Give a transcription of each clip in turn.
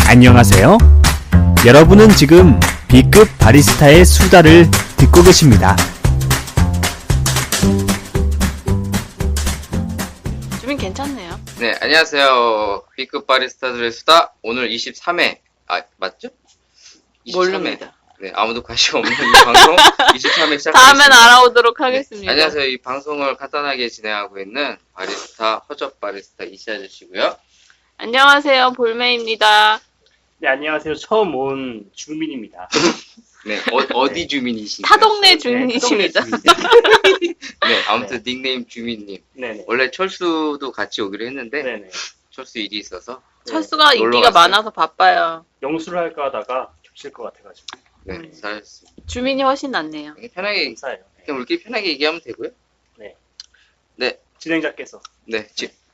안녕하세요. 여러분은 지금 B급 바리스타의 수다를 듣고 계십니다. 주민 괜찮네요. 네, 안녕하세요. B급 바리스타들의 수다. 오늘 23회. 아, 맞죠? 23회. 모릅니다. 네, 아무도 관심 없는 이 방송 23회 시작하겠습니다. 다음엔 알아오도록 하겠습니다. 네, 안녕하세요. 이 방송을 간단하게 진행하고 있는 바리스타, 허접 바리스타 이씨 아저씨고요. 안녕하세요. 볼메입니다. 네, 안녕하세요. 처음 온 주민입니다. 네, 어디 주민이신가요? 타동네 주민이십니다. 네, 아무튼 닉네임 주민님. 네네. 원래 철수도 같이 오기로 했는데 네네. 철수 일이 있어서 철수가 놀러 인기가 갔어요. 많아서 바빠요. 영수를 할까 하다가 겹칠 것 같아가지고. 네, 잘했습니다. 주민이 훨씬 낫네요. 편하게 감사해요. 그냥 우리끼리 편하게 얘기하면 되고요. 네. 네, 진행자께서. 네,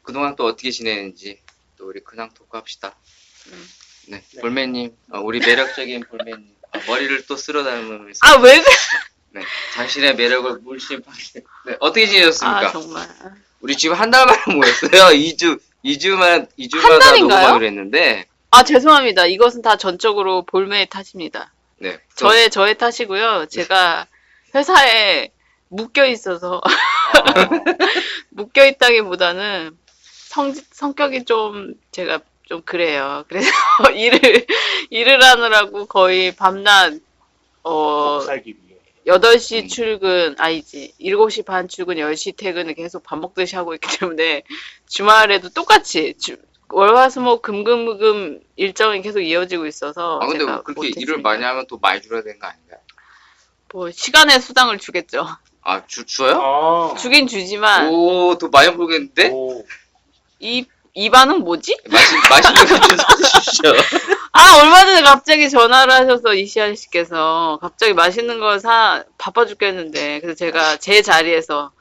그동안 또 어떻게 지내는지 또 우리 근황 토크합시다. 네, 네. 볼매님, 우리 매력적인 볼매님, 머리를 또 쓸어 닮으면서 아, 왜 그래? 네, 자신의 매력을 물씬 네, 어떻게 지내셨습니까? 아, 정말. 우리 지금 한 달 만에 모였어요. 2주마다 달인가요? 녹음하기로 했는데, 아, 죄송합니다. 이것은 다 전적으로 볼메의 탓입니다. 네, 저의 탓이고요. 제가 회사에 묶여 있어서 묶여 있다기보다는 성격이 좀 제가 좀 그래요. 그래서 일을 하느라고 거의 밤낮 살기 위해. 8시 출근, 아니지, 7시 반 출근, 10시 퇴근을 계속 반복듯이 하고 있기 때문에 주말에도 똑같이 월화수목 금금금 일정이 계속 이어지고 있어서 근데 제가 그렇게 일을 못했으니까. 많이 하면 또 많이 줄어야 되는 거 아닌가요? 뭐 시간의 수당을 주겠죠. 아, 줘요? 아. 주긴 주지만 오, 더 많이 벌겠는데? 오. 이 반응 뭐지? 맛있는 거 좀 사주십시오. 아, 얼마 전에 갑자기 전화를 하셔서 이시안 씨께서 갑자기 맛있는 거 바빠 죽겠는데 그래서 제가 제 자리에서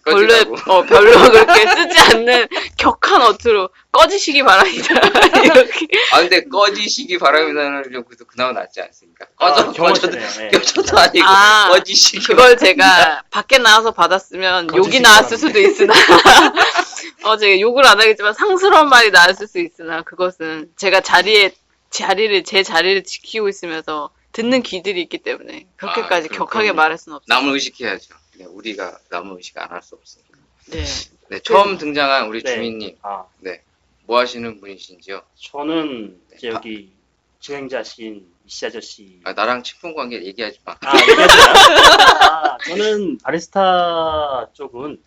꺼지라고. 별로 그렇게 쓰지 않는 격한 어투로 꺼지시기 바랍니다. 이렇게. 아, 근데 꺼지시기 바랍니다는 좀 그래도 그나마 낫지 않습니까? 꺼져도 아니고 아, 꺼지시기 그걸 제가 밖에 나와서 받았으면 욕이 꺼지시기 나왔을 바랍니다. 수도 있으나 제가 욕을 안 하겠지만 상스러운 말이 나왔을 수 있으나 그것은 제가 제 자리를 지키고 있으면서 듣는 귀들이 있기 때문에 그렇게까지 격하게 그럼요. 말할 수는 없어요. 남을 의식해야죠. 네, 우리가 남을 의식 안 할 수 없으니까. 네. 네, 처음 등장한 우리 네. 주민님, 아, 뭐 하시는 분이신지요? 저는 이제 여기 진행자신 이씨 아저씨. 아, 나랑 친분 관계 얘기하지 마. 저는 바리스타 쪽은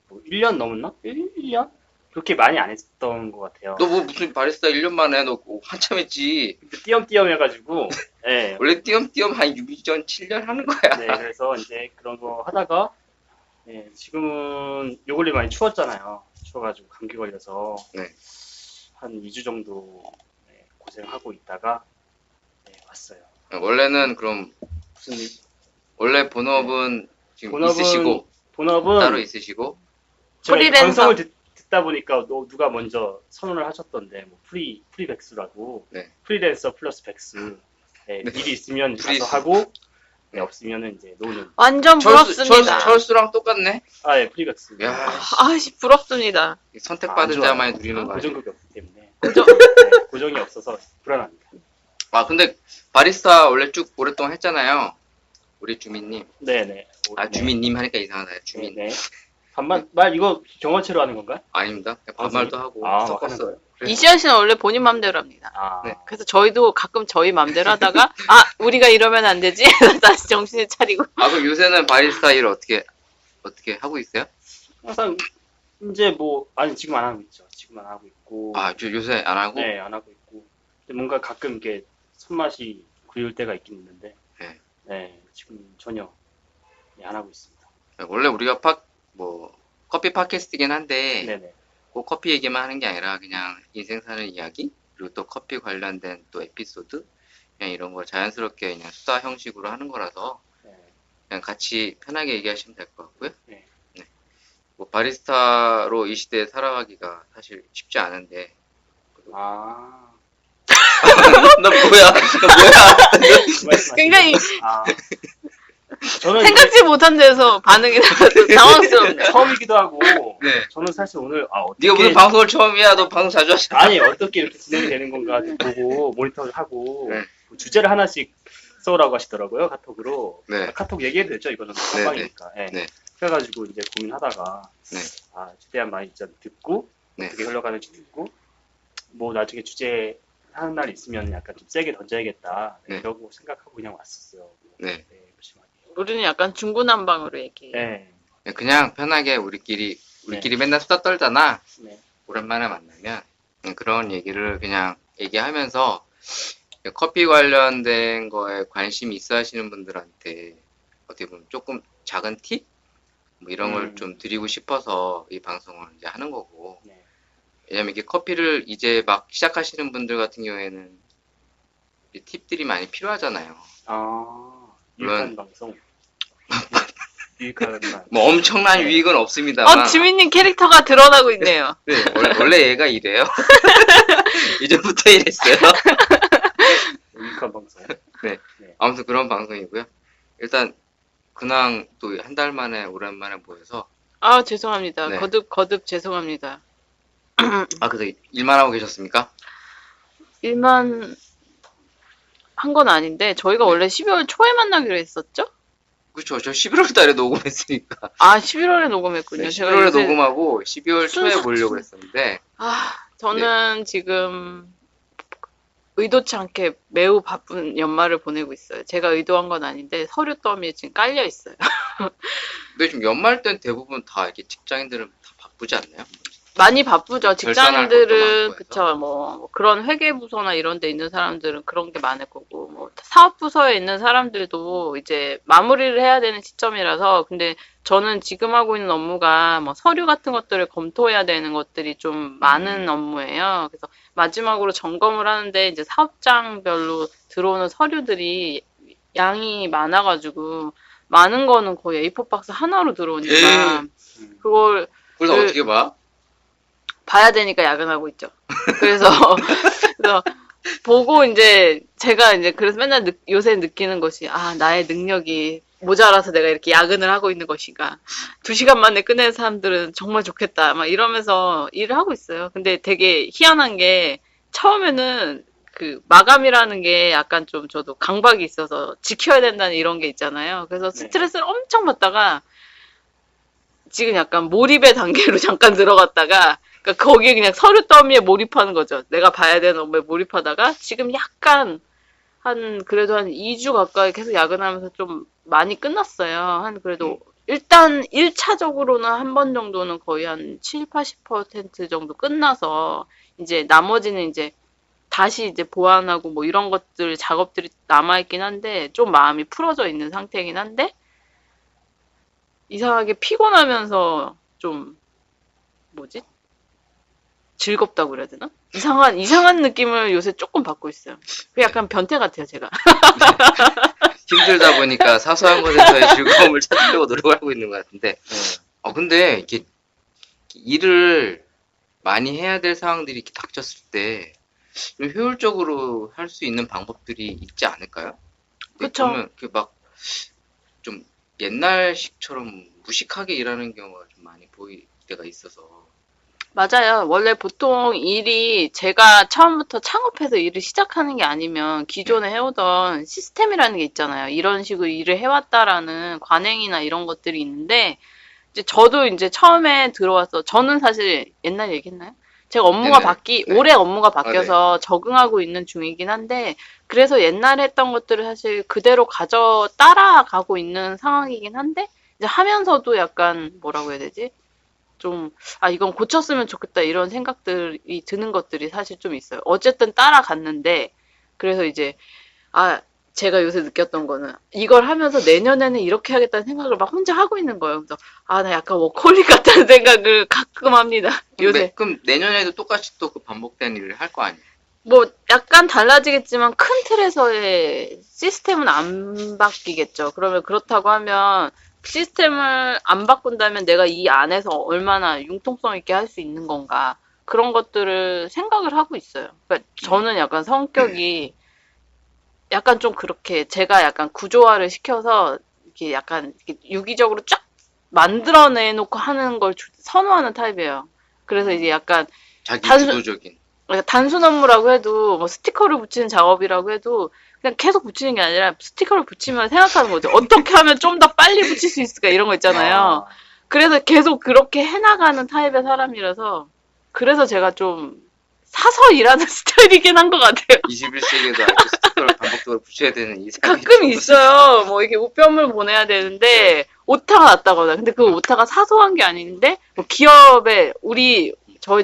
뭐 1년 넘었나? 1년? 그렇게 많이 안 했던 것 같아요. 너 뭐 무슨 바리스타 1년 만에 너 한참 했지. 띄엄띄엄 해가지고. 네. 원래 띄엄띄엄 한 6년, 7년 하는 거야. 네, 그래서 이제 그런 거 하다가, 네, 지금은 요 근래 많이 추웠잖아요. 추워가지고 감기 걸려서, 네. 한 2주 정도 네, 고생하고 있다가, 네, 왔어요. 원래는 그럼 무슨 일? 원래 본업은 지금 본업은- 있으시고 본업은 따로 있으시고 제가 이 프리랜서. 방송을 듣다 보니까 누가 먼저 선언을 하셨던데, 뭐 프리백수라고, 네. 프리랜서 플러스 백수, 네, 네. 일이 있으면 프리스. 가서 하고, 네, 네. 없으면은 이제 노는. 완전 부럽습니다. 철수랑 똑같네. 아, 예, 프리백수. 야, 아씨, 부럽습니다. 선택받은 자만이 누리는 거 아니야? 고정급이 없기 때문에. 고정- 네, 고정이 없어서 불안합니다. 아, 근데 바리스타 원래 쭉 오랫동안 했잖아요. 우리 주민님. 네네. 아, 주민님 하니까 이상하다. 주민. 네. 반말 말 이거 경어체로 하는 건가요? 아닙니다. 그냥 반말도 하고 아, 하는 섞었어요. 거예요? 그래서 이시안 씨는 원래 본인 맘대로 합니다. 아, 네. 그래서 저희도 가끔 저희 맘대로 하다가 우리가 이러면 안 되지. 다시 정신을 차리고. 그럼 요새는 바리스타 일 어떻게 하고 있어요? 항상 이제 뭐 아니 지금 안 하고 있죠. 지금 안 하고 있고. 아, 요새 안 하고? 네, 안 하고 있고. 근데 뭔가 가끔 이렇게 손맛이 그리울 때가 있긴 있는데. 네. 네, 지금 전혀 네, 안 하고 있습니다. 원래 우리가 커피 팟캐스트긴 한데 네네. 꼭 커피 얘기만 하는 게 아니라 그냥 인생 사는 이야기 그리고 또 커피 관련된 또 에피소드 그냥 이런 걸 자연스럽게 그냥 수다 형식으로 하는 거라서 네. 그냥 같이 편하게 얘기하시면 될 것 같고요. 네. 뭐 바리스타로 이 시대에 살아가기가 사실 쉽지 않은데 아. 너 뭐야? 말씀하신 굉장히 거. 아. 저는 이제 생각지 못한 데서 반응이 나와서 당황스럽네요. 처음이기도 하고 네. 저는 사실 오늘 어떻게 네가 무슨 방송을 처음이야? 너 방송 자주 하잖아. 아니 어떻게 이렇게 진행이 되는 건가 보고 모니터를 하고 네. 주제를 하나씩 써오라고 하시더라고요 카톡으로. 네. 카톡 얘기해도 되죠 이거는 선방이니까. 네. 네. 그래가지고 이제 고민하다가 네. 최대한 많이 진짜 듣고 네. 어떻게 흘러가는지 듣고 뭐 나중에 주제 하는 날 있으면 약간 좀 세게 던져야겠다 네. 이러고 생각하고 그냥 왔었어요. 네. 열심히 하게. 우리는 약간 중구난방으로 얘기해. 네. 그냥 편하게 우리끼리 맨날 수다 떨잖아. 네. 오랜만에 만나면 그냥 그런 얘기를 그냥 얘기하면서 커피 관련된 거에 관심이 있어 하시는 분들한테 어떻게 보면 조금 작은 팁? 뭐 이런 걸 좀 드리고 싶어서 이 방송을 이제 하는 거고. 네. 왜냐면 이게 커피를 이제 막 시작하시는 분들 같은 경우에는 이 팁들이 많이 필요하잖아요. 유익한 물론- 방송. 유익한 방. 뭐 엄청난 네. 유익은 없습니다만. 지민님 캐릭터가 드러나고 있네요. 네, 원래 얘가 이래요. 이제부터 이랬어요. 유익한 방송. 아무튼 그런 방송이고요. 일단 근황 또 한 달 만에 오랜만에 모여서 죄송합니다. 네. 거듭 죄송합니다. 그래서 일만 하고 계셨습니까? 일만 한 건 아닌데 저희가 원래 12월 초에 만나기로 했었죠? 그렇죠. 저 11월 달에 녹음했으니까. 11월에 녹음했군요. 네, 제가 11월에 요새- 녹음하고 12월 초에 순서- 보려고 했었는데 저는 지금 의도치 않게 매우 바쁜 연말을 보내고 있어요. 제가 의도한 건 아닌데 서류 더미에 지금 깔려 있어요. 근데 지금 연말 땐 대부분 다 이렇게 직장인들은 다 바쁘지 않나요? 많이 바쁘죠. 결산할 것도 직장인들은 많고 그쵸. 뭐 그런 회계부서나 이런 데 있는 사람들은 그런 게 많을 거고 뭐 사업부서에 있는 사람들도 이제 마무리를 해야 되는 시점이라서 근데 저는 지금 하고 있는 업무가 뭐 서류 같은 것들을 검토해야 되는 것들이 좀 많은 업무예요. 그래서 마지막으로 점검을 하는데 이제 사업장별로 들어오는 서류들이 양이 많아가지고 많은 거는 거의 A4 박스 하나로 들어오니까 그걸 그래서 그- 어떻게 봐? 봐야 되니까 야근하고 있죠. 그래서 보고 이제 제가 이제 그래서 맨날 요새 느끼는 것이 나의 능력이 모자라서 내가 이렇게 야근을 하고 있는 것인가. 2시간 만에 끝내는 사람들은 정말 좋겠다. 막 이러면서 일을 하고 있어요. 근데 되게 희한한 게 처음에는 그 마감이라는 게 약간 좀 저도 강박이 있어서 지켜야 된다는 이런 게 있잖아요. 그래서 네. 스트레스를 엄청 받다가 지금 약간 몰입의 단계로 잠깐 들어갔다가 그러니까 거기에 그냥 서류 더미에 몰입하는 거죠. 내가 봐야 되는 업무에 몰입하다가 지금 약간 그래도 한 2주 가까이 계속 야근하면서 좀 많이 끝났어요. 그래도 일단 1차적으로는 한 번 정도는 거의 한 7, 80% 정도 끝나서 이제 나머지는 이제 다시 이제 보완하고 뭐 이런 것들 작업들이 남아있긴 한데 좀 마음이 풀어져 있는 상태이긴 한데 이상하게 피곤하면서 좀 즐겁다고 그래야 되나? 이상한 느낌을 요새 조금 받고 있어요. 그 약간 변태 같아요, 제가. 힘들다 보니까 사소한 것에서의 즐거움을 찾으려고 노력하고 있는 것 같은데 근데 이렇게 일을 많이 해야 될 상황들이 이렇게 닥쳤을 때 좀 효율적으로 할 수 있는 방법들이 있지 않을까요? 그쵸. 보면 막 좀 옛날식처럼 무식하게 일하는 경우가 좀 많이 보일 때가 있어서 맞아요. 원래 보통 일이 제가 처음부터 창업해서 일을 시작하는 게 아니면 기존에 해오던 시스템이라는 게 있잖아요. 이런 식으로 일을 해왔다라는 관행이나 이런 것들이 있는데 이제 저도 이제 처음에 들어와서 저는 사실 옛날 얘기했나요? 제가 업무가 네. 올해 업무가 바뀌어서 적응하고 있는 중이긴 한데 그래서 옛날에 했던 것들을 사실 그대로 따라가고 있는 상황이긴 한데 이제 하면서도 약간 뭐라고 해야 되지? 좀, 이건 고쳤으면 좋겠다, 이런 생각들이 드는 것들이 사실 좀 있어요. 어쨌든 따라갔는데, 그래서 이제, 제가 요새 느꼈던 거는, 이걸 하면서 내년에는 이렇게 하겠다는 생각을 막 혼자 하고 있는 거예요. 그래서, 나 약간 워커홀릭 같다는 생각을 가끔 합니다. 요새. 그럼 내년에도 똑같이 또 그 반복된 일을 할 거 아니에요? 뭐, 약간 달라지겠지만, 큰 틀에서의 시스템은 안 바뀌겠죠. 그러면 그렇다고 하면, 시스템을 안 바꾼다면 내가 이 안에서 얼마나 융통성 있게 할 수 있는 건가. 그런 것들을 생각을 하고 있어요. 그러니까 저는 약간 성격이 약간 좀 그렇게 제가 약간 구조화를 시켜서 이렇게 약간 이렇게 유기적으로 쫙 만들어내놓고 하는 걸 선호하는 타입이에요. 그래서 이제 약간 자기 단순- 주도적인. 그러니까 단순 업무라고 해도 뭐 스티커를 붙이는 작업이라고 해도 그냥 계속 붙이는 게 아니라 스티커를 붙이면 생각하는 거죠. 어떻게 하면 좀 더 빨리 붙일 수 있을까 이런 거 있잖아요. 그래서 계속 그렇게 해나가는 타입의 사람이라서 그래서 제가 좀 사서 일하는 스타일이긴 한 것 같아요. 21세기에도 아직도 스티커를 반복적으로 붙여야 되는 이 사람이 가끔 좀 있어요. 뭐 이렇게 우편물 보내야 되는데 오타가 났다거나. 근데 그 오타가 사소한 게 아닌데 뭐 기업에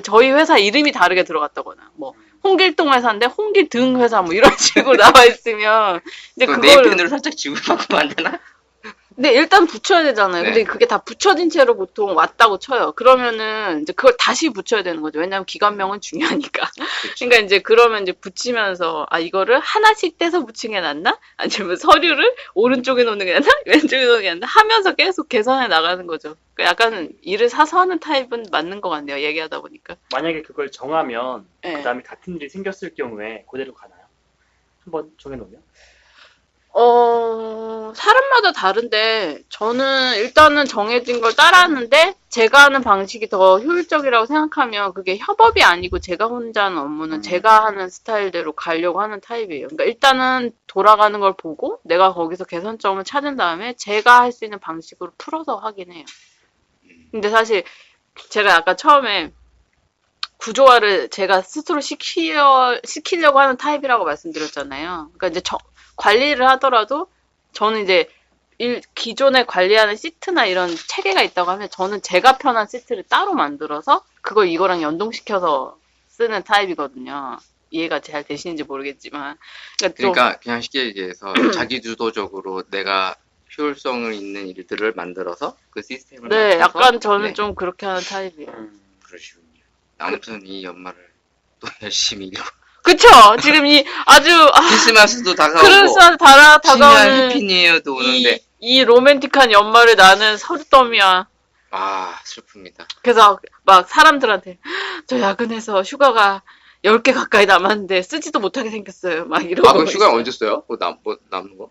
저희 회사 이름이 다르게 들어갔다거나 뭐 홍길동 회사인데 홍길등 회사 뭐 이런 식으로 나와 있으면 이제 그럼 그걸 네임펜으로 살짝 지우고 바꾸면 안 되나? 근데 일단 붙여야 되잖아요. 네. 근데 그게 다 붙여진 채로 보통 왔다고 쳐요. 그러면은 이제 그걸 다시 붙여야 되는 거죠. 왜냐면 기관명은 중요하니까. 그러니까 이제 그러면 이제 붙이면서 이거를 하나씩 떼서 붙이는 게 낫나? 아니면 서류를 오른쪽에 놓는 게 낫나? 왼쪽에 놓는 게 낫나? 하면서 계속 계산해 나가는 거죠. 그러니까 약간 일을 사서 하는 타입은 맞는 것 같네요. 얘기하다 보니까. 만약에 그걸 정하면 네. 그다음에 같은 일이 생겼을 경우에 그대로 가나요? 한번 정해놓으면? 사람마다 다른데, 저는 일단은 정해진 걸 따라하는데, 제가 하는 방식이 더 효율적이라고 생각하면, 그게 협업이 아니고 제가 혼자 하는 업무는 제가 하는 스타일대로 가려고 하는 타입이에요. 그러니까 일단은 돌아가는 걸 보고, 내가 거기서 개선점을 찾은 다음에, 제가 할 수 있는 방식으로 풀어서 하긴 해요. 근데 사실, 제가 아까 처음에, 구조화를 제가 스스로 시키려고 하는 타입이라고 말씀드렸잖아요. 그러니까 이제 관리를 하더라도 저는 이제 기존에 관리하는 시트나 이런 체계가 있다고 하면 저는 제가 편한 시트를 따로 만들어서 그걸 이거랑 연동시켜서 쓰는 타입이거든요. 이해가 잘 되시는지 모르겠지만. 그러니까 그냥 쉽게 얘기해서 자기 주도적으로 내가 효율성을 있는 일들을 만들어서 그 시스템을 네, 맞춰서 약간 저는 네, 좀 그렇게 하는 타입이에요. 그러시군요. 아무튼 이 연말을 또 열심히 일하고 그쵸? 지금 크리스마스도 다가오고 크리스마스 신년 다가오는 해피니어도 오는데 이 로맨틱한 연말을 나는 서류더미야. 슬픕니다. 그래서 막 사람들한테 저 야근해서 휴가가 10개 가까이 남았는데 쓰지도 못하게 생겼어요. 막 이러고. 그럼 휴가 있어요. 언제 써요? 남는 거?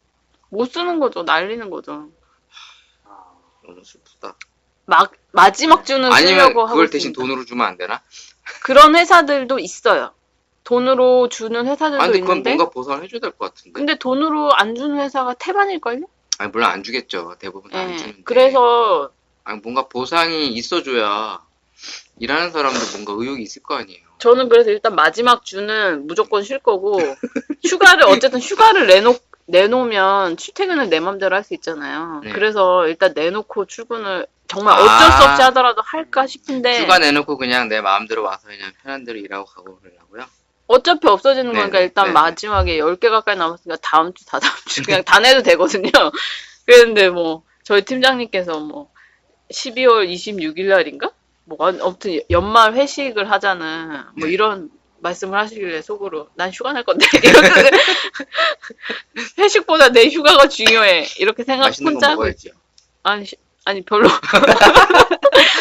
못 쓰는 거죠. 날리는 거죠. 너무 슬프다. 마지막 주는 아니면 쓰려고 하고 그걸 대신 있습니다. 돈으로 주면 안 되나? 그런 회사들도 있어요. 돈으로 주는 회사들도 근데 그건 있는데 뭔가 보상을 해줘야 될 것 같은데. 근데 돈으로 안 주는 회사가 태반일걸요? 물론 안 주겠죠. 대부분 안 예. 주는데. 그래서 뭔가 보상이 있어줘야 일하는 사람도 뭔가 의욕이 있을 거 아니에요. 저는 그래서 일단 마지막 주는 무조건 쉴 거고 휴가를 내놓으면 출퇴근을 내 맘대로 할 수 있잖아요. 네. 그래서 일단 내놓고 출근을 정말 어쩔 수 없이 하더라도 할까 싶은데 휴가 내놓고 그냥 내 마음대로 와서 그냥 편한 대로 일하고 가고 그러려고요. 어차피 없어지는 네네. 거니까 일단 네네. 마지막에 10개 가까이 남았으니까 다음 주 그냥 다 내도 되거든요. 그랬는데 뭐 저희 팀장님께서 뭐 12월 26일 날인가? 뭐 아무튼 연말 회식을 하자는 뭐 네. 이런 말씀을 하시길래 속으로 난 휴가 낼 건데 이렇게 회식보다 내 휴가가 중요해 이렇게 생각 맛있는 혼자 거 하고 먹어야죠. 아니 별로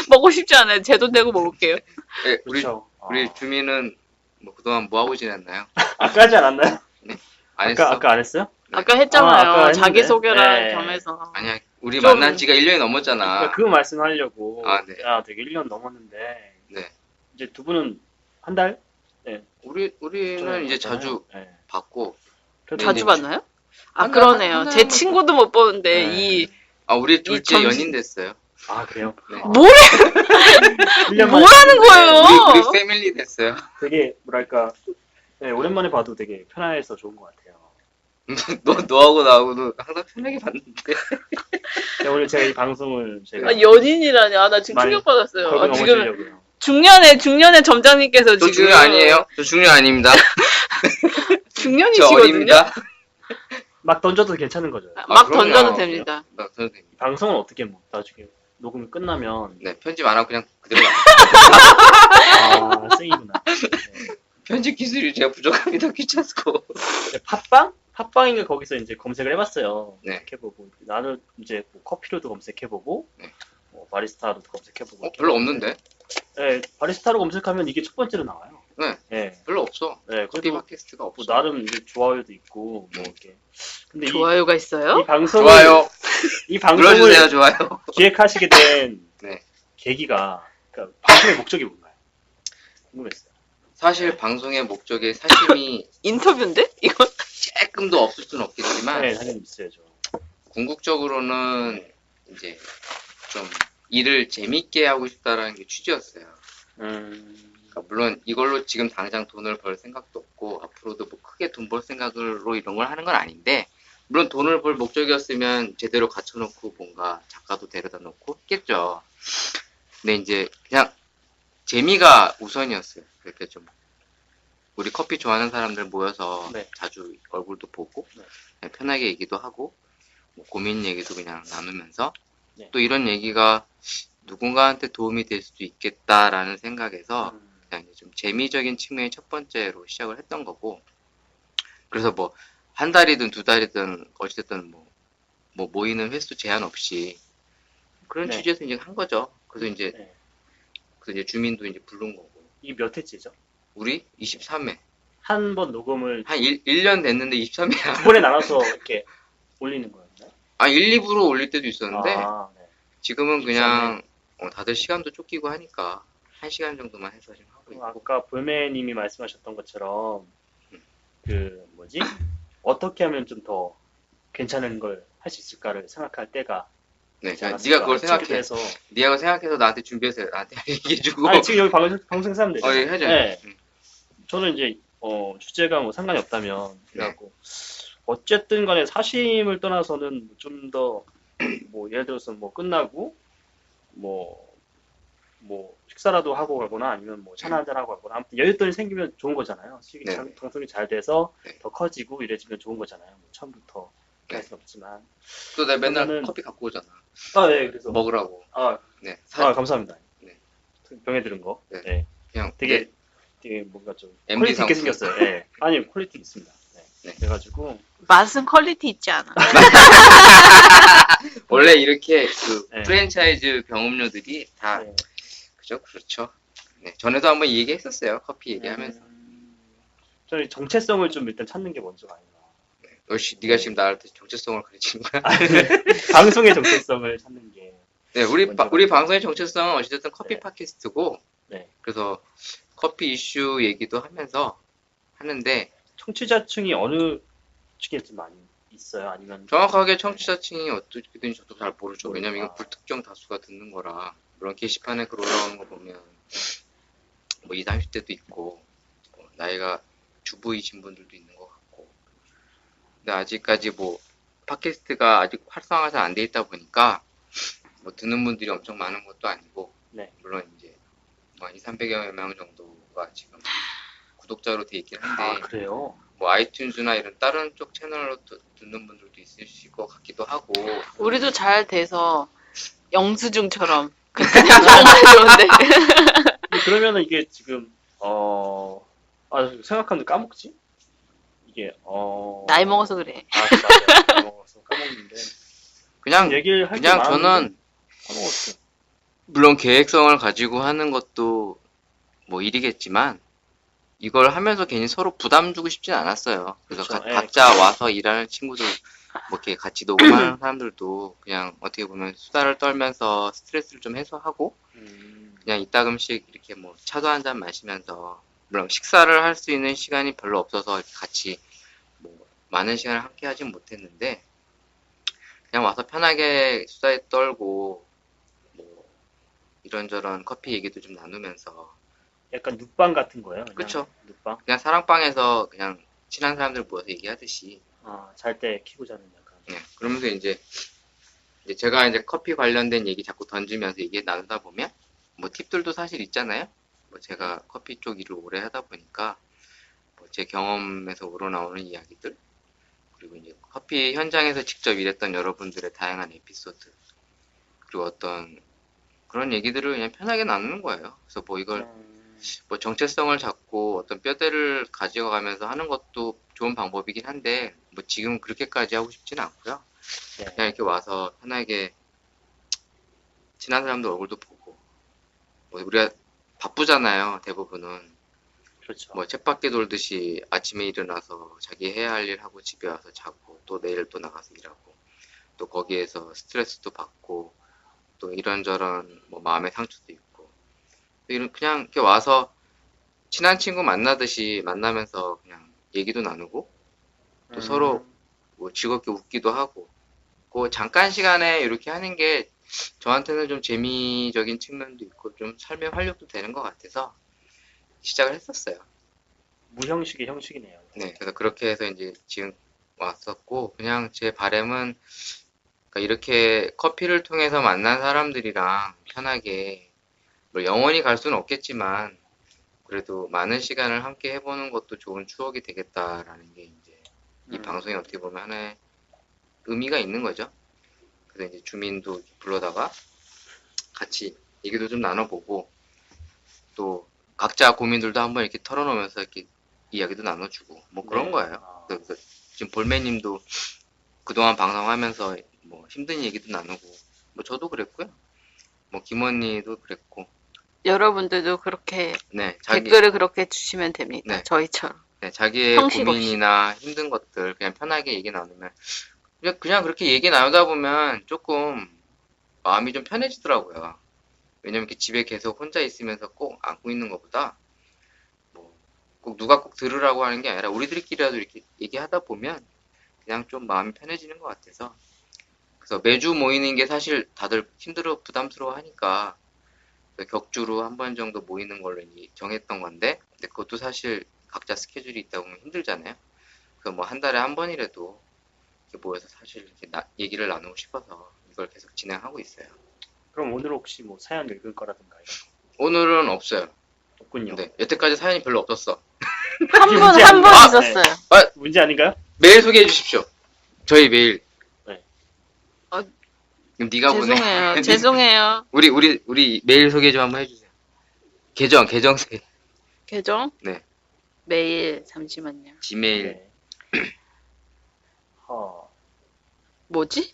먹고 싶지 않아요. 제 돈 내고 먹을게요. 네, 그렇죠. 우리 주민은 뭐 그동안 뭐 하고 지냈나요? 아까 하지 않았나요? 안 했어? 아까 안 했어요? 아까 했잖아요. 아까 했는데. 자기소개랑 네. 겸해서. 아니야. 우리 좀- 만난 지가 1년이 넘었잖아. 그러니까 그거 말씀하려고. 네. 되게 1년 넘었는데. 네. 이제 두 분은 한 달? 우리는 이제 자주 네. 봤고. 그래도 자주 이제 만나요? 한 그러네요. 달 제 친구도 못 보는데 네. 우리 둘째 점심- 연인 됐어요. 그래요? 네. 뭐래? 1년 뭐 만에 하는 봤는데 거예요? 우리 패밀리 됐어요. 되게 뭐랄까 오랜만에 봐도 되게 편해서 좋은 것 같아요. 너하고 나하고는 항상 편하게 봤는데. 오늘 제가 이 방송을 제가 연인이라니. 나 지금 많이 충격받았어요. 걸고 지금 넘어지려고요. 중년의 점장님께서 저 지금 중년 아니에요? 저 중년 아닙니다. 저 중년이시거든요. 어립니다. 막 던져도 괜찮은 거죠. 막 그럼요. 던져도 됩니다. 선생님. 방송은 어떻게 뭐 나중에 녹음이 끝나면 네, 편집 안 하고 그냥 그대로 나. 생이구나. 네. 편집 기술이 제가 부족합니다. 귀찮고. 팟빵인가 거기서 이제 검색을 해봤어요. 네. 검색해보고 나는 이제 뭐 커피로도 검색해보고 네. 뭐 바리스타로도 검색해보고 이렇게 별로 해봤는데, 없는데? 네, 바리스타로 검색하면 이게 첫 번째로 나와요. 네. 네. 별로 없어. 네, 커피 그래도 팟캐스트가 뭐 없어. 나름 이제 좋아요도 있고 뭐 이렇게. 근데 좋아요가 있어요? 이 방송 좋아요. 이 방송을 눌러주세요, 좋아요. 기획하시게 된 네. 계기가, 그러니까 방송의 목적이 뭔가요? 궁금했어요. 사실 방송의 목적이 사심이 인터뷰인데? 이건? 조금도 없을 수는 없겠지만 네, 당연히 있어야죠. 궁극적으로는 이제 좀 일을 재밌게 하고 싶다라는 게 취지였어요. 그러니까 물론 이걸로 지금 당장 돈을 벌 생각도 없고 앞으로도 뭐 크게 돈 벌 생각으로 이런 걸 하는 건 아닌데 물론 돈을 벌 목적이었으면 제대로 갖춰놓고 뭔가 작가도 데려다 놓고 했겠죠. 근데 이제 그냥 재미가 우선이었어요. 그렇게 좀 우리 커피 좋아하는 사람들 모여서 네. 자주 얼굴도 보고 네. 그냥 편하게 얘기도 하고 뭐 고민 얘기도 그냥 나누면서 네. 또 이런 얘기가 누군가한테 도움이 될 수도 있겠다라는 생각에서 그냥 이제 좀 재미적인 측면이 첫 번째로 시작을 했던 거고 그래서 뭐 한 달이든 두 달이든 어찌됐든 뭐 모이는 횟수 제한 없이 그런 네. 취지에서 이제 한 거죠. 그래서 이제 네. 주민도 이제 부른 거고 이 몇 회째죠? 우리 23회 한 번 녹음을 한 1년 됐는데 23회야. 두 번에 나눠서 이렇게 올리는 거였나요? 아 1, 2부로 올릴 때도 있었는데 아, 네. 지금은 23회. 그냥 다들 시간도 쫓기고 하니까 1시간 정도만 해서 지금 하고 있고 아까 볼매님이 말씀하셨던 것처럼 음. 그 뭐지? 어떻게 하면 좀 더 괜찮은 걸 할 수 있을까를 생각할 때가 네, 있지 그냥 않았을까 네가 그걸 싶기도 생각해. 해서. 네가 생각해서 나한테 준비해서 나한테 얘기해주고. 아니 지금 여기 방송 사면 되잖아요. 예, 하죠. 네. 저는 이제 주제가 뭐 상관이 없다면 그래갖고 어쨌든 간에 사심을 떠나서는 좀 더 뭐 예를 들어서 뭐 끝나고 뭐 식사라도 하고 가거나 아니면 뭐 차나 한잔 하고 가거나 아무튼 여윳돈이 생기면 좋은 거잖아요. 네. 방송이 잘 돼서 네. 더 커지고 이래지면 좋은 거잖아요. 뭐 처음부터 할 수는 없지만. 또 내가 맨날 그러면은- 커피 갖고 오잖아. 아, 네. 그래서 먹으라고. 아, 네. 감사합니다. 네. 병에 들은 거. 네. 네. 그냥 되게 뭔가 좀 MD 퀄리티 있게 상품. 생겼어요. 네. 아니 퀄리티 있습니다. 네. 네. 그래가지고 맛은 퀄리티 있지 않아. 원래 이렇게 그 네. 프랜차이즈 병음료들이 다 네. 그죠? 그렇죠. 네. 전에도 한번 이 얘기했었어요. 커피 얘기하면서. 저는 정체성을 좀 일단 찾는 게 먼저가 아닌가. 네가 지금 나한테 정체성을 가르치는 거야? 방송의 정체성을 찾는 게. 네, 우리 먼저 방송의 정체성은 어찌됐든 커피 네. 팟캐스트고, 네. 그래서 커피 이슈 얘기도 하면서 하는데, 청취자층이 어느 측에 좀 많이 있어요? 아니면 정확하게 청취자층이 어떻게 되는지 저도 잘 모르죠. 왜냐면 이건 아. 불특정 다수가 듣는 거라, 물론 게시판에 글 올라오는 거 보면, 뭐 20, 30대도 있고, 뭐 나이가 주부이신 분들도 있는 것 같고, 근데 아직까지 뭐, 팟캐스트가 아직 활성화가 잘 안 돼 있다 보니까, 뭐 듣는 분들이 엄청 많은 것도 아니고, 네. 물론 이제 뭐 2, 300여 명 정도가 지금 구독자로 돼 있긴 한데 아, 그래요? 뭐 아이튠즈나 이런 다른 쪽 채널로 듣는 분들도 있으실 것 같기도 하고 우리도 잘 돼서 영수증처럼 그냥 정말 좋은데. 그러면은 이게 지금 생각하면 까먹지? 이게 나이 먹어서 그래. 맞아요. 나이 먹어서 까먹는데 그냥 얘기를 할게 그냥 저는 까먹었어. 물론 계획성을 가지고 하는 것도 뭐 일이겠지만 이걸 하면서 괜히 서로 부담 주고 싶진 않았어요. 그래서 그렇죠. 예, 각자 와서 일하는 친구들 뭐 이렇게 같이 녹음하는 사람들도 그냥 어떻게 보면 수다를 떨면서 스트레스를 좀 해소하고 그냥 이따금씩 이렇게 뭐 차도 한 잔 마시면서 물론 식사를 할 수 있는 시간이 별로 없어서 이렇게 같이 뭐 많은 시간을 함께 하진 못했는데 그냥 와서 편하게 수다에 떨고 뭐 이런저런 커피 얘기도 좀 나누면서 약간 눕방 같은 거예요. 그냥. 그쵸. 눕방. 그냥 사랑방에서 그냥 친한 사람들 모여서 얘기하듯이 잘 때 키고 자는 약간. 그러면서 이제 제가 이제 커피 관련된 얘기 자꾸 던지면서 얘기 나누다 보면 뭐 팁들도 사실 있잖아요. 뭐 제가 커피 쪽 일을 오래 하다 보니까 뭐 제 경험에서 우러나오는 이야기들 그리고 이제 커피 현장에서 직접 일했던 여러분들의 다양한 에피소드 그리고 어떤 그런 얘기들을 그냥 편하게 나누는 거예요. 그래서 뭐 이걸 뭐 정체성을 잡고 어떤 뼈대를 가져가면서 하는 것도 좋은 방법이긴 한데 뭐 지금 그렇게까지 하고 싶지는 않고요. 네. 그냥 이렇게 와서 편하게 친한 사람들 얼굴도 보고 뭐 우리가 바쁘잖아요. 대부분은 그렇죠. 뭐 쳇바퀴 돌듯이 아침에 일어나서 자기 해야 할 일 하고 집에 와서 자고 또 내일 또 나가서 일하고 또 거기에서 스트레스도 받고 또 이런저런 뭐 마음의 상처도 있고 그냥 이렇게 와서 친한 친구 만나듯이 만나면서 그냥 얘기도 나누고 또 서로 뭐 즐겁게 웃기도 하고 그 잠깐 시간에 이렇게 하는 게 저한테는 좀 재미적인 측면도 있고 좀 삶의 활력도 되는 것 같아서 시작을 했었어요. 무형식의 형식이네요. 네, 그래서 그렇게 해서 이제 지금 왔었고 그냥 제 바람은 그러니까 이렇게 커피를 통해서 만난 사람들이랑 편하게 뭐 영원히 갈 수는 없겠지만 그래도 많은 시간을 함께 해보는 것도 좋은 추억이 되겠다라는 게 이제 이 방송이 어떻게 보면 하나의 의미가 있는 거죠. 그래서 이제 주민도 불러다가 같이 얘기도 좀 나눠보고 또 각자 고민들도 한번 이렇게 털어놓으면서 이렇게 이야기도 나눠주고 뭐 그런 네. 거예요. 그래서 지금 볼매님도 그동안 방송하면서 뭐 힘든 얘기도 나누고 뭐 저도 그랬고요. 뭐 김언니도 그랬고 여러분들도 그렇게 네 댓글을 그렇게 주시면 됩니다. 네. 저희처럼. 네, 자기의 형식 없이. 고민이나 힘든 것들 그냥 편하게 얘기 나누면 그냥 그렇게 얘기 나누다 보면 조금 마음이 좀 편해지더라고요. 왜냐면 이렇게 집에 계속 혼자 있으면서 꼭 안고 있는 것보다 뭐 꼭 누가 꼭 들으라고 하는 게 아니라 우리들끼리라도 이렇게 얘기하다 보면 그냥 좀 마음이 편해지는 것 같아서 그래서 매주 모이는 게 사실 다들 힘들어 부담스러워 하니까 격주로 한 번 정도 모이는 걸로 이제 정했던 건데 근데 그것도 사실 각자 스케줄이 있다 보면 힘들잖아요. 그래서 뭐 한 달에 한 번이라도 이렇게 모여서 사실 이렇게 얘기를 나누고 싶어서 이걸 계속 진행하고 있어요. 그럼 오늘 혹시 뭐 사연 읽을 거라든가 이런 거 오늘은 없어요. 없군요. 네, 여태까지 사연이 별로 없었어. 한 분 문제 한 분 아닌가? 있었어요. 문제 아닌가요? 메일 소개해 주십시오. 저희 메일. 네. 그럼 네가 보내. 죄송해요. 죄송해요. 우리 메일 소개 좀 한번 해주세요. 계정 소개. 계정? 네. 메일 잠시만요. 지메일. 네. 뭐지?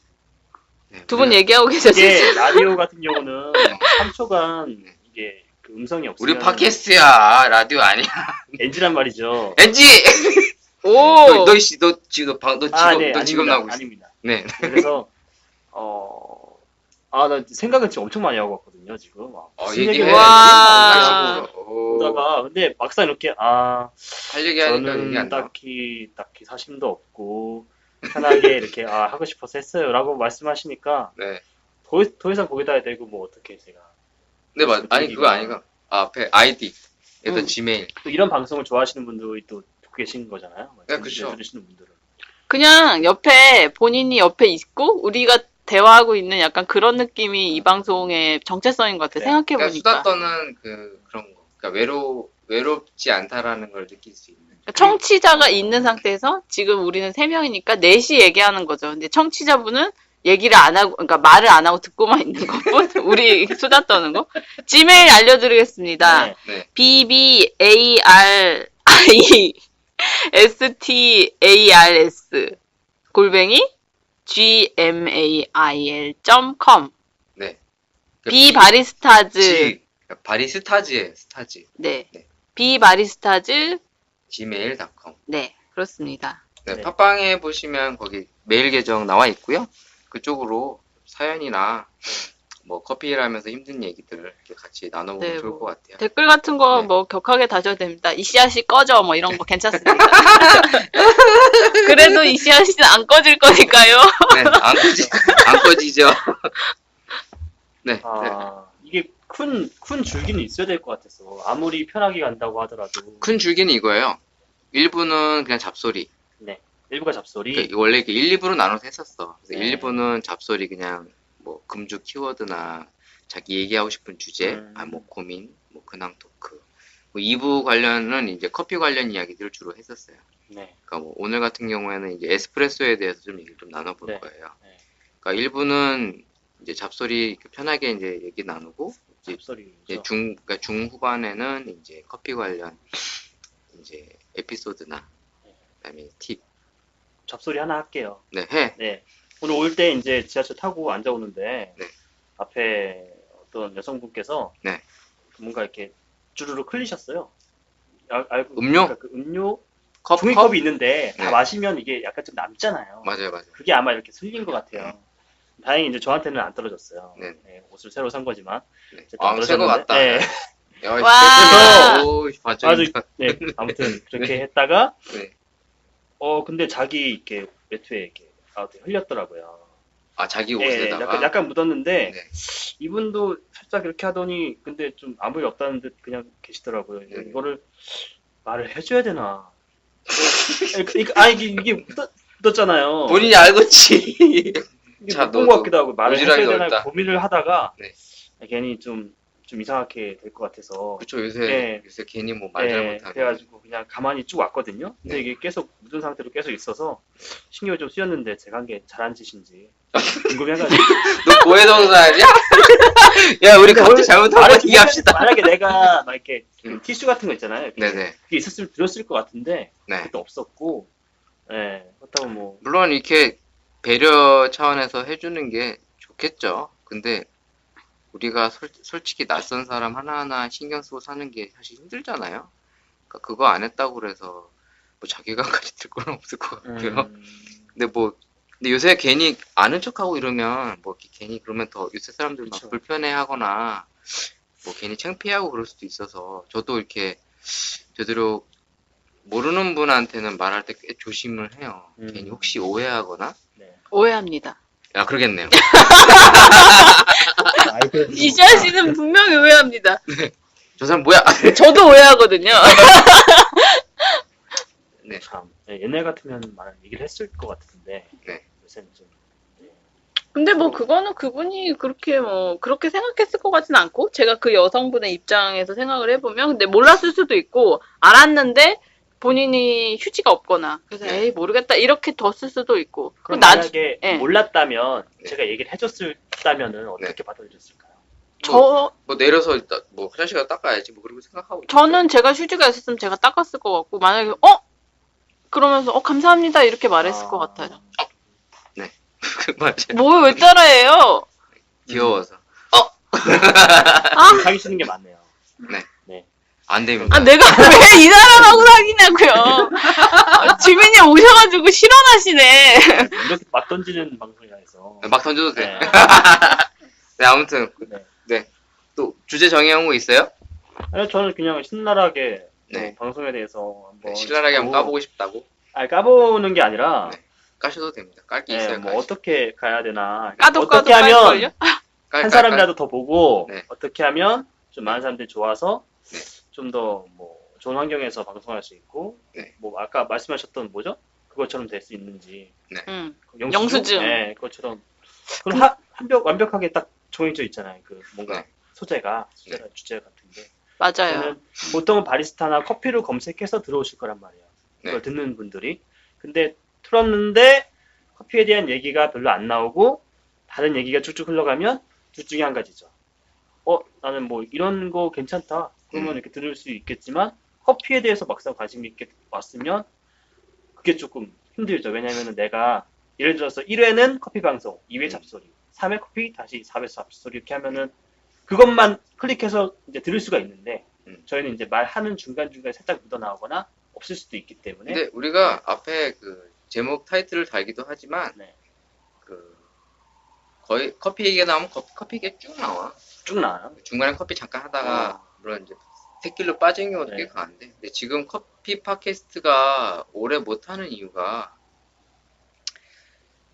네, 두 분 우리가- 얘기하고 계셨어요. 이게 라디오 같은 경우는 3초간 이게 그 음성이 없으면 우리 팟캐스트야. 라디오 아니야. NG란 말이죠. 엔지. 오! 너 지금 너 지금 나오고 있어. 아닙니다. 네. 그래서 나 생각을 지금 엄청 많이 하고 왔거든요. 지금 무슨 얘기해. 얘기를 와. 해야 되지? 그러다가 근데 막상 이렇게 할 얘기 하니까 얘기 저는 안 나와. 딱히 사심도 없고 편하게 이렇게 하고 싶어서 했어요라고 말씀하시니까 네. 더 이상 거기다 대고 뭐 어떻게 제가 근데 아니 그거 아니고 앞에 아이디. 에다 지메일. 또 이런 방송을 좋아하시는 분들이 또 듣고 계신 거잖아요. 네, 그렇죠. 들으시는 분들은 그냥 옆에 본인이 옆에 있고 우리가 대화하고 있는 약간 그런 느낌이 이 방송의 정체성인 것 같아. 네. 생각해 그러니까 보니까. 수다 떠는 그런 거. 그러니까 외롭지 않다라는 걸 느낄 수 있는. 청취자가 있는 상태에서 지금 우리는 3명이니까 넷이 얘기하는 거죠. 근데 청취자분은 얘기를 안 하고, 그러니까 말을 안 하고 듣고만 있는 것뿐. 우리 수다 떠는 거. 지메일 알려드리겠습니다. 네. 네. BBARISTARS 골뱅이 gmail.com 네. 비바리스타즈 바리스타즈예요. 스타즈. 네. 네. 비바리스타즈 gmail.com. 네. 그렇습니다. 네, 네. 팟빵에 보시면 거기 메일 계정 나와 있고요. 그쪽으로 사연이나 뭐 커피를 하면서 힘든 얘기들 이렇게 같이 나눠보면 네, 좋을 뭐. 것 같아요. 댓글 같은 거 네. 뭐 격하게 다셔도 됩니다. 이씨아씨 꺼져 뭐 이런 거 괜찮습니다. 그래도 이씨아씨는 안 꺼질 거니까요. 네, 안 꺼지죠. 네, 네. 이게 큰 줄기는 있어야 될 것 같아서 아무리 편하게 간다고 하더라도 큰 줄기는 이거예요. 1부는 그냥 잡소리. 네. 일부가 잡소리 그러니까 원래 이렇게 1, 2부로 나눠서 했었어. 그래서 네. 1, 2부는 잡소리 그냥 뭐 금주 키워드나 자기 얘기하고 싶은 주제, 뭐 고민, 뭐 근황 토크. 뭐 2부 관련은 이제 커피 관련 이야기들을 주로 했었어요. 네. 그러니까 뭐 오늘 같은 경우에는 이제 에스프레소에 대해서 좀 얘기를 좀 나눠볼 네. 거예요. 네. 그러니까 1부는 이제 잡소리 이렇게 편하게 이제 얘기 나누고 이제 잡소리죠. 그러니까 중후반에는 이제 커피 관련 이제 에피소드나 그다음에 팁. 잡소리 하나 할게요. 네, 해. 네. 오늘 올 때 이제 지하철 타고 앉아오는데 네. 앞에 어떤 여성분께서 네. 뭔가 이렇게 주르륵 흘리셨어요. 알고 음료? 그러니까 그 음료 컵? 종이컵이 있는데 다 네. 마시면 이게 약간 좀 남잖아요. 맞아요. 그게 아마 이렇게 흘린 것 같아요. 다행히 이제 저한테는 안 떨어졌어요. 네. 네, 옷을 새로 산 거지만. 네. 어쨌든 안 새거 떨어졌는데, 같다. 네. 야, 와. 오, 아주 반짝인다. 네, 아무튼 그렇게 했다가 네. 근데 자기 이렇게 외투에 이렇게 흘렸더라고요. 아, 자기 예, 옷에다가. 약간 묻었는데 네. 이분도 살짝 이렇게 하더니 근데 좀 아무 일 없다는 듯 그냥 계시더라고요. 네. 이거를 말을 해줘야 되나? 아니 이게 묻었잖아요. 본인이 알겠지. 이게 자, 묻은 너도 것 같기도 하고 말을 해줘야 오지랖이 되나 넓다. 고민을 하다가 네. 괜히 좀 이상하게 될 것 같아서 그쵸, 요새, 네. 요새 괜히 뭐 말 네, 잘못하면. 그래가지고 그냥 가만히 쭉 왔거든요. 근데 네. 이게 계속 묻은 상태로 계속 있어서 신경을 좀 쓰였는데 제가 한 게 잘한 짓인지 궁금해가지고 너 고해동사 아니야? 야, 우리 각자 잘못한 거 얘기합시다. 만약에 내가 막 이렇게 음. 티슈 같은 거 있잖아요. 이렇게 네네. 그게 있었으면 들었을 것 같은데 네. 그것도 없었고, 예, 그렇다고 뭐 물론 이렇게 배려 차원에서 해주는 게 좋겠죠. 근데 우리가 솔직히 낯선 사람 하나하나 신경 쓰고 사는 게 사실 힘들잖아요. 그러니까 그거 안 했다고 그래서 뭐 자괴감까지 들 건 없을 것 같고요. 근데 요새 괜히 아는 척하고 이러면 뭐 이렇게 괜히 그러면 더 요새 사람들 막 그쵸. 불편해하거나 뭐 괜히 창피하고 그럴 수도 있어서 저도 이렇게 제대로 모르는 분한테는 말할 때 꽤 조심을 해요. 괜히 혹시 오해하거나 네. 오해합니다. 야 그러겠네요. 이 자식은 분명히 오해합니다. 저 사람 뭐야? 저도 오해하거든요. 네. 참 옛날 같으면 얘기를 했을 것 같은데 네. 요새는 좀 근데 뭐 그거는 그분이 그렇게 생각했을 것 같진 않고 제가 그 여성분의 입장에서 생각을 해보면 근데 몰랐을 수도 있고 알았는데 본인이 휴지가 없거나 그래서 네. 에이 모르겠다 이렇게 뒀을 수도 있고 그럼 나중- 만약에 예. 몰랐다면 네. 제가 얘기를 해줬다면은 어떻게 받아들였을까요? 뭐 내려서 일단 뭐 화장실 가서 닦아야지 뭐 그러고 생각하고 저는 제가 휴지가 있었으면 제가 닦았을 것 같고 만약에 그러면서 감사합니다 이렇게 말했을 것 같아요. 맞아. 뭐 왜 따라해요? 귀여워서 사귀시는 게 맞네요. 안 됩니다. 내가 왜 이 사람하고 사귀냐고요. 지민이 오셔가지고 실언하시네. 이렇게 막 던지는 방송이라서 막 던져도 돼. 네. 네 아무튼 네. 또 주제 정해온 거 있어요? 아니, 저는 그냥 신랄하게 네. 방송에 대해서 한번 신랄하게 한번 짚고, 까보고 싶다고? 까보는 게 아니라 네. 까셔도 됩니다. 깔 게 네, 있어요. 뭐 깔 어떻게 가야 되나 까도 어떻게 까도 하면 깔걸요? 한 사람이라도 더 보고 네. 어떻게 하면 좀 많은 사람들이 좋아서 네. 좀 더 뭐 좋은 환경에서 방송할 수 있고 네. 뭐 아까 말씀하셨던 뭐죠? 그것처럼 될 수 있는지 응. 영수증? 영수증. 네, 그것처럼 그럼 완벽하게 딱 정해져 있잖아요. 그 뭔가 네. 주제가 주제 같은 게 맞아요. 저는 보통은 바리스타나 커피를 검색해서 들어오실 거란 말이에요. 네. 그걸 듣는 분들이. 근데 틀었는데 커피에 대한 얘기가 별로 안 나오고 다른 얘기가 쭉쭉 흘러가면 둘 중에 한 가지죠. 나는 뭐 이런 거 괜찮다. 그러면 이렇게 들을 수 있겠지만 커피에 대해서 막상 관심 있게 왔으면 그게 조금 힘들죠. 왜냐하면 내가 예를 들어서 1회는 커피 방송, 2회 잡소리, 3회 커피, 다시 4회 잡소리 이렇게 하면은 그것만 클릭해서 이제 들을 수가 있는데 저희는 이제 말하는 중간중간에 살짝 묻어나오거나 없을 수도 있기 때문에 근데 우리가 앞에 그 제목 타이틀을 달기도 하지만 네. 그 거의 커피 얘기가 나오면 커피 얘기가 쭉 나와. 쭉 나와요. 중간에 커피 잠깐 하다가 물론 이제 새길로 빠진 경우도 꽤 네. 강한데 근데 지금 커피 팟캐스트가 오래 못하는 이유가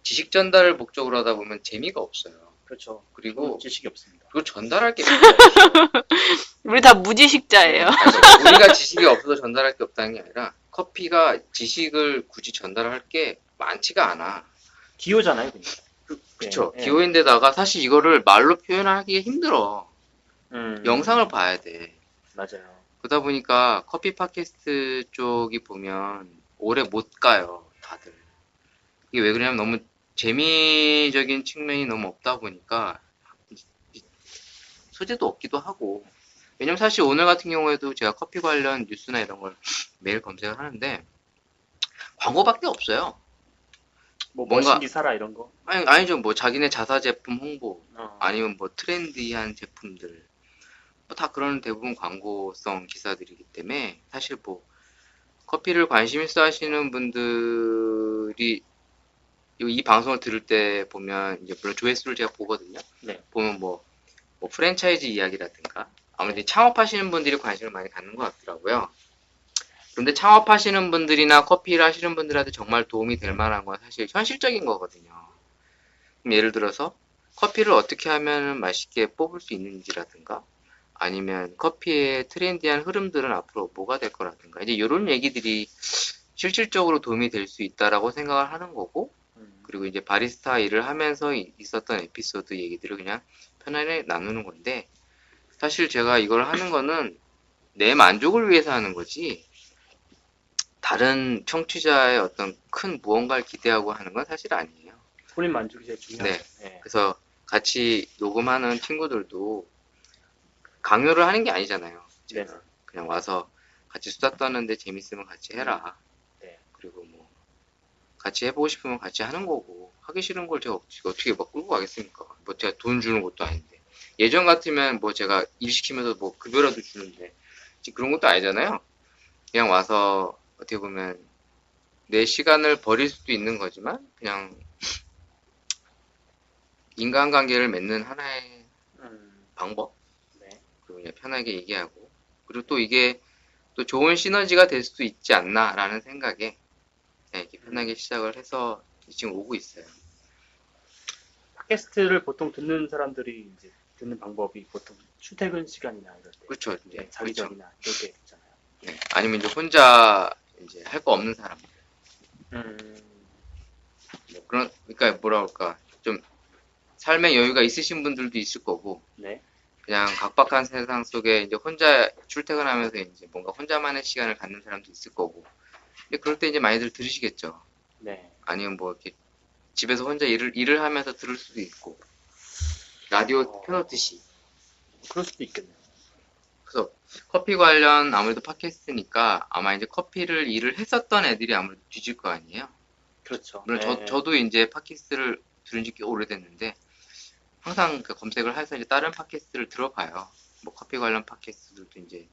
지식 전달을 목적으로 하다 보면 재미가 없어요. 그렇죠. 그리고 지식이 없습니다. 그걸 전달할 게 별로 없어요. 우리 다 무지식자예요. 아니, 우리가 지식이 없어서 전달할 게 없다는 게 아니라 커피가 지식을 굳이 전달할 게 많지가 않아. 기호잖아요. 그냥. 그쵸. 네. 기호인데다가 사실 이거를 말로 표현하기가 힘들어. 영상을 봐야 돼. 맞아요. 그러다 보니까 커피 팟캐스트 쪽이 보면 오래 못 가요, 다들. 이게 왜 그러냐면 너무 재미적인 측면이 너무 없다 보니까 소재도 없기도 하고. 왜냐면 사실 오늘 같은 경우에도 제가 커피 관련 뉴스나 이런 걸 매일 검색을 하는데 광고밖에 없어요. 뭐 뭔가- 머신기 사라 이런 거. 아니죠. 뭐 자기네 자사 제품 홍보 어. 아니면 뭐 트렌디한 제품들 뭐 다 그런 대부분 광고성 기사들이기 때문에 사실 뭐 커피를 관심 있어 하시는 분들이 이 방송을 들을 때 보면 이제 물론 조회수를 제가 보거든요. 네. 보면 뭐 프랜차이즈 이야기라든가 아무래도 창업하시는 분들이 관심을 많이 갖는 것 같더라고요. 그런데 창업하시는 분들이나 커피를 하시는 분들한테 정말 도움이 될 만한 건 사실 현실적인 거거든요. 그럼 예를 들어서 커피를 어떻게 하면 맛있게 뽑을 수 있는지라든가 아니면 커피의 트렌디한 흐름들은 앞으로 뭐가 될 거라든가 이제 이런 얘기들이 실질적으로 도움이 될 수 있다라고 생각을 하는 거고 그리고 이제 바리스타 일을 하면서 있었던 에피소드 얘기들을 그냥 편안하게 나누는 건데 사실 제가 이걸 하는 거는 내 만족을 위해서 하는 거지 다른 청취자의 어떤 큰 무언가를 기대하고 하는 건 사실 아니에요. 본인 만족이 제일 중요하죠. 네. 그래서 같이 녹음하는 친구들도 강요를 하는 게 아니잖아요. 네. 그냥 와서 같이 수다 떠는데 재밌으면 같이 해라. 네. 그리고 뭐 같이 해보고 싶으면 같이 하는 거고 하기 싫은 걸 제가 어떻게 막 끌고 가겠습니까? 뭐 제가 돈 주는 것도 아닌데 예전 같으면 뭐 제가 일 시키면서 뭐 급여라도 주는데 지금 그런 것도 아니잖아요. 그냥 와서 어떻게 보면 내 시간을 버릴 수도 있는 거지만 그냥 인간관계를 맺는 하나의 방법 네. 그리고 그냥 편하게 얘기하고 그리고 또 이게 또 좋은 시너지가 될 수도 있지 않나라는 생각에 네, 이렇게 편하게 시작을 해서 지금 오고 있어요. 팟캐스트를 보통 듣는 사람들이 이제 듣는 방법이 보통 출퇴근 시간이나 이럴 때, 그렇죠. 네, 이제 자기 그렇죠. 전이나 이럴 때 있잖아요. 네. 아니면 이제 혼자 이제 할 거 없는 사람. 뭐 그러니까 뭐라 그럴까 좀 삶의 여유가 있으신 분들도 있을 거고 네. 그냥 각박한 세상 속에 이제 혼자 출퇴근하면서 이제 뭔가 혼자만의 시간을 갖는 사람도 있을 거고. 근데 그럴 때 이제 많이들 들으시겠죠. 네. 아니면 뭐 이렇게 집에서 혼자 일을 하면서 들을 수도 있고 라디오 켜놓듯이. 그럴 수도 있겠네요. 그래서 커피 관련 아무래도 팟캐스트니까 아마 이제 커피를 일을 했었던 애들이 아무래도 뒤질 거 아니에요. 그렇죠. 물론 네. 저도 이제 팟캐스트를 들은 지 꽤 오래됐는데 항상 그 검색을 해서 이제 다른 팟캐스트를 들어봐요. 뭐 커피 관련 팟캐스트들도 이제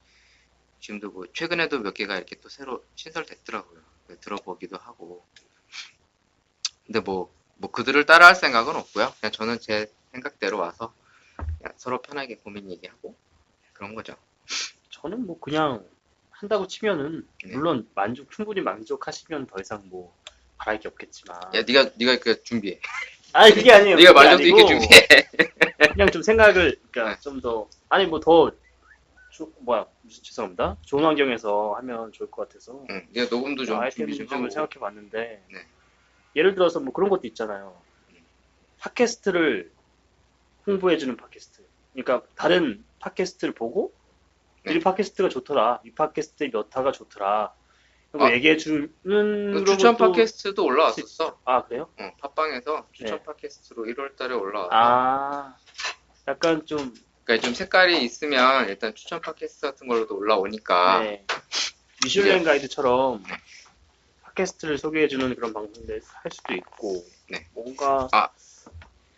지금도 뭐 최근에도 몇 개가 이렇게 또 새로 신설됐더라고요. 들어보기도 하고. 근데 뭐 그들을 따라할 생각은 없고요. 그냥 저는 제 생각대로 와서 그냥 서로 편하게 고민 얘기하고 그런 거죠. 저는 뭐 그냥 한다고 치면은 네. 물론 충분히 만족하시면 더 이상 뭐 바랄 게 없겠지만. 야, 네가 그 준비해. 아니 그게 아니에요. 네가 그게 만족도 있게 아니고 준비해. 그냥 좀 생각을 그러니까 네. 좀 더 아니 뭐 더 죄송합니다. 좋은 환경에서 하면 좋을 것 같아서 응, 네가 녹음도 좀 준비 좀 아이템을 하고. 생각해 봤는데 네. 예를 들어서 뭐 그런 것도 있잖아요. 팟캐스트를 홍보해주는 팟캐스트. 그러니까 다른 팟캐스트를 보고 네. 이 팟캐스트가 좋더라. 이 팟캐스트의 몇 화가 좋더라. 이거 아, 얘기해주는 그 추천 것도 팟캐스트도 올라왔었어. 아 그래요? 팟빵에서 추천 네. 팟캐스트로 1월 달에 올라와서 아 약간 좀 그러니까 좀 색깔이 있으면 일단 추천 팟캐스트 같은 걸로도 올라오니까 네. 미슐랭 가이드처럼 팟캐스트를 소개해주는 그런 방송들 할 수도 있고 네. 뭔가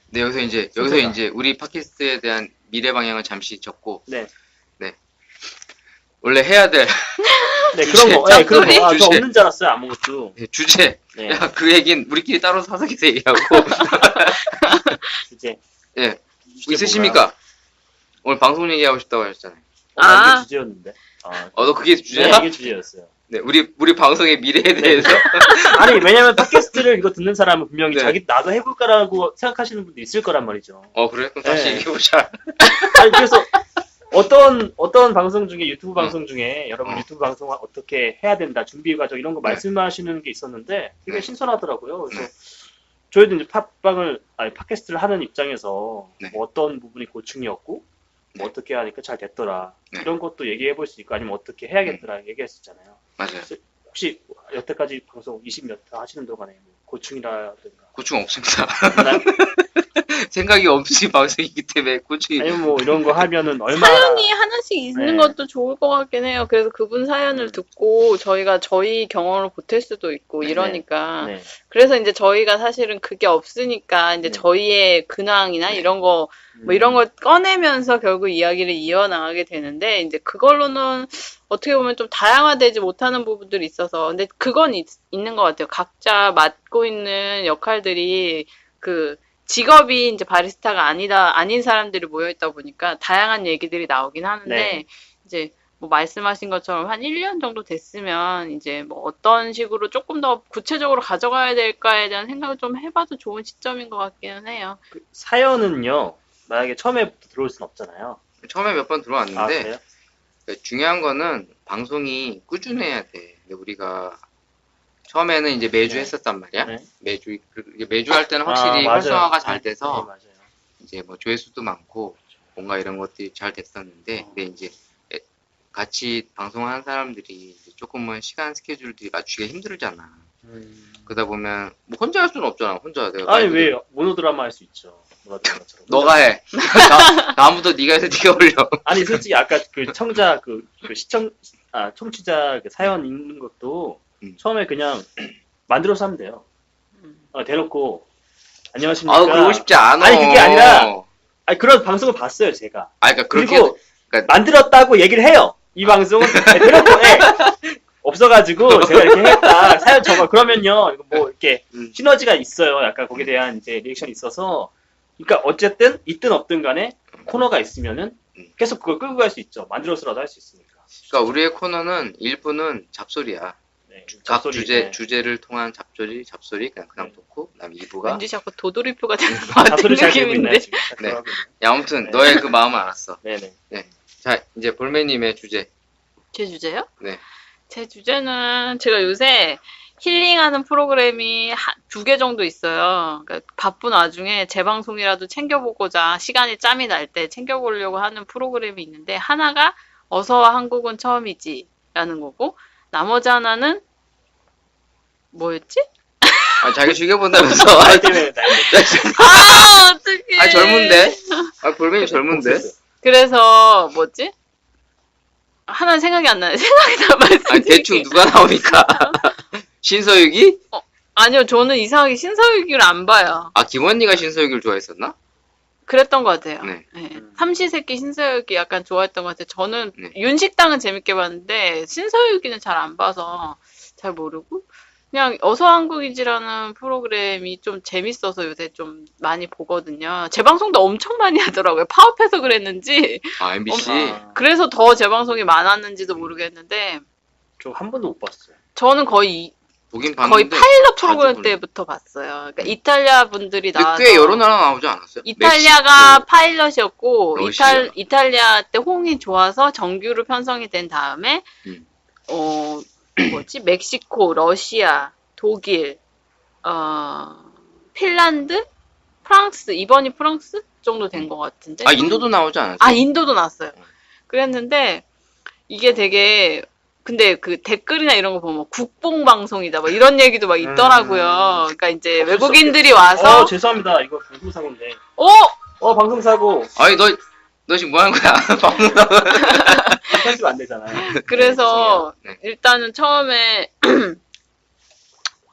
네, 여기서 이제 우리 팟캐스트에 대한 미래 방향을 잠시 적고 네. 원래 해야 될 네 주제, 그런 거, 네, 그런 거. 아, 저 주제. 없는 줄 알았어요 아무것도. 주제. 네. 야, 그 얘긴 우리끼리 따로 사석에서 얘기하고. 주제. 예. 주제 있으십니까? 오늘 방송 얘기하고 싶다고 하셨잖아요. 뭔가요? 아. 이게 주제였는데. 아, 너 그게 네, 주제야? 이게 주제였어요. 네, 우리 방송의 미래에 대해서. 아니 왜냐면 팟캐스트를 이거 듣는 사람은 분명히 네. 자기 나도 해볼까라고 생각하시는 분도 있을 거란 말이죠. 그래? 그럼 다시 네. 얘기해보자. 아니 그래서 어떤 방송 중에 유튜브 방송 중에 여러분 어. 유튜브 방송 어떻게 해야 된다 준비 과정 이런 거 네. 말씀하시는 게 있었는데 되게 네. 신선하더라고요. 그래서 네. 저희도 이제 팟캐스트를 하는 입장에서 네. 뭐 어떤 부분이 고충이었고 네. 뭐 어떻게 하니까 잘 됐더라 네. 이런 것도 얘기해 볼 수 있고 아니면 어떻게 해야겠더라 얘기할 수 있잖아요. 맞아요. 혹시 여태까지 방송 20몇 화 하시는 동안에 뭐 고충이라든가 고충 없습니다. 있나요? 생각이 없으신 방송이기 때문에 꾸준히. 아니면 뭐 이런 거 하면은 얼마나 사연이 하나씩 있는 네. 것도 좋을 것 같긴 해요. 그래서 그분 사연을 듣고 저희가 저희 경험을 보탤 수도 있고 이러니까. 네. 그래서 이제 저희가 사실은 그게 없으니까 이제 네. 저희의 근황이나 이런 거, 뭐 이런 걸 꺼내면서 결국 이야기를 이어나가게 되는데, 이제 그걸로는 어떻게 보면 좀 다양화되지 못하는 부분들이 있어서, 근데 그건 있는 것 같아요. 각자 맡고 있는 역할들이 그 직업이 이제 바리스타가 아닌 사람들이 모여있다 보니까 다양한 얘기들이 나오긴 하는데, 네. 이제 뭐 말씀하신 것처럼 한 1년 정도 됐으면 이제 뭐 어떤 식으로 조금 더 구체적으로 가져가야 될까에 대한 생각을 좀 해봐도 좋은 시점인 것 같기는 해요. 그 사연은요. 만약에 처음에 들어올 순 없잖아요. 처음에 몇 번 아, 들어왔는데 그래요? 중요한 거는 방송이 꾸준해야 돼. 근데 우리가 처음에는 이제 매주 네. 했었단 말이야. 네. 매주 할 때는 확실히 맞아요. 활성화가 잘 네, 돼서 맞아요. 이제 뭐 조회수도 많고 뭔가 이런 것들이 잘 됐었는데, 근데 이제 같이 방송하는 사람들이 이제 조금은 시간 스케줄들이 맞추기가 힘들잖아. 그러다 보면 뭐 혼자 할 수는 없잖아. 혼자 내가 아니 말 왜 그대로. 모노드라마 할 수 있죠. 모노드라마처럼. 너가 해. 다음부터 네가 해서 네가 올려. 아니 솔직히 아까 그 청자 그 청취자 그 사연 읽는 것도 처음에 그냥 만들어서 하면 돼요. 대놓고 안녕하십니까. 아우 그러고 싶지 않아. 아니, 그게 아니라 아니 그런 방송을 봤어요 제가. 아 그러니까 그렇게 그리고 그러니까- 만들었다고 얘기를 해요. 이 방송은 대놓고 없어가지고 제가 이렇게 했다. 사연 적어. 그러면요 이거 뭐 이렇게 시너지가 있어요. 약간 거기에 대한 이제 리액션이 있어서. 그러니까 어쨌든 있든 없든 간에 코너가 있으면은 계속 그걸 끌고 갈 수 있죠. 만들어서라도 할 수 있으니까. 그러니까 우리의 코너는 일부는 잡소리야. 네, 각 잡소리, 네. 주제를 통한 잡소리 그냥 네. 토크. 그다음 2부가 왠지 자꾸 도돌이표가 되는 것 같은 잡소리 잘 되고 있나요 느낌인데. 지금? 네. 네. 야, 아무튼 네. 너의 그 마음을 알았어. 네네. 자 이제 볼메님의 주제. 제 주제요? 네. 제 주제는 제가 요새 힐링하는 프로그램이 2개 정도 있어요. 그러니까 바쁜 와중에 재방송이라도 챙겨보고자 시간이 짬이 날 때 챙겨보려고 하는 프로그램이 있는데, 하나가 어서와 한국은 처음이지 라는 거고, 나머지 하나는 뭐였지? 아 자기 죽여본다면서. 나이 때문에 아 어떡해. 아 젊은데. 아 볼메님 젊은데. 그래서 뭐지? 하나 생각이 안 나요. 생각이 나 아니 말씀드릴게요. 대충 누가 나오니까. 신서유기? 아니요, 저는 이상하게 신서유기를 안 봐요. 아 김원니가 신서유기를 좋아했었나? 그랬던 것 같아요. 네. 네. 삼시세끼 신서유기 약간 좋아했던 것 같아요. 저는 네. 윤식당은 재밌게 봤는데 신서유기는 잘 안 봐서 잘 모르고, 그냥 어서 한국이지라는 프로그램이 좀 재밌어서 요새 좀 많이 보거든요. 재방송도 엄청 많이 하더라고요. 파업해서 그랬는지, 아 MBC. 그래서 더 재방송이 많았는지도 모르겠는데, 저 한 번도 못 봤어요. 저는 거의 보긴 봤는데. 파일럿 자주 프로그램 보는- 때부터 봤어요. 그러니까 이탈리아 분들이 근데 나와서 꽤 여러 나라 나오지 않았어요? 이탈리아가 파일럿이었고, 러시아. 이탈리아 때 호응이 좋아서 정규로 편성이 된 다음에 음. 멕시코, 러시아, 독일, 핀란드, 프랑스, 이번이 프랑스 정도 된 것 같은데. 아 인도도 나오지 않았어요? 아, 인도도 나왔어요. 그랬는데 이게 되게, 근데 그 댓글이나 이런 거 보면 국뽕 방송이다 뭐 이런 얘기도 막 있더라고요. 그러니까 이제 어쩔 수 외국인들이 없겠죠. 와서 죄송합니다. 이거 방송사고인데. 방송사고. 아니 너 지금 뭐 하는 거야? 편집 안 되잖아요. 그래서 네. 일단은 처음에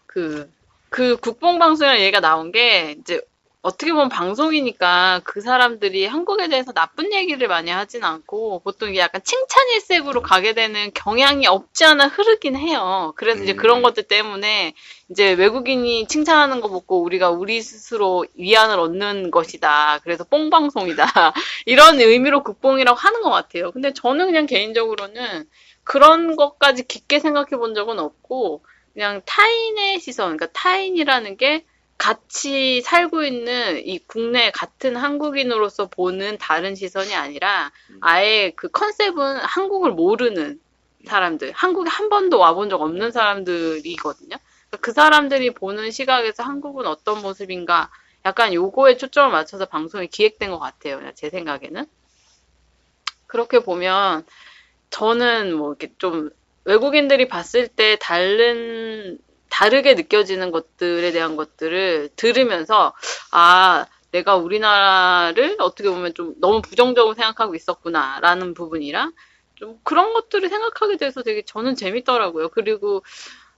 그 국뽕방송이라는 얘기가 나온 게, 이제 어떻게 보면 방송이니까 그 사람들이 한국에 대해서 나쁜 얘기를 많이 하진 않고 보통 이게 약간 칭찬 일색으로 가게 되는 경향이 없지 않아 흐르긴 해요. 그래서 이제 그런 것들 때문에 이제 외국인이 칭찬하는 거 보고 우리가 우리 스스로 위안을 얻는 것이다. 그래서 뽕방송이다. 이런 의미로 국뽕이라고 하는 것 같아요. 근데 저는 그냥 개인적으로는 그런 것까지 깊게 생각해 본 적은 없고, 그냥 타인의 시선, 그러니까 타인이라는 게 같이 살고 있는 이 국내 같은 한국인으로서 보는 다른 시선이 아니라 아예 그 컨셉은 한국을 모르는 사람들, 한국에 한 번도 와본 적 없는 사람들이거든요. 그 사람들이 보는 시각에서 한국은 어떤 모습인가, 약간 요거에 초점을 맞춰서 방송이 기획된 것 같아요. 제 생각에는. 그렇게 보면 저는 뭐 이렇게 좀 외국인들이 봤을 때 다르게 느껴지는 것들에 대한 것들을 들으면서, 아, 내가 우리나라를 어떻게 보면 좀 너무 부정적으로 생각하고 있었구나라는 부분이랑 좀 그런 것들을 생각하게 돼서 되게 저는 재밌더라고요. 그리고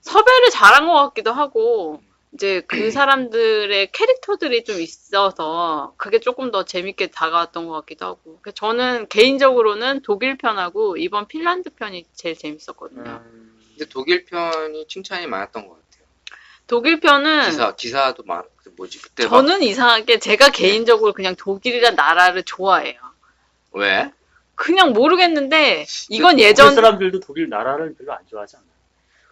섭외를 잘한 것 같기도 하고 이제 그 사람들의 캐릭터들이 좀 있어서 그게 조금 더 재밌게 다가왔던 것 같기도 하고 저는 개인적으로는 독일 편하고 이번 핀란드 편이 제일 재밌었거든요. 근데 독일 편이 칭찬이 많았던 것 같아요. 독일 편은 기사도 그때 저는 이상하게 제가 개인적으로 그냥 독일이란 나라를 좋아해요. 왜? 그냥 모르겠는데 이건 독일 예전 사람들도 독일 나라를 별로 안 좋아하지 않아요.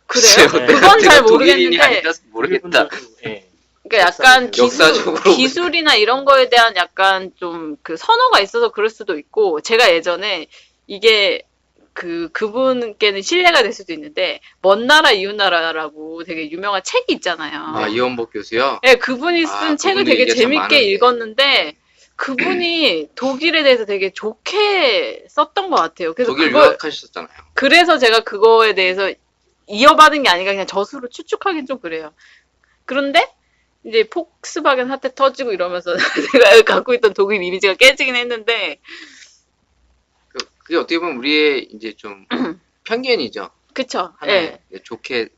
그래요? 네. 그건 제가 잘 독일인이 모르겠는데 아니라서 모르겠다. 예. 그러니까 약간 역사적으로 기술이나 이런 거에 대한 약간 좀 그 선호가 있어서 그럴 수도 있고 제가 예전에 이게 그분께는 신뢰가 될 수도 있는데 먼 나라 이웃 나라라고 되게 유명한 책이 있잖아요. 아, 이원복 교수요? 네, 그분이 쓴 책을 그분도 되게 얘기가 참 재밌게 많은데. 읽었는데 그분이 독일에 대해서 되게 좋게 썼던 것 같아요. 그래서 독일 유학하셨잖아요. 그래서 제가 그거에 대해서 이어받은 게 아닌가 그냥 저수로 추측하긴 좀 그래요. 그런데 이제 폭스바겐 사태 터지고 이러면서 제가 갖고 있던 독일 이미지가 깨지긴 했는데 그게 어떻게 보면 우리의 이제 좀 편견이죠. 그쵸. 하나의 예. 좋게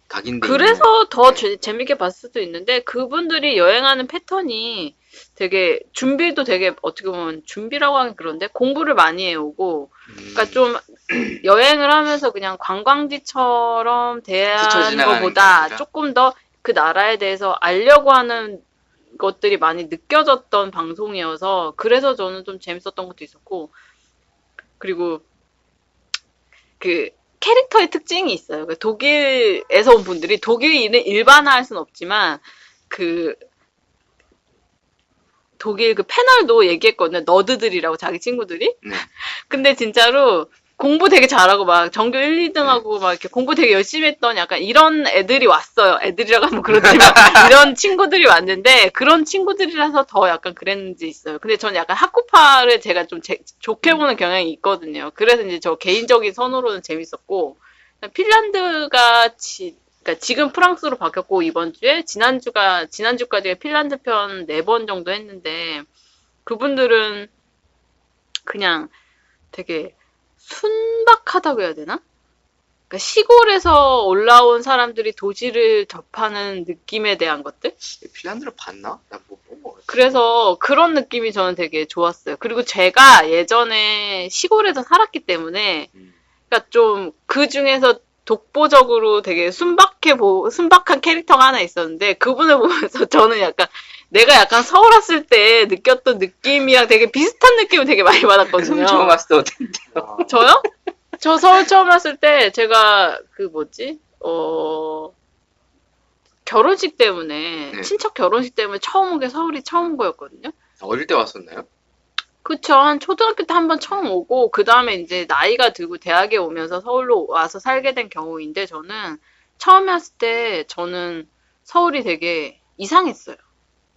각인돼 그래서 더 재밌게 봤을 수도 있는데 그분들이 여행하는 패턴이 되게 준비도 되게 어떻게 보면 준비라고 하긴 그런데 공부를 많이 해오고 그러니까 좀 여행을 하면서 그냥 관광지처럼 스쳐 대하는 지나가는 게 것보다 아니라? 조금 더 그 나라에 대해서 알려고 하는 것들이 많이 느껴졌던 방송이어서 그래서 저는 좀 재밌었던 것도 있었고 그리고 그 캐릭터의 특징이 있어요. 독일에서 온 분들이 독일인을 일반화할 수는 없지만 그 독일 그 패널도 얘기했거든요. 너드들이라고 자기 친구들이. 네. 근데 진짜로 공부 되게 잘하고 막 전교 1, 2등하고 막 이렇게 공부 되게 열심히 했던 약간 이런 애들이 왔어요. 애들이라고 하면 그렇지만 이런 친구들이 왔는데 그런 친구들이라서 더 약간 그랬는지 있어요. 근데 저는 약간 학구파를 제가 좀 좋게 보는 경향이 있거든요. 그래서 이제 저 개인적인 선호로는 재밌었고 핀란드가 그러니까 지금 프랑스로 바뀌었고 이번 주에 지난주까지 핀란드 편 4번 정도 했는데 그분들은 그냥 되게 순박하다고 해야 되나? 그러니까 시골에서 올라온 사람들이 도시를 접하는 느낌에 대한 것들? 핀란드를 봤나? 나 못 본 거 같아. 그래서 그런 느낌이 저는 되게 좋았어요. 그리고 제가 예전에 시골에서 살았기 때문에 그러니까 좀 그 중에서 독보적으로 되게 순박한 캐릭터가 하나 있었는데 그분을 보면서 저는 내가 약간 서울 왔을 때 느꼈던 느낌이랑 되게 비슷한 느낌을 되게 많이 받았거든요. 처음 왔을 때 어땠는데요? 저요? 저 서울 처음 왔을 때 제가 결혼식 때문에 네. 친척 결혼식 때문에 처음 온 게 서울이 처음 온 거였거든요. 어릴 때 왔었나요? 그쵸. 한 초등학교 때 한 번 처음 오고, 그 다음에 이제 나이가 들고 대학에 오면서 서울로 와서 살게 된 경우인데, 저는 처음에 왔을 때 저는 서울이 되게 이상했어요.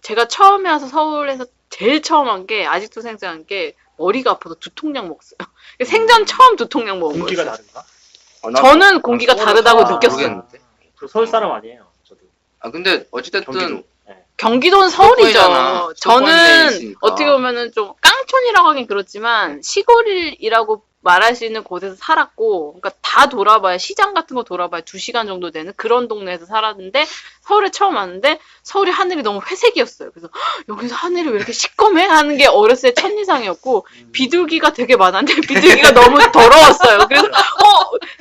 제가 처음에 와서 서울에서 제일 처음 한 게, 아직도 생생한 게, 머리가 아파서 두통약 먹었어요. 생전 처음 두통약 먹은 공기가 거였어요. 다른가? 저는 공기가 다르다고 서울은 느꼈어요. 모르겠는데. 저 서울 사람 아니에요. 저도. 근데 어찌됐든 경기도. 네. 경기도는 수도권이잖아. 서울이죠. 수도권에 저는 있으니까. 어떻게 보면은 좀 깡촌이라고 하긴 그렇지만 시골이라고 말할 수 있는 곳에서 살았고, 그러니까 다 돌아봐야 시장 같은 거 돌아봐야 2시간 정도 되는 그런 동네에서 살았는데 서울에 처음 왔는데 서울이 하늘이 너무 회색이었어요. 그래서 여기서 하늘이 왜 이렇게 시꺼매? 하는 게 어렸을 때 첫인상이었고 비둘기가 되게 많았는데 비둘기가 너무 더러웠어요. 그래서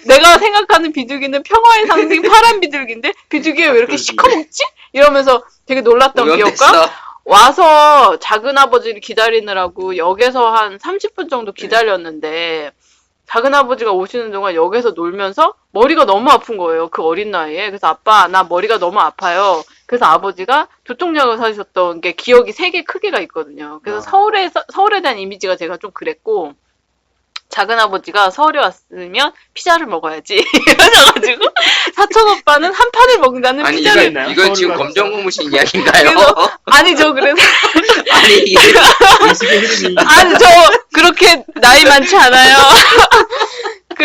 내가 생각하는 비둘기는 평화의 상징 파란 비둘기인데 비둘기가 왜 이렇게 시커멓지? 이러면서 되게 놀랐던 기억과 와서 작은아버지를 기다리느라고 역에서 한 30분 정도 기다렸는데 작은아버지가 오시는 동안 역에서 놀면서 머리가 너무 아픈 거예요. 그 어린 나이에. 그래서 아빠 나 머리가 너무 아파요. 그래서 아버지가 두통약을 사주셨던 게 기억이 3개 크게가 있거든요. 그래서 서울에 대한 이미지가 제가 좀 그랬고 작은아버지가 서울에 왔으면 피자를 먹어야지 이러셔가지고 사촌 오빠는 한 판을 먹는다는 아니 피자를 있나요? 이건 지금 서울 검정고무신 이야기인가요? 아니죠. 그래서 아니 의식의 흐름이. 아니 저 그렇게 나이 많지 않아요.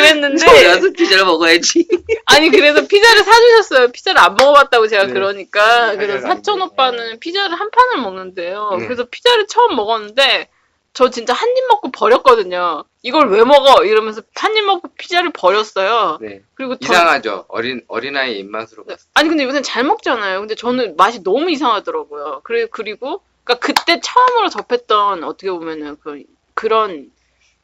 그랬는데 서울 가서 피자를 먹어야지. 아니 그래서 피자를 사주셨어요. 피자를 안 먹어봤다고 제가 네. 그러니까 네, 그래서 피자가 사촌 아닌데. 오빠는 피자를 한 판을 먹는데요. 네. 그래서 피자를 처음 먹었는데 저 진짜 한 입 먹고 버렸거든요. 이걸 왜 먹어? 이러면서 한 입 먹고 피자를 버렸어요. 네. 그리고 이상하죠. 어린아이 입맛으로 봤을 때. 아니 근데 요새는 잘 먹잖아요. 근데 저는 맛이 너무 이상하더라고요. 그리고 그러니까 그때 처음으로 접했던 어떻게 보면은 그런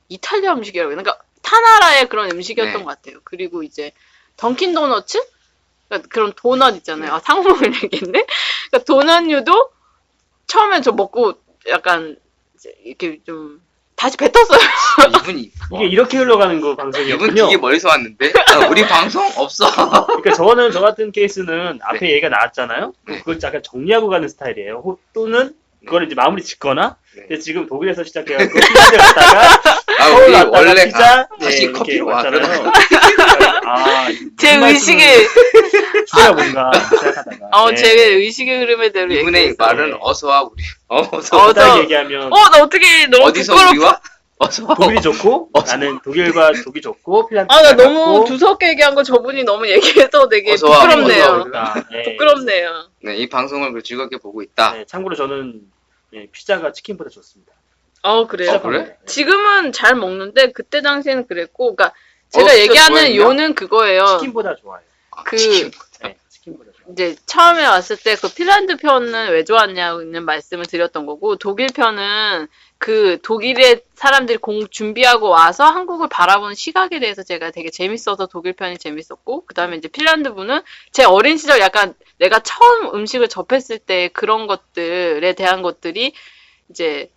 이탈리아 음식이라고 해야 되나? 그러니까 타나라의 그런 음식이었던 네. 것 같아요. 그리고 이제 던킨 도너츠? 그러니까 그런 도넛 있잖아요. 네. 아, 상품을 얘기했네? 그러니까 도넛류도 처음엔 저 먹고 약간 이제 이렇게 좀 다시 뱉었어요. 이분이 이게 이렇게 흘러가는 거 이분 방송이었군요. 되게 멀리서 왔는데 우리 방송 없어. 그러니까 저 같은 케이스는 앞에 얘기가 나왔잖아요. 네. 그걸 약간 정리하고 가는 스타일이에요. 또는 그걸 이제 마무리 짓거나. 네. 근데 지금 독일에서 시작해가지고 핀란드 갔다가 아, 서울 우리 갔다가 원래 피자 다시 이렇게 커피로 와. 왔잖아요. 아, 제 의식의, 주야 뭔가 생각하다가. 네. 제 의식의 흐름에대로 이분의 얘기했어요. 말은 네. 어서 와 우리. 어서 어, 와. 딱 저- 얘기하면 나 어떻게 너무 어디서 부끄럽 우리 와? 어서 와. 독일이 좋고 나는 독일과 독이 좋고 핀란드 나 잘 너무 맞고. 두서없게 얘기한 거 저분이 너무 얘기해서 되게 어서 와, 부끄럽네요. 어서 와. 그러니까, 네. 부끄럽네요. 네, 이 방송을 즐겁게 보고 있다. 네, 참고로 저는 피자가 치킨보다 좋습니다. 그래요? 어, 그래? 네. 지금은 잘 먹는데 그때 당시에는 그랬고, 그러니까 제가 진짜 얘기하는 좋아했냐? 요는 그거예요. 치킨보다 좋아요. 아, 치킨. 네, 치킨보다 좋아요. 이제 처음에 왔을 때 그 핀란드 편은 왜 좋았냐는 말씀을 드렸던 거고, 독일 편은 그 독일의 사람들이 준비하고 와서 한국을 바라보는 시각에 대해서 제가 되게 재밌어서 독일 편이 재밌었고, 그 다음에 이제 핀란드 분은 제 어린 시절 약간 내가 처음 음식을 접했을 때 그런 것들에 대한 것들이 이제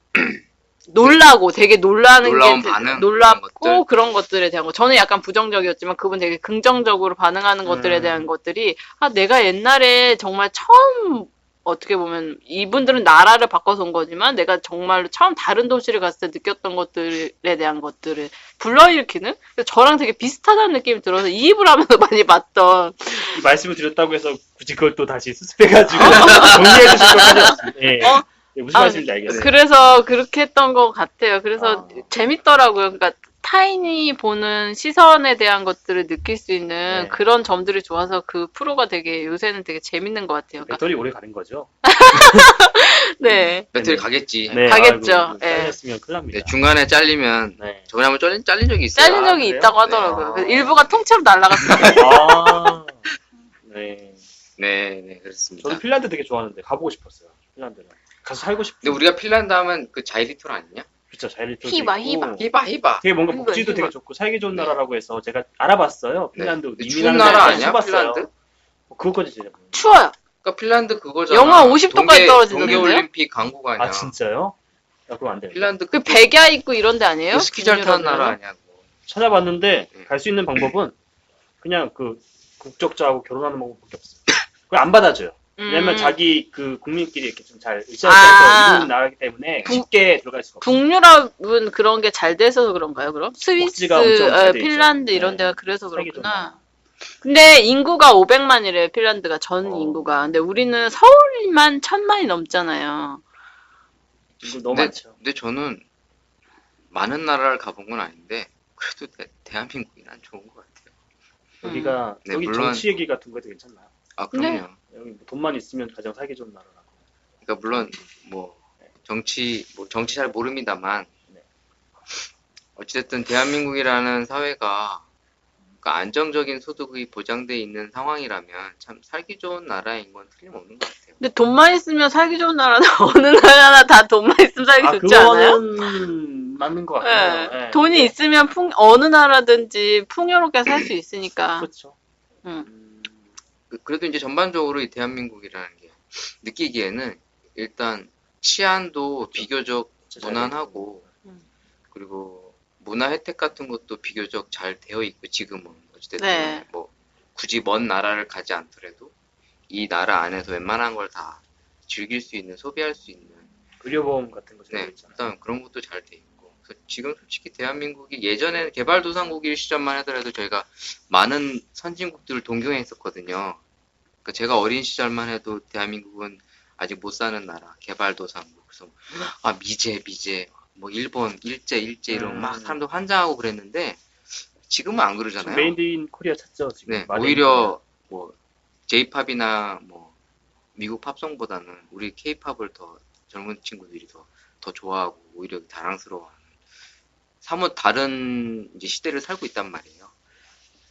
놀라고 되게 놀라는 놀라운 게 반응, 놀랍고 그런 그런 것들에 대한 거. 저는 약간 부정적이었지만 그분 되게 긍정적으로 반응하는 것들에 대한 것들이 내가 옛날에 정말 처음 어떻게 보면 이분들은 나라를 바꿔서 온 거지만 내가 정말로 처음 다른 도시를 갔을 때 느꼈던 것들에 대한 것들을 불러일으키는 그래서 저랑 되게 비슷하다는 느낌이 들어서 이입을 하면서 많이 봤던 이 말씀을 드렸다고 해서 굳이 그걸 또 다시 수습해가지고 정리해 주실 것까지 없습니다. 예. 네, 무슨 말씀인지 알겠어요. 그래서 그렇게 했던 것 같아요. 그래서 아. 재밌더라고요. 그러니까 타인이 보는 시선에 대한 것들을 느낄 수 있는 네. 그런 점들이 좋아서 그 프로가 되게 요새는 되게 재밌는 것 같아요. 그러니까, 배터리 오래 가는 거죠? 네. 배터리 네. 가겠지. 네, 가겠죠. 아이고, 예. 잘렸으면 큰일 납니다. 네, 중간에 잘리면 네. 저번에 한번 잘린 적이 있어요. 잘린 적이 그래요? 있다고 하더라고요. 네. 그래서 일부가 통째로 날아갔어요. 아, 네. 네, 네, 그렇습니다. 저도 핀란드 되게 좋아하는데 가보고 싶었어요. 핀란드는 가서 살고 싶어요. 근데 우리가 핀란드 하면 그 자이리톨 아니냐? 그렇죠. 자일리톨 히바, 있고. 히바. 되게 뭔가 히바, 복지도 히바. 되게 좋고 살기 좋은 네. 나라라고 해서 제가 알아봤어요. 네. 핀란드 근데 이민하는 추운 나라 데서 아니야? 써봤어요. 핀란드? 그것까지 제가 모르겠어요. 추워요. 그러니까 핀란드 그거잖아. 영하 50도까지 떨어지는데요? 동계올림픽 강국 아니야? 아 진짜요? 야, 그럼 안 돼요. 핀란드 그 백야 있고 이런 데 아니에요? 그 스키 잘 타는 북유럽이라는? 나라 아니냐고. 찾아봤는데 네. 갈 수 있는 방법은 그냥 그 국적자하고 결혼하는 방법밖에 없어요. 그걸 안 받아줘요. 왜냐면 자기 그 국민끼리 이렇게 좀 잘 의사소통해서 이루는 나라기 때문에 쉽게 들어갈 수가 없어요. 북유럽은 그런 게 잘 돼서 그런가요, 그럼? 스위스, 복지가 엄청 잘돼 있죠. 핀란드 이런 네. 데가 그래서 살기 그렇구나. 근데 인구가 500만이래요, 핀란드가 전 인구가. 근데 우리는 서울만 1000만이 넘잖아요. 이거 너무 근데, 많죠. 근데 저는 많은 나라를 가본 건 아닌데 그래도 대한민국이 난 좋은 것 같아요. 여기가 네, 여기 물론- 정치 얘기가 든 거도 괜찮나요? 아 그럼요. 네. 여기 뭐 돈만 있으면 가장 살기 좋은 나라라고. 그러니까 물론 뭐 정치 잘 모릅니다만 네. 어찌됐든 대한민국이라는 사회가 그러니까 안정적인 소득이 보장돼 있는 상황이라면 참 살기 좋은 나라인 건 틀림없는 것 같아요. 근데 돈만 있으면 살기 좋은 나라는 어느 나라나 다 돈만 있으면 살기 좋지 않아요? 그거는 맞는 것 네. 같아요. 네. 돈이 있으면 어느 나라든지 풍요롭게 살 수 있으니까. 그렇죠. 응. 그래도 이제 전반적으로 이 대한민국이라는 게 느끼기에는 일단 치안도 비교적 진짜 무난하고 음. 그리고 문화 혜택 같은 것도 비교적 잘 되어 있고 지금은 어찌됐든 네. 뭐 굳이 먼 나라를 가지 않더라도 이 나라 안에서 웬만한 걸 다 즐길 수 있는 소비할 수 있는 의료보험 같은 거 잘 네, 있잖아요. 일단 그런 것도 잘 돼 있고 그래서 지금 솔직히 대한민국이 예전에는 개발도상국일 시절만 하더라도 저희가 많은 선진국들을 동경했었거든요. 그러니까 제가 어린 시절만 해도 대한민국은 아직 못 사는 나라, 개발도상국. 그래서 미제 뭐 일본 일제 이런 막 사람들 환장하고 그랬는데 지금은 안 지금 그러잖아요. 메이드 인 코리아 찾죠 지금. 네, 많이 오히려 뭐 J-팝이나 뭐 미국 팝송보다는 우리 K-팝을 더 젊은 친구들이 더 좋아하고 오히려 자랑스러워하는 사뭇 다른 이제 시대를 살고 있단 말이에요.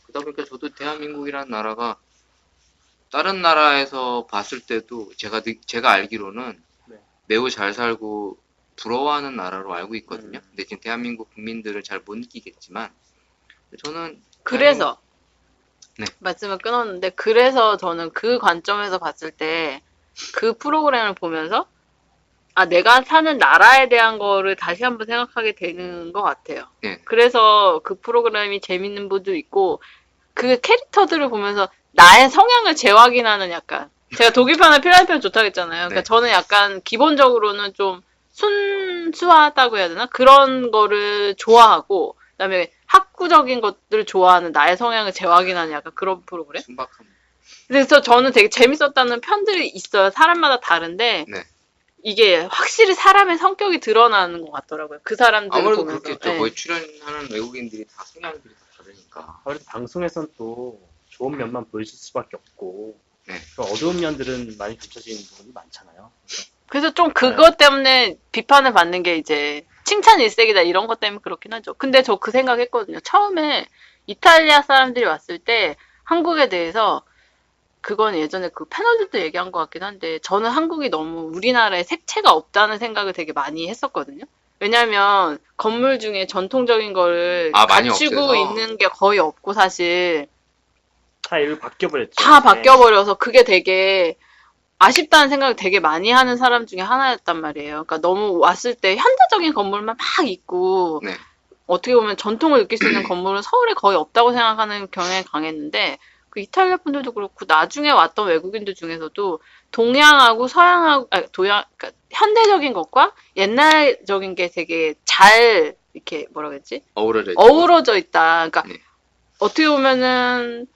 그러다 보니까 저도 대한민국이라는 나라가 다른 나라에서 봤을 때도 제가 알기로는 네. 매우 잘 살고 부러워하는 나라로 알고 있거든요. 음. 근데 지금 대한민국 국민들은 잘 못 느끼겠지만 저는 그래서 네. 말씀을 끊었는데 그래서 저는 그 관점에서 봤을 때 그 프로그램을 보면서 아 내가 사는 나라에 대한 거를 다시 한번 생각하게 되는 것 같아요. 네. 그래서 그 프로그램이 재밌는 분도 있고 그 캐릭터들을 보면서 나의 성향을 재확인하는 약간 제가 독일편과 핀란드편 좋다고 했잖아요. 그러니까 네. 저는 약간 기본적으로는 좀 순수하다고 해야 되나? 그런 거를 좋아하고 그다음에 학구적인 것들을 좋아하는 나의 성향을 재확인하는 약간 그런 프로그램? 순박한 그래서 저는 되게 재밌었다는 편들이 있어요. 사람마다 다른데 네. 이게 확실히 사람의 성격이 드러나는 것 같더라고요. 그 사람들을 아무래도 보면서. 그렇겠죠. 네. 거기 출연하는 외국인들이 다 성향들이 다 다르니까. 아무래도 방송에선 또 좋은 면만 보여줄 수밖에 없고 네. 그 어두운 면들은 많이 감춰지는 부분이 많잖아요. 그래서 좀 그것 때문에 비판을 받는 게 이제 칭찬 일색이다 이런 것 때문에 그렇긴 하죠. 근데 저 그 생각했거든요. 처음에 이탈리아 사람들이 왔을 때 한국에 대해서 그건 예전에 그 패널들도 얘기한 것 같긴 한데 저는 한국이 너무 우리나라에 색채가 없다는 생각을 되게 많이 했었거든요. 왜냐하면 건물 중에 전통적인 거를 많이 갖추고 없어서. 있는 게 거의 없고 사실 다 일부 바뀌어버렸죠. 다 네. 바뀌어버려서 그게 되게 아쉽다는 생각을 되게 많이 하는 사람 중에 하나였단 말이에요. 그러니까 너무 왔을 때 현대적인 건물만 막 있고 네. 어떻게 보면 전통을 느낄 수 있는 건물은 서울에 거의 없다고 생각하는 경향이 강했는데 그 이탈리아 분들도 그렇고 나중에 왔던 외국인들 중에서도 동양하고 서양하고 그러니까 현대적인 것과 옛날적인 게 되게 잘 이렇게 뭐라 그랬지? 어우러져 있죠. 어우러져 있다. 그러니까 네. 어떻게 보면은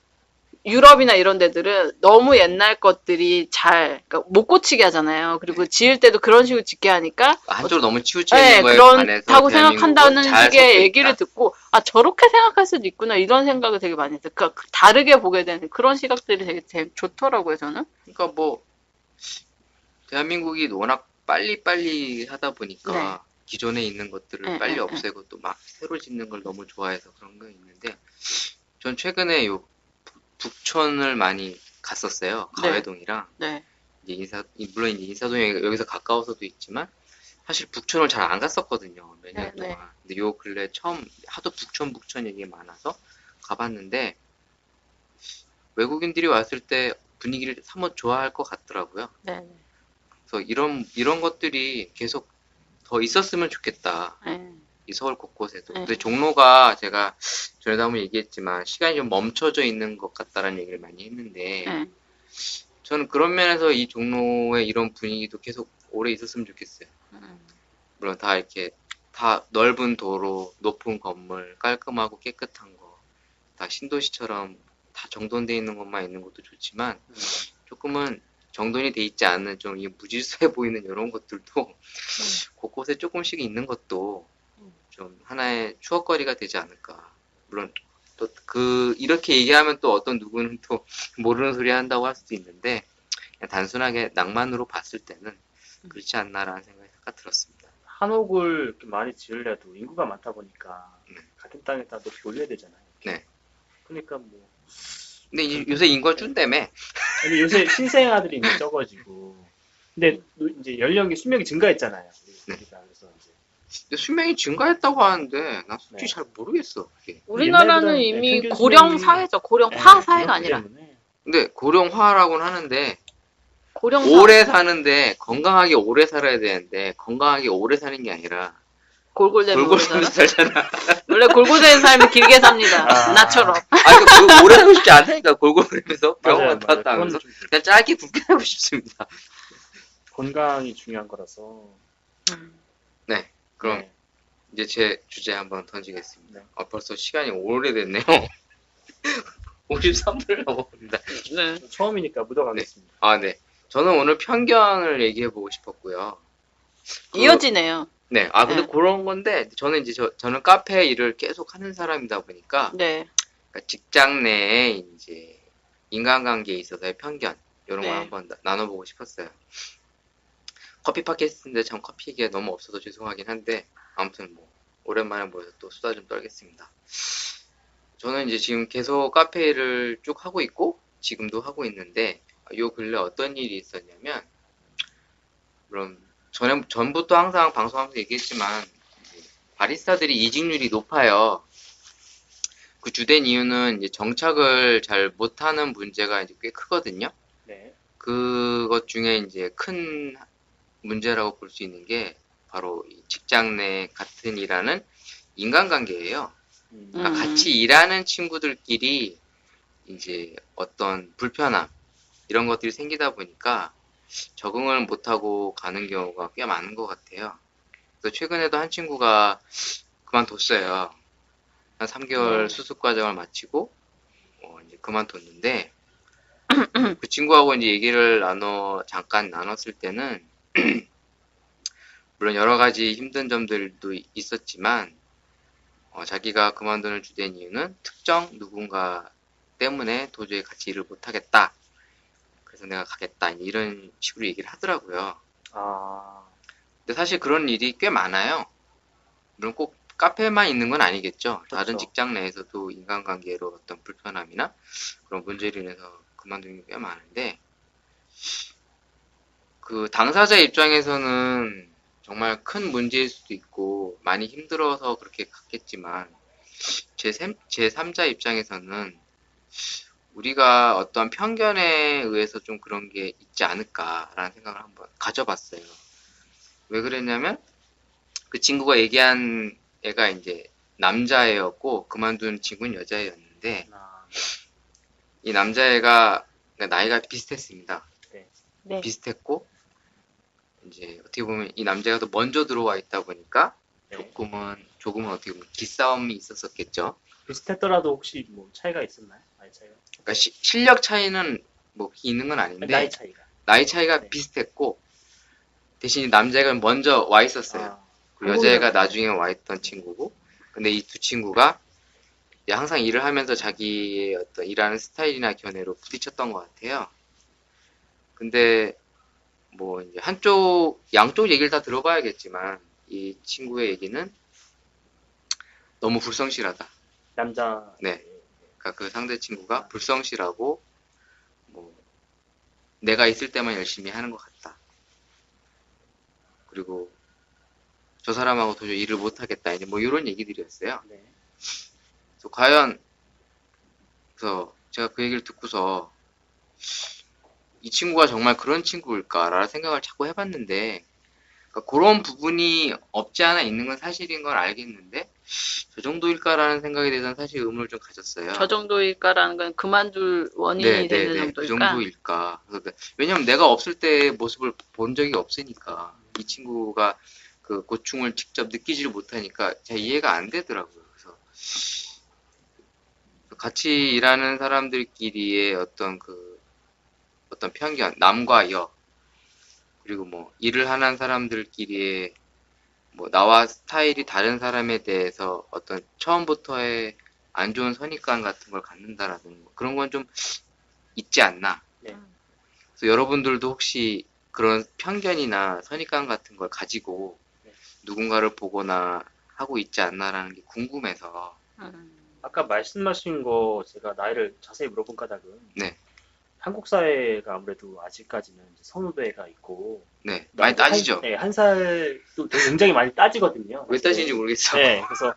유럽이나 이런 데들은 너무 옛날 것들이 그러니까 못 고치게 하잖아요. 그리고 지을 때도 그런 식으로 짓게 하니까 한쪽으로 너무 치우쳐 있는 네, 거에 반해서 그렇다고 대한민국은 생각한다는 잘 식의 섞여 얘기를 있다. 듣고 아 저렇게 생각할 수도 있구나 이런 생각을 되게 많이 했어요. 그러니까 다르게 보게 되는 그런 시각들이 되게 좋더라고요 저는. 그러니까 뭐 대한민국이 워낙 빨리빨리 하다 보니까 기존에 있는 것들을 네, 빨리 네, 없애고 또 막 새로 짓는 걸 너무 좋아해서 그런 거 있는데 전 최근에 요 북촌을 많이 갔었어요. 네. 가회동이랑 네. 이제 물론 이제 인사동이 여기서 가까워서도 있지만 사실 북촌을 잘 안 갔었거든요. 몇 년 네, 네. 동안. 근데 요 근래 처음 하도 북촌 얘기 많아서 가봤는데 외국인들이 왔을 때 분위기를 사뭇 좋아할 것 같더라고요. 네. 그래서 이런 것들이 계속 더 있었으면 좋겠다. 네. 이 서울 곳곳에도. 네. 근데 종로가 제가 전에도 한번 얘기했지만 시간이 좀 멈춰져 있는 것 같다라는 얘기를 많이 했는데 네. 저는 그런 면에서 이 종로의 이런 분위기도 계속 오래 있었으면 좋겠어요. 물론 다 이렇게 다 넓은 도로, 높은 건물, 깔끔하고 깨끗한 거, 다 신도시처럼 다 정돈돼 있는 것만 있는 것도 좋지만 조금은 정돈이 돼 있지 않은 좀 이 무질서해 보이는 이런 것들도 곳곳에 조금씩 있는 것도 좀 하나의 추억거리가 되지 않을까. 물론 또 이렇게 얘기하면 또 어떤 누구는 또 모르는 소리 한다고 할 수도 있는데 그냥 단순하게 낭만으로 봤을 때는 그렇지 않나라는 생각이 잠깐 들었습니다. 한옥을 이렇게 많이 지으려도 인구가 많다 보니까 네. 같은 땅에다 높이 올려야 되잖아요. 네. 그러니까 뭐 근데 요새 인구가 준다며. 아니, 요새 신생아들이 이제 적어지고 근데 이제 연령이 수명이 증가했잖아요. 우리가 그래서 이제 근데 수명이 증가했다고 하는데 나 솔직히 네. 잘 모르겠어. 그게. 우리나라는 옛날보다 이미 평균 고령 수명이- 사회죠. 고령화 네, 사회가 그렇기 아니라 때문에 근데 고령화라고는 하는데 고령 오래 사는데 건강하게 오래 살아야 되는데 건강하게 오래 사는 게 아니라 골골대면 오래 살아. 골골하면서 살잖아. 원래 골골대는 삶이 길게 삽니다. 아. 나처럼. 아니 그 오래 살고 싶지 않다니까 골골하면서 병원 맞아요, 왔다 맞아요. 갔다 하면서 그건 좀 그냥 짧게 굵게 살고 싶습니다. 건강이 중요한 거라서. 네. 그럼 네. 이제 제 주제 한번 던지겠습니다. 네. 벌써 시간이 오래됐네요. 53분을 넘어갑니다. 네. 처음이니까 묻어가겠습니다. 아, 네. 저는 오늘 편견을 얘기해보고 싶었고요. 이어지네요. 네. 근데 네. 그런 건데 저는 이제 저는 카페 일을 계속 하는 사람이다 보니까 네. 그러니까 직장 내에 이제 인간관계에 있어서의 편견 이런 걸 네. 한번 나눠보고 싶었어요. 커피 팟캐스트인데 참 커피 얘기가 너무 없어서 죄송하긴 한데 아무튼 뭐 오랜만에 모여서 또 수다 좀 떨겠습니다. 저는 이제 지금 계속 카페 일을 쭉 하고 있고 지금도 하고 있는데 요 근래 어떤 일이 있었냐면 그럼 전부터 항상 방송하면서 얘기했지만 이제 바리스타들이 이직률이 높아요. 그 주된 이유는 이제 정착을 잘 못하는 문제가 이제 꽤 크거든요. 네. 그것 중에 이제 큰 문제라고 볼 수 있는 게 바로 이 직장 내 같은 일하는 인간관계예요. 그러니까 같이 일하는 친구들끼리 이제 어떤 불편함 이런 것들이 생기다 보니까 적응을 못하고 가는 경우가 꽤 많은 것 같아요. 그래서 최근에도 한 친구가 그만뒀어요. 한 3개월 네. 수습 과정을 마치고 이제 그만뒀는데 그 친구하고 이제 얘기를 잠깐 나눴을 때는 물론 여러 가지 힘든 점들도 있었지만 자기가 그만두는 주된 이유는 특정 누군가 때문에 도저히 같이 일을 못하겠다. 그래서 내가 가겠다. 이런 식으로 얘기를 하더라고요. 아, 근데 사실 그런 일이 꽤 많아요. 물론 꼭 카페만 있는 건 아니겠죠. 다른 그렇죠. 직장 내에서도 인간관계로 어떤 불편함이나 그런 문제로 인해서 그만두는 게 꽤 많은데 그 당사자 입장에서는 정말 큰 문제일 수도 있고 많이 힘들어서 그렇게 갔겠지만 제3자 입장에서는 우리가 어떤 편견에 의해서 좀 그런 게 있지 않을까라는 생각을 한번 가져봤어요. 왜 그랬냐면 그 친구가 얘기한 애가 이제 남자애였고 그만둔 친구는 여자애였는데 아, 이 남자애가 그러니까 나이가 비슷했습니다. 네. 비슷했고 이제 어떻게 보면 이 남자가 더 먼저 들어와 있다 보니까 네. 조금은 어떻게 보면 기싸움이 있었었겠죠. 비슷했더라도 혹시 뭐 차이가 있었나요? 나이 차이가? 그러니까 실력 차이는 뭐 있는 건 아닌데 나이 차이가. 나이 차이가 네. 비슷했고 대신 남자가 먼저 와 있었어요. 아, 그리고 여자애가 한국이라서. 나중에 와 있던 친구고 근데 이 두 친구가 이제 항상 일을 하면서 자기의 어떤 일하는 스타일이나 견해로 부딪혔던 것 같아요. 근데 뭐 이제 양쪽 얘기를 다 들어봐야겠지만 이 친구의 얘기는 너무 불성실하다. 남자. 네. 그러니까 그 상대 친구가 불성실하고 뭐 내가 있을 때만 열심히 하는 것 같다. 그리고 저 사람하고 도저히 일을 못 하겠다. 이제 뭐 이런 얘기들이었어요. 네. 그래서 과연 그래서 제가 그 얘기를 듣고서 이 친구가 정말 그런 친구일까라는 생각을 자꾸 해봤는데 그러니까 그런 부분이 없지 않아 있는 건 사실인 걸 알겠는데 저 정도일까라는 생각에 대해서는 사실 의문을 좀 가졌어요. 저 정도일까라는 건 그만둘 원인이 되는 그 정도일까? 정도일까. 왜냐면 내가 없을 때 모습을 본 적이 없으니까 이 친구가 그 고충을 직접 느끼지를 못하니까 잘 이해가 안 되더라고요. 그래서 같이 일하는 사람들끼리의 어떤 편견, 남과 여, 그리고 뭐 일을 하는 사람들끼리의 뭐 나와 스타일이 다른 사람에 대해서 어떤 처음부터의 안 좋은 선입관 같은 걸 갖는다라는 거, 그런 건 좀 있지 않나. 네. 그래서 여러분들도 혹시 그런 편견이나 선입관 같은 걸 가지고 네. 누군가를 보거나 하고 있지 않나라는 게 궁금해서. 아까 말씀하신 거 제가 나이를 자세히 물어본 까닭은 네. 한국 사회가 아무래도 아직까지는 이제 선후배가 있고 네, 많이 따지죠. 한 살도 굉장히 많이 따지거든요. 왜 따지는지 모르겠어. 네, 그래서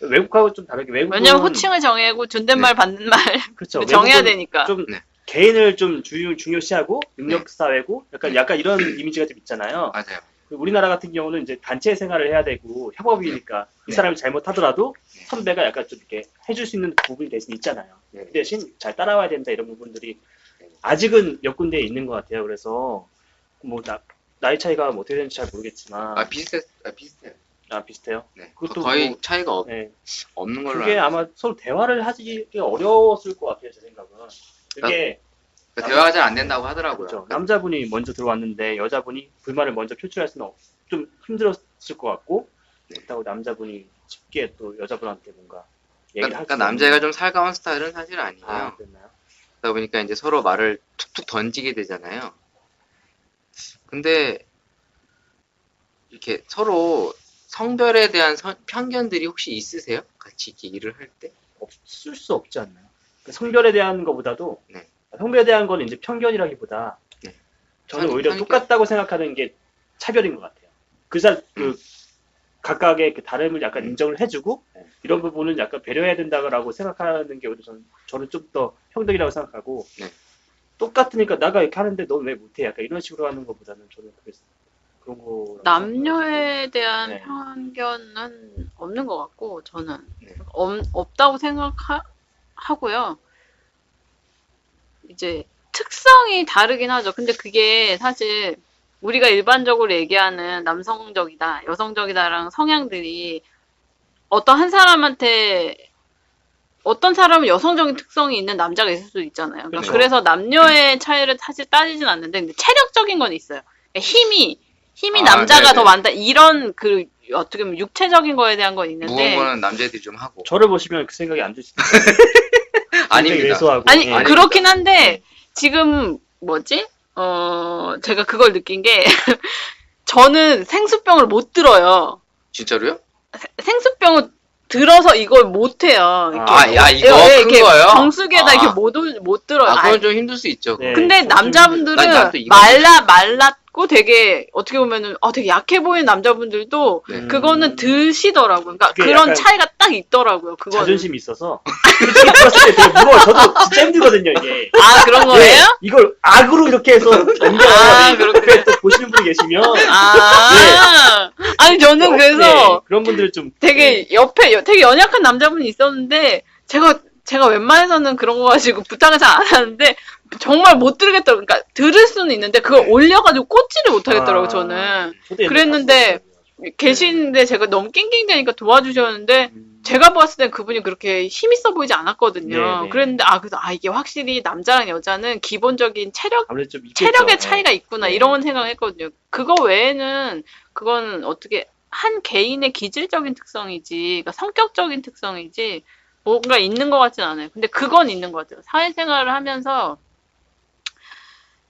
외국하고 좀 다르게 외국은 왜냐면 호칭을 정하고 존댓말 네. 받는 말 그렇죠. 정해야 외국은 되니까. 좀 네. 개인을 좀 중요시하고 능력 사회고 약간 이런 이미지가 좀 있잖아요. 맞아요. 우리나라 같은 경우는 이제 단체 생활을 해야 되고 협업이니까 이 네. 사람이 잘못하더라도 네. 선배가 약간 좀 이렇게 해줄 수 있는 부분이 대신 있잖아요. 네. 그 대신 잘 따라와야 된다 이런 부분들이 네. 아직은 몇 군데에 있는 것 같아요. 그래서 뭐 나이 차이가 뭐 어떻게 되는지 잘 모르겠지만 비슷해요. 비슷해요. 네. 그것도 거의 뭐, 차이가 네. 없는 걸로 그게 알고 아마 서로 대화를 하기 어려웠을 것 같아요. 제 생각은. 그게 그러니까 대화가 잘 안 된다고 하더라고요. 그렇죠. 남자분이 먼저 들어왔는데 여자분이 불만을 먼저 표출할 수는 좀 힘들었을 것 같고 네. 그렇다고 남자분이 쉽게 또 여자분한테 뭔가 얘기를 그러니까 할 남자애가 좀 살가운 스타일은 사실 아니에요. 아, 그랬나요? 그러다 보니까 이제 서로 말을 툭툭 던지게 되잖아요. 근데 이렇게 서로 성별에 대한 편견들이 혹시 있으세요? 같이 이렇게 일을 할 때? 없을 수 없지 않나요? 그 성별에 대한 것보다도 네. 성별에 대한 건 이제 편견이라기보다 네. 저는 오히려 선입견? 똑같다고 생각하는 게 차별인 것 같아요. 그 각각의 그 다름을 약간 인정을 해주고 네. 이런 부분은 약간 배려해야 된다고 생각하는 게 오히려 저는 좀 더 평등이라고 생각하고 네. 똑같으니까 나가 이렇게 하는데 넌 왜 못해? 약간 이런 식으로 하는 것보다는 저는 그런 거 남녀에 대한 네. 편견은 없는 것 같고 저는 네. 없다고 생각하고요. 이제 특성이 다르긴 하죠. 근데 그게 사실 우리가 일반적으로 얘기하는 남성적이다, 여성적이다랑 성향들이 어떤 한 사람한테 어떤 사람은 여성적인 특성이 있는 남자가 있을 수도 있잖아요. 그러니까 그렇죠. 그래서 남녀의 차이를 사실 따지진 않는데 근데 체력적인 건 있어요. 그러니까 힘이 아, 남자가 네네. 더 많다 이런 그 어떻게 보면 육체적인 거에 대한 건 무거운 있는데 거는 남자애들이 좀 하고. 저를 보시면 그 생각이 안 드시죠? 굉장히 아닙니다. 왜소하고 아니 예. 그렇긴 한데 지금 뭐지? 제가 그걸 느낀 게 저는 생수병을 못 들어요. 진짜로요? 생수병을 들어서 이걸 못 해요. 야, 이거 큰 이렇게 거요? 정수기에다 아. 이렇게 못 들어요. 아, 그건 아니, 좀 힘들 수 있죠. 네. 근데 정수기 남자분들은 난 또 이거 말랐고 되게 어떻게 보면은 되게 약해 보이는 남자분들도 네. 그거는 드시더라고요. 그러니까 그게 그런 약간 차이가 딱 있더라고요. 그거는. 자존심이 있어서 솔직히 들었을 때 되게 무거워. 저도 진짜 힘들거든요 이게. 아 그런 거예요? 네, 이걸 악으로 이렇게 해서 넘겨. 그렇군요. 옆에 또 보시는 분이 계시면 아니 저는 그래서 네, 그런 분들 좀 되게 옆에 되게 연약한 남자분이 있었는데 제가 웬만해서는 그런 거 가지고 부탁을 잘 안 하는데 정말 못 들겠더라고요. 그러니까 들을 수는 있는데 그걸 올려가지고 꽂지를 못하겠더라고요. 저는 저도 옛날에 그랬는데 봤어요. 계시는데 제가 너무 낑낑대니까 도와주셨는데 제가 봤을 땐 그분이 그렇게 힘 있어 보이지 않았거든요. 네, 네. 그랬는데 그래서 이게 확실히 남자랑 여자는 기본적인 아무래도 좀 있겠죠. 체력의 네. 차이가 있구나 네. 이런 생각을 했거든요. 그거 외에는 그건 어떻게 한 개인의 기질적인 특성이지, 그러니까 성격적인 특성이지 뭔가 있는 것 같진 않아요. 근데 그건 있는 것 같아요. 사회생활을 하면서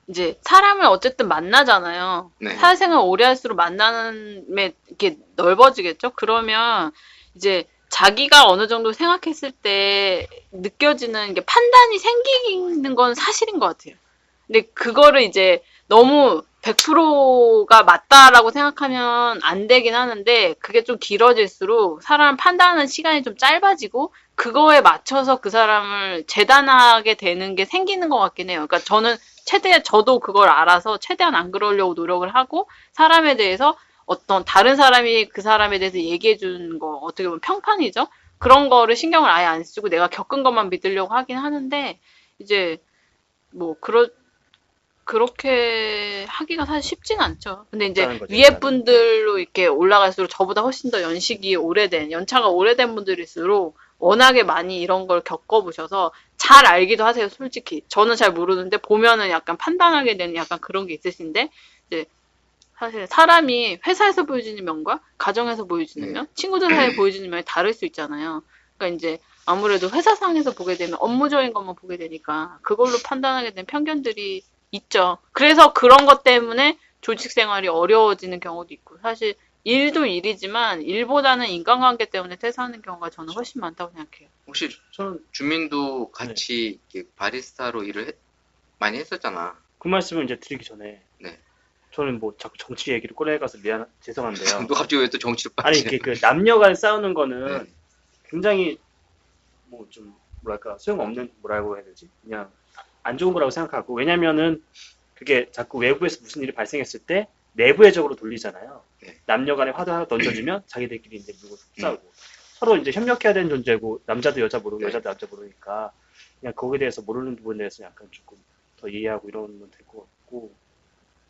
이제 사람을 어쨌든 만나잖아요. 네. 사회생활 오래 할수록 만나는 이렇게 넓어지겠죠? 그러면 이제 자기가 어느 정도 생각했을 때 느껴지는 게 판단이 생기는 건 사실인 것 같아요. 근데 그거를 이제 너무 100%가 맞다라고 생각하면 안 되긴 하는데 그게 좀 길어질수록 사람 판단하는 시간이 좀 짧아지고 그거에 맞춰서 그 사람을 재단하게 되는 게 생기는 것 같긴 해요. 그러니까 저도 그걸 알아서 최대한 안 그러려고 노력을 하고 사람에 대해서 어떤 다른 사람이 그 사람에 대해서 얘기해 주는 거 어떻게 보면 평판이죠. 그런 거를 신경을 아예 안 쓰고 내가 겪은 것만 믿으려고 하긴 하는데 이제 뭐 그렇게 하기가 사실 쉽진 않죠. 근데 이제 쉽다는 거죠, 위에 일단은. 분들로 이렇게 올라갈수록 저보다 훨씬 더 연차가 오래된 분들일수록 워낙에 많이 이런 걸 겪어보셔서 잘 알기도 하세요, 솔직히. 저는 잘 모르는데 보면은 약간 판단하게 되는 약간 그런 게 있으신데, 이제 사실 사람이 회사에서 보여지는 면과 가정에서 보여지는 면, 친구들 사이에 보여지는 면이 다를 수 있잖아요. 그러니까 이제 아무래도 회사상에서 보게 되면 업무적인 것만 보게 되니까 그걸로 판단하게 된 편견들이 있죠. 그래서 그런 것 때문에 조직 생활이 어려워지는 경우도 있고, 사실 일도 일이지만 일보다는 인간관계 때문에 퇴사하는 경우가 저는 훨씬 많다고 생각해요. 혹시 저는 주민도 같이 이렇게 바리스타로 일을 많이 했었잖아. 그 말씀을 이제 드리기 전에 네. 저는 뭐 자꾸 정치 얘기를 꺼내가서 죄송한데요. 너 갑자기 왜 또 정치로 아니 빠지냐? 그 남녀간 싸우는 거는 네. 굉장히 뭐 좀 뭐랄까 소용없는 뭐라고 해야 되지? 그냥 안 좋은 거라고 생각하고 왜냐면은 그게 자꾸 외부에서 무슨 일이 발생했을 때 내부의 적으로 돌리잖아요. 네. 남녀간에 화도 하나 던져주면 자기들끼리 이제 물고 싸우고 서로 이제 협력해야 되는 존재고 남자도 여자 모르고 네. 여자도 남자 모르니까 그냥 거기에 대해서 모르는 부분에 대해서 약간 조금 더 이해하고 이러면 될 것 같고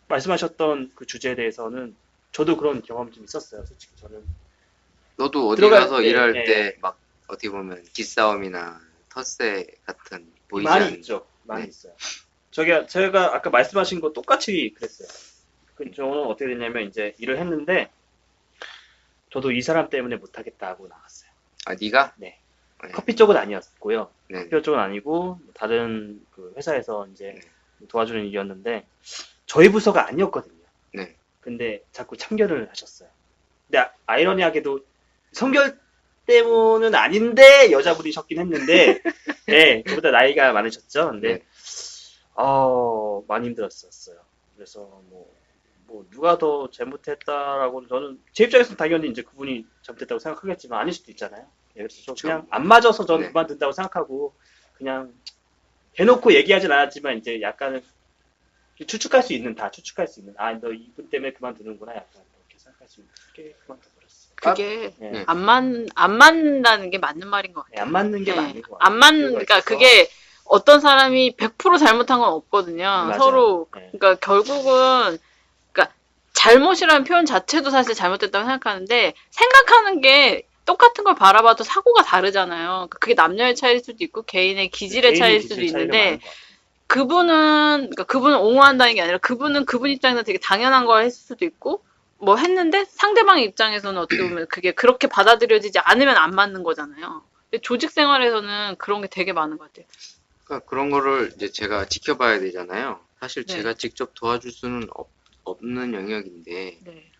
말씀하셨던 그 주제에 대해서는 저도 그런 경험이 좀 있었어요. 솔직히 저는 너도 어디 들어갈 가서 때, 일할 네. 때 막 어떻게 보면 기싸움이나 텃세 같은 보이지 많이 않는 있죠. 많이 네. 있어요. 제가 아까 말씀하신 거 똑같이 그랬어요. 저는 어떻게 됐냐면 이제 일을 했는데 저도 이 사람 때문에 못하겠다 하고 나갔어요. 아, 네가? 네. 네. 커피 쪽은 아니었고요. 네. 커피 쪽은 아니고 다른 그 회사에서 이제 네. 도와주는 일이었는데 저희 부서가 아니었거든요. 네. 근데 자꾸 참견을 하셨어요. 근데 아이러니하게도 성결 때문은 아닌데 여자분이셨긴 했는데 네, 저보다 나이가 많으셨죠. 근데 네. 많이 힘들었었어요. 그래서 뭐 누가 더 잘못했다라고는 저는 제 입장에서는 당연히 이제 그분이 잘못했다고 생각하겠지만 아닐 수도 있잖아요. 예, 그래서 좀 그쵸. 그냥 안 맞아서 저는 네. 그만둔다고 생각하고 그냥 대놓고 얘기하진 않았지만 이제 약간은 추측할 수 있는 너 이분 때문에 그만두는구나 약간 이렇게 생각할 수 있게 그만둬버렸어요. 그게 네. 안 맞는다는 게 맞는 말인 것 네, 같아요. 안 맞는 게 네. 맞는 것 같아요. 안 맞는, 이유가 그러니까 있어서. 그게 어떤 사람이 100% 잘못한 건 없거든요. 맞아요. 서로, 네. 그러니까 결국은, 그러니까 잘못이라는 표현 자체도 사실 잘못됐다고 생각하는데, 생각하는 게 똑같은 걸 바라봐도 사고가 다르잖아요. 그러니까 그게 남녀의 차이일 수도 있고, 개인의 기질의 개인의 차이일 기질 수도 차이가 있는데, 많은 것 같아요. 그분은 옹호한다는 게 아니라, 그분은 그분 입장에서 되게 당연한 걸 했을 수도 있고, 뭐 했는데, 상대방 입장에서는 어떻게 보면 그게 그렇게 받아들여지지 않으면 안 맞는 거잖아요. 근데 조직 생활에서는 그런 게 되게 많은 것 같아요. 그러니까 그런 거를 이제 제가 지켜봐야 되잖아요. 사실 네. 제가 직접 도와줄 수는 없는 영역인데, 네.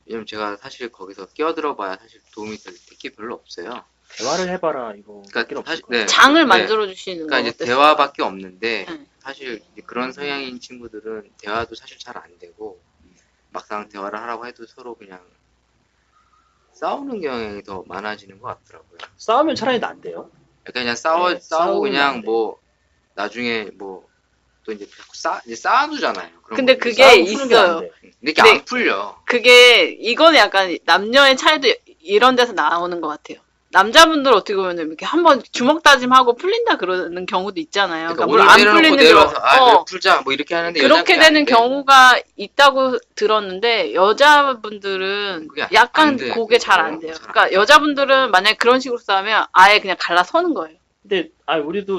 왜냐면 제가 사실 거기서 끼어들어봐야 사실 도움이 될 게 별로 없어요. 대화를 해봐라 이거. 그러니까 없을 사실 것 같아요. 네. 장을 네. 만들어 주시는 그러니까 거 이제 어땠어요? 대화밖에 없는데 네. 사실 이제 그런 성향인 친구들은 대화도 사실 잘 안 되고 막상 대화를 하라고 해도 서로 그냥 싸우는 경향이 더 많아지는 것 같더라고요. 싸우면 차라리 난데요. 그러니까 그냥 네, 싸우고 싸우면 그냥 안 돼. 뭐 나중에 뭐 또 이제 자꾸 이제 쌓아두잖아요. 그런 근데 것들이. 그게 싸우고 푸는 게 있어요. 안 돼. 근데 이게 근데 안 풀려. 그게 이거는 약간 남녀의 차이도 이런 데서 나오는 것 같아요. 남자분들 어떻게 보면 이렇게 한번 주먹 다짐하고 풀린다 그러는 경우도 있잖아요. 그러니까 물론 오늘 안 내려놓고 풀리는 내려와서 경우, 풀자 뭐 이렇게 하는데 그렇게 여자는 되는 안 돼. 경우가 있다고 들었는데 여자분들은 그게 안 약간 돼. 그게 잘 안 돼요. 잘 안 그러니까 여자분들은 만약에 그런 식으로 싸우면 아예 그냥 갈라서는 거예요. 근데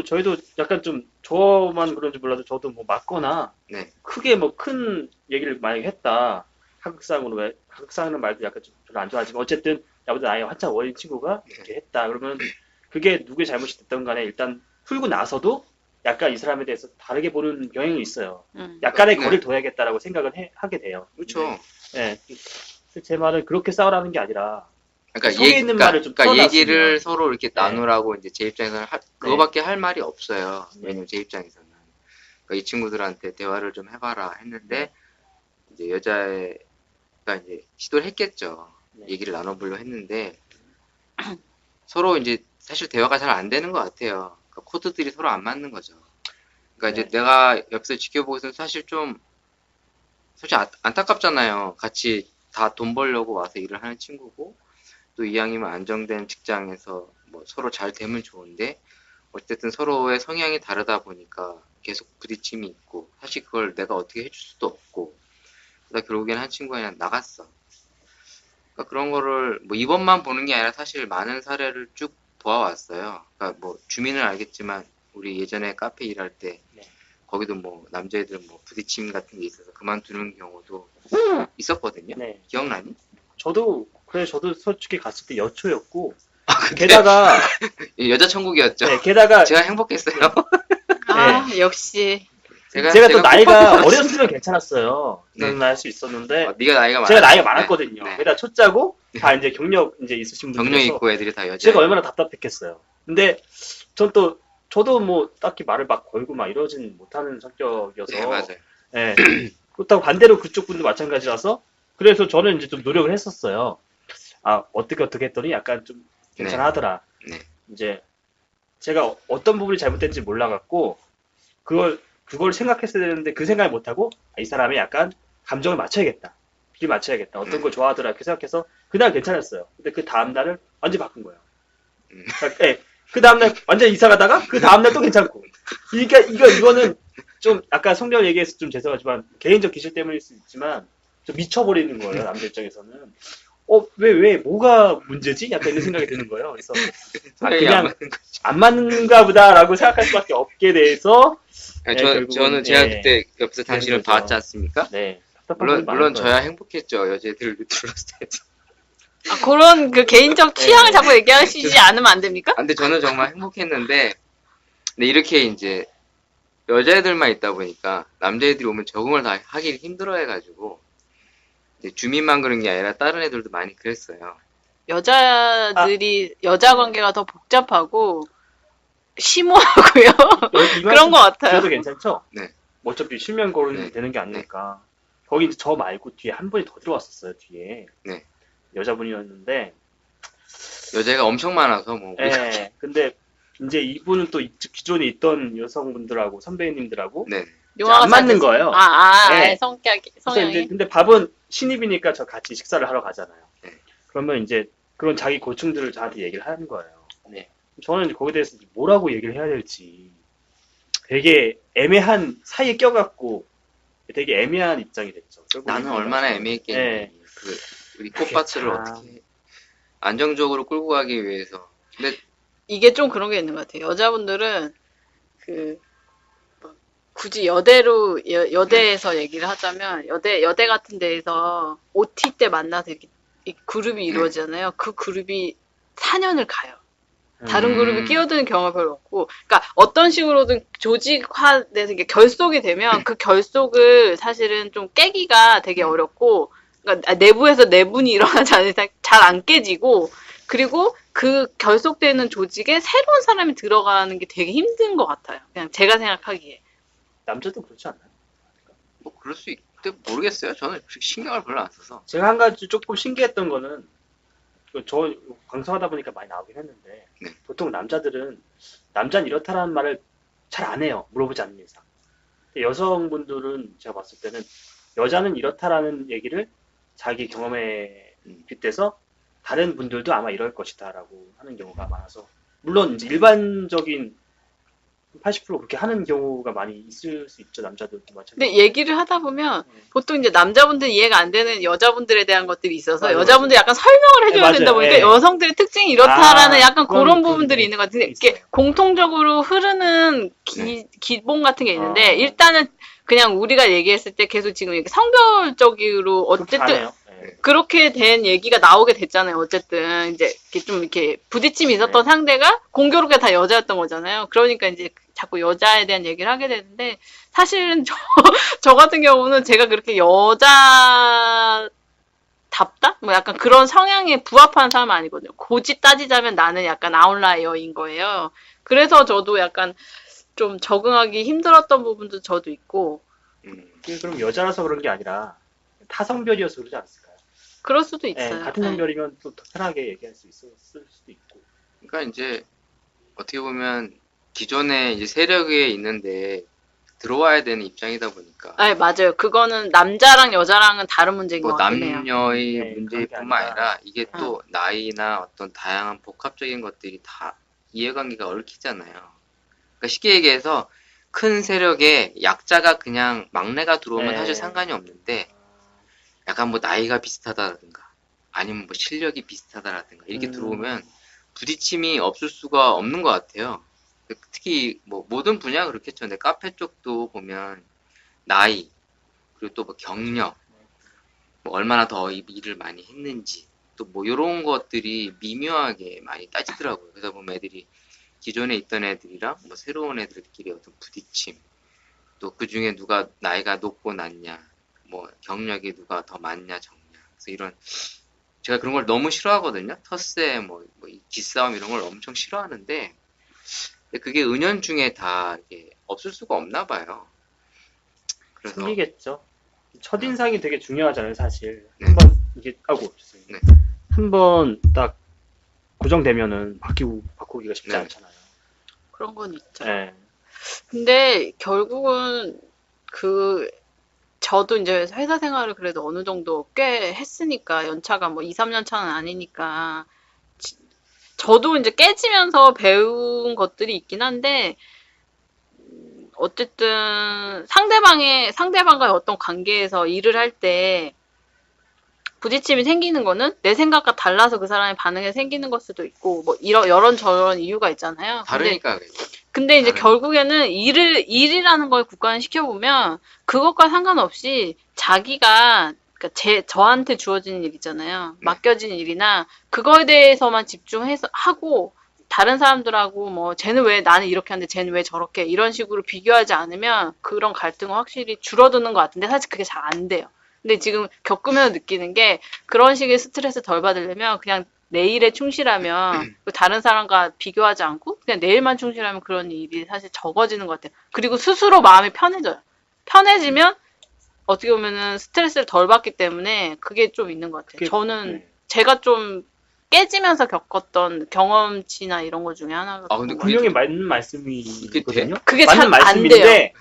저희도 약간 좀 저만 그런지 몰라도 저도 뭐 맞거나 네. 크게 뭐 큰 얘기를 만약에 했다. 하극상하는 말도 약간 좀 별로 안 좋아하지만 어쨌든 나보다 나이 한참 어린 친구가 이렇게 했다. 그러면 그게 누구의 잘못이 됐든 간에 일단 풀고 나서도 약간 이 사람에 대해서 다르게 보는 경향이 있어요. 약간의 네. 거리를 둬야겠다라고 생각을 하게 돼요. 그렇죠. 네. 제 말은 그렇게 싸우라는 게 아니라 그러니까 속에 있는 말을 좀 그러니까 풀어놨으면. 얘기를 서로 이렇게 네. 나누라고 이제 제 입장에서는 그거밖에 할 말이 없어요. 네. 왜냐면 제 입장에서는 그러니까 이 친구들한테 대화를 좀 해봐라 했는데 이제 여자애가 이제 시도를 했겠죠. 네. 얘기를 나눠보려 했는데 서로 이제 사실 대화가 잘 안 되는 것 같아요. 그러니까 코드들이 서로 안 맞는 거죠. 그러니까 네. 이제 내가 옆에서 지켜보고서는 사실 안타깝잖아요. 같이 다 돈 벌려고 와서 일을 하는 친구고 또 이왕이면 안정된 직장에서 뭐 서로 잘 되면 좋은데 어쨌든 서로의 성향이 다르다 보니까 계속 부딪힘이 있고 사실 그걸 내가 어떻게 해줄 수도 없고 그러다 결국엔 한 친구가 그냥 나갔어. 그러니까 그런 거를 뭐 이번만 보는 게 아니라 사실 많은 사례를 쭉 보아왔어요. 그러니까 뭐 주민은 알겠지만 우리 예전에 카페 일할 때 네. 거기도 뭐 남자애들 뭐 부딪힘 같은 게 있어서 그만두는 경우도 있었거든요. 네. 기억나니? 저도 솔직히 갔을 때 여초였고 게다가 여자 천국이었죠. 네, 게다가 제가 행복했어요. 아, 역시. 제가 또 나이가 꼭 어렸으면 괜찮았어요. 네. 그런 말 할 수 있었는데 네가 나이가 제가 나이가 많았어요. 많았거든요. 네. 게다가 초짜고 다 이제 경력 이제 있으신 경력 분들이서 있고 애들이 다 여자. 제가 얼마나 답답했겠어요. 근데 저도 뭐 딱히 말을 막 걸고 막 이러진 못하는 성격이어서 네, 맞아요. 예. 그렇다고 반대로 그쪽 분도 마찬가지라서 그래서 저는 이제 좀 노력을 했었어요. 어떻게 했더니 약간 좀 괜찮아하더라. 네. 이제 제가 어떤 부분이 잘못된지 몰라갖고 그걸 생각했어야 되는데 그 생각을 못하고 이 사람이 약간 감정을 맞춰야겠다. 비를 맞춰야겠다. 어떤 걸 좋아하더라 이렇게 생각해서 그날 괜찮았어요. 근데 그 다음날은 완전히 바꾼 거예요. 그러니까, 예. 그 다음날 완전 이사 가다가 그 다음날 또 괜찮고. 그러니까 이거는 좀 아까 성경 얘기해서 좀 죄송하지만 개인적 기질 때문일 수 있지만 좀 미쳐버리는 거예요. 남자 입장에서는. 왜 뭐가 문제지? 약간 이런 생각이 드는 거예요. 그래서 그냥 안 맞는가 보다라고 생각할 수밖에 없게 돼서 아니, 네, 결국은, 저는 제가 네. 그때 옆에서 당신을 거죠. 봤지 않습니까? 네. 답답한 물론 분이 많을 물론 거예요. 저야 행복했죠. 여자애들 들었을 때도. 아, 그런 그 개인적 취향을 네. 자꾸 얘기하시지 않으면 안 됩니까? 근데 저는 정말 행복했는데, 근데 이렇게 이제 여자애들만 있다 보니까 남자애들이 오면 적응을 다 하기 힘들어해가지고 이제 주민만 그런 게 아니라 다른 애들도 많이 그랬어요. 여자들이 여자 관계가 더 복잡하고 심오하고요. 이 그런 말씀 것 같아요. 드려도 괜찮죠? 네. 어차피 실명 거론이 네. 되는 게 아니니까. 거기 이제 저 말고 뒤에 한 분이 더 들어왔었어요, 뒤에. 네. 여자분이었는데, 여자애가 엄청 많아서 뭐 예. 근데 이제 이분은 또 기존에 있던 여성분들하고 선배님들하고 네. 용화가 안 맞는 잘 거예요. 네. 네. 성격이 그래서 이제 성향이. 근데 밥은 신입이니까 저 같이 식사를 하러 가잖아요. 네. 그러면 이제 그런 자기 고충들을 저한테 얘기를 하는 거예요. 네. 저는 이제 거기에 대해서 뭐라고 얘기를 해야 될지 되게 애매한 사이에 껴갖고 되게 애매한 입장이 됐죠. 결국 나는 이분이 얼마나 나중에. 애매했겠니. 네. 그 우리 꽃밭을 참. 어떻게 안정적으로 끌고 가기 위해서. 근데 이게 좀 그런 게 있는 것 같아요. 여자분들은 그 뭐 굳이 여대로 여대에서 얘기를 하자면 여대 같은 데에서 OT 때 만나서 이렇게 이 그룹이 이루어지잖아요. 그 그룹이 4년을 가요. 다른 그룹이 끼어드는 경우가 별로 없고, 그러니까 어떤 식으로든 조직화돼서 이게 결속이 되면 그 결속을 사실은 좀 깨기가 되게 어렵고, 그러니까 내부에서 내분이 일어나지 않는 이상 잘 안 깨지고, 그리고 그 결속되는 조직에 새로운 사람이 들어가는 게 되게 힘든 것 같아요. 그냥 제가 생각하기에. 남자도 그렇지 않나요? 뭐 그럴 수 있대 모르겠어요. 저는 신경을 별로 안 써서. 제가 한 가지 조금 신기했던 거는 저 방송하다 보니까 많이 나오긴 했는데 네. 보통 남자는 이렇다라는 말을 잘 안 해요. 물어보지 않는 이상. 근데 여성분들은 제가 봤을 때는 여자는 이렇다라는 얘기를 자기 경험에 빗대서 다른 분들도 아마 이럴 것이다라고 하는 경우가 많아서 물론 이제 일반적인 80% 그렇게 하는 경우가 많이 있을 수 있죠. 남자들도 마찬가지로. 근데 얘기를 하다 보면 보통 이제 남자분들 이해가 안 되는 여자분들에 대한 것들이 있어서 맞아요, 여자분들 약간 설명을 해줘야 맞아요. 된다 보니까 예. 여성들의 특징이 이렇다라는 약간 그런 그런 부분들이 부분이 있는 것 같은데 있어요. 이게 공통적으로 흐르는 기본 같은 게 있는데 일단은 그냥 우리가 얘기했을 때 계속 지금 이렇게 성별적으로 그렇게 어쨌든 하네요. 예. 그렇게 된 얘기가 나오게 됐잖아요. 어쨌든 이제 이렇게 좀 이렇게 부딪힘이 있었던 네. 상대가 공교롭게 다 여자였던 거잖아요. 그러니까 이제 자꾸 여자에 대한 얘기를 하게 되는데 사실은 저 같은 경우는 제가 그렇게 여자답다? 뭐 약간 그런 성향에 부합하는 사람은 아니거든요. 굳이 따지자면 나는 약간 아웃라이어인 거예요. 그래서 저도 약간 좀 적응하기 힘들었던 부분도 저도 있고 그게 그럼 여자라서 그런 게 아니라 타성별이어서 그러지 않았을까요? 그럴 수도 예, 있어요. 같은 네. 성별이면 또 더 편하게 얘기할 수 있을 수도 있고. 그러니까 이제 어떻게 보면 기존에 이제 세력에 있는데 들어와야 되는 입장이다 보니까 네, 맞아요. 그거는 남자랑 여자랑은 다른 문제인 뭐 것 같긴 해요. 남녀의 네, 문제뿐만 그런 게 아니라 이게 어. 또 나이나 어떤 다양한 복합적인 것들이 다 이해관계가 얽히잖아요. 그러니까 쉽게 얘기해서 큰 세력에 약자가 그냥 막내가 들어오면 네. 사실 상관이 없는데 약간 뭐 나이가 비슷하다든가 아니면 뭐 실력이 비슷하다라든가 이렇게 들어오면 부딪힘이 없을 수가 없는 것 같아요. 특히 뭐 모든 분야 그렇겠죠. 근데 카페 쪽도 보면 나이 그리고 또 뭐 경력 뭐 얼마나 더 이 일을 많이 했는지 또 뭐 이런 것들이 미묘하게 많이 따지더라고요. 그러다 보면 애들이 기존에 있던 애들이랑 뭐 새로운 애들끼리 어떤 부딪힘 또 그 중에 누가 나이가 높고 낮냐 뭐 경력이 누가 더 많냐 적냐 그래서 이런 제가 그런 걸 너무 싫어하거든요. 텃세 뭐 이 기싸움 이런 걸 엄청 싫어하는데 근데 그게 은연중에 다 이게 없을 수가 없나 봐요. 그래서 생기겠죠. 첫인상이 되게 중요하잖아요, 사실. 네. 한번 이게 죄송해요. 네. 한번 딱 고정되면은 바꾸기가 쉽지 네. 않잖아요. 그런 건 있죠. 네. 근데 결국은 저도 이제 회사 생활을 그래도 어느 정도 꽤 했으니까 연차가 뭐 2, 3년 차는 아니니까 저도 이제 깨지면서 배운 것들이 있긴 한데 어쨌든 상대방과의 어떤 관계에서 일을 할 때 부딪힘이 생기는 거는 내 생각과 달라서 그 사람의 반응이 생기는 걸 수도 있고 뭐 이런저런 이유가 있잖아요. 근데 다르니까 그래요. 근데 이제 다른- 결국에는 일이라는 걸 국가는 시켜보면 그것과 상관없이 자기가 그러니까 저한테 주어진 일 있잖아요. 네. 맡겨진 일이나 그거에 대해서만 집중해서 하고 다른 사람들하고 뭐 쟤는 왜 나는 이렇게 하는데 쟤는 왜 저렇게 이런 식으로 비교하지 않으면 그런 갈등은 확실히 줄어드는 것 같은데 사실 그게 잘 안 돼요. 근데 지금 겪으면서 느끼는 게 그런 식의 스트레스 덜 받으려면 그냥 내 일에 충실하면 다른 사람과 비교하지 않고 그냥 내 일만 충실하면 그런 일이 사실 적어지는 것 같아요. 그리고 스스로 마음이 편해져요. 편해지면 어떻게 보면은 스트레스를 덜 받기 때문에 그게 좀 있는 것 같아요. 그게- 저는 네. 제가 좀 깨지면서 겪었던 경험치나 이런 것 중에 하나가 아, 근데 그런 것 그게 같아요. 분명히 맞는 말씀이거든요. 그게 맞는 잘 안 돼요. 말씀인데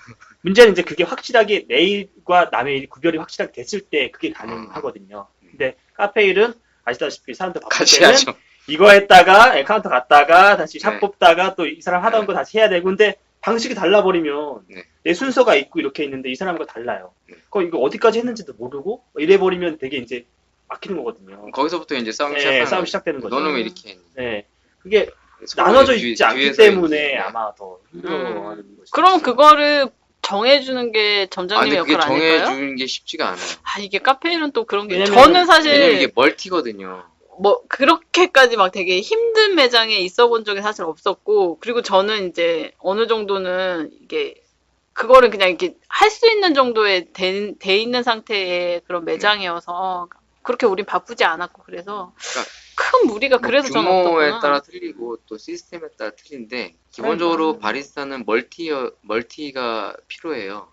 문제는 이제 그게 확실하게 내 일과 남의 일 구별이 확실하게 됐을 때 그게 가능하거든요. 근데 카페 일은 아시다시피 사람들 바쁠 같이 때는 하죠. 이거 했다가 카운터 갔다가 다시 샵 네. 뽑다가 또 이 사람 하던 네. 거 다시 해야 되고 근데 방식이 달라버리면 네. 내 순서가 있고 이렇게 있는데 이 사람과 달라요. 네. 이거 어디까지 했는지도 모르고 이래버리면 되게 이제 막히는 거거든요. 거기서부터 이제 싸움이 네, 시작하는 싸움이 거죠. 시작되는 거죠. 너는 왜 이렇게 했니? 네. 그게 서로 나눠져 이제 있지 않기 뒤에서 때문에 이제, 네. 아마 더 힘들어하는 거죠. 그럼 그거를 정해주는 게 아, 점장님의 근데 그게 역할 아닐까요? 정해주는 게 쉽지가 않아요. 아, 이게 카페 일은 또 그런 게 왜냐면 저는 사실 왜냐면 이게 멀티거든요. 뭐 그렇게까지 막 되게 힘든 매장에 있어 본 적이 사실 없었고 그리고 저는 이제 어느 정도는 이게 그거를 그냥 이렇게 할 수 있는 정도의 돼 있는 상태의 그런 매장이어서 그렇게 우린 바쁘지 않았고 그래서 그러니까 큰 무리가 뭐 그래서 저는 규모에 없었구나. 따라 틀리고 또 시스템에 따라 틀린데 기본적으로 바리스타는 멀티가 필요해요.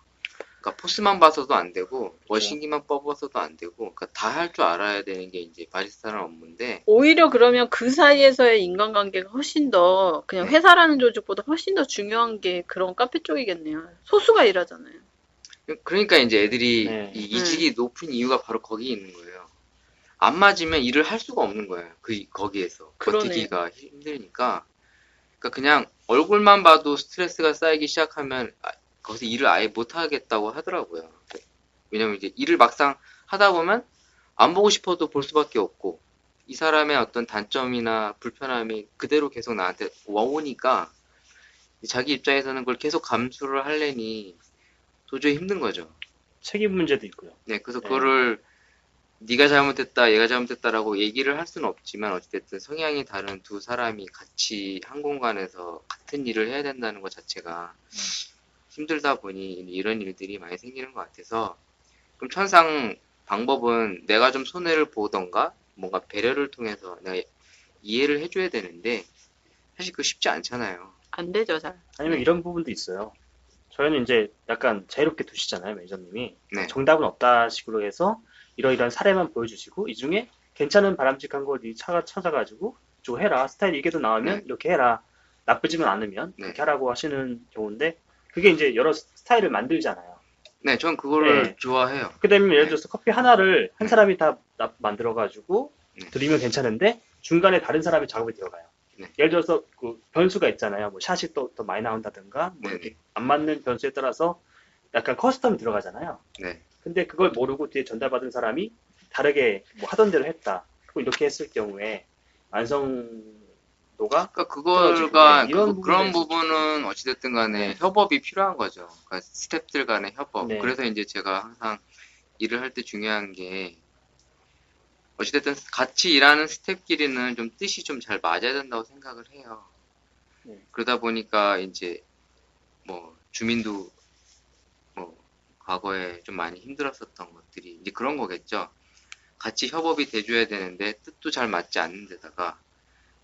그러니까 포스만 봐서도 안 되고 머신기만 뽑아서도 안 되고 그러니까 다 할 줄 알아야 되는 게 이제 바리스타는 업무인데 오히려 그러면 그 사이에서의 인간관계가 훨씬 더 그냥 네. 회사라는 조직보다 훨씬 더 중요한 게 그런 카페 쪽이겠네요. 소수가 일하잖아요. 그러니까 이제 애들이 네. 이 이직이 높은 이유가 바로 거기 있는 거예요. 안 맞으면 일을 할 수가 없는 거예요. 거기에서 그러네요. 버티기가 힘드니까 그러니까 그냥 얼굴만 봐도 스트레스가 쌓이기 시작하면 거기서 일을 아예 못 하겠다고 하더라고요. 왜냐면 이제 일을 막상 하다 보면 안 보고 싶어도 볼 수밖에 없고 이 사람의 어떤 단점이나 불편함이 그대로 계속 나한테 와오니까 자기 입장에서는 그걸 계속 감수를 하려니 도저히 힘든 거죠. 책임 문제도 있고요. 네, 그래서 네. 그거를 네가 잘못했다, 얘가 잘못했다라고 얘기를 할 수는 없지만 어쨌든 성향이 다른 두 사람이 같이 한 공간에서 같은 일을 해야 된다는 것 자체가 힘들다 보니 이런 일들이 많이 생기는 것 같아서 그럼 천상 방법은 내가 좀 손해를 보던가 뭔가 배려를 통해서 내가 이해를 해줘야 되는데 사실 그거 쉽지 않잖아요. 안 되죠, 잘. 아니면 네. 이런 부분도 있어요. 저희는 이제 약간 자유롭게 두시잖아요, 매니저님이. 네. 정답은 없다 식으로 해서 이러이러한 사례만 보여주시고 이 중에 괜찮은 바람직한 걸 찾아가지고 저 해라. 스타일 이게 더 나오면 네. 이렇게 해라. 나쁘지만 않으면 네. 이렇게 하라고 하시는 경우인데 그게 이제 여러 스타일을 만들잖아요. 네, 전 그거를 네. 좋아해요. 그렇게 되면 예를 네. 들어서 커피 하나를 한 네. 사람이 다 만들어가지고 네. 드리면 괜찮은데 중간에 다른 사람이 작업이 들어가요. 네. 예를 들어서 그 변수가 있잖아요. 뭐 샷이 또 더 많이 나온다든가 뭐 네. 이렇게 안 맞는 변수에 따라서 약간 커스텀이 들어가잖아요. 네. 근데 그걸 모르고 뒤에 전달받은 사람이 다르게 뭐 하던 대로 했다. 그리고 이렇게 했을 경우에 완성도가 그러니까 떨어지고, 그거가 네, 이런 그런 부분에서 부분은 어찌됐든 간에 네. 협업이 필요한 거죠. 그러니까 스태프들 간의 협업. 네. 그래서 이제 제가 항상 일을 할 때 중요한 게 어찌됐든 같이 일하는 스태프끼리는 좀 뜻이 좀 잘 맞아야 된다고 생각을 해요. 네. 그러다 보니까 이제 뭐 주민도 뭐 과거에 좀 많이 힘들었었던 것들이 이제 그런 거겠죠. 같이 협업이 돼줘야 되는데 뜻도 잘 맞지 않는 데다가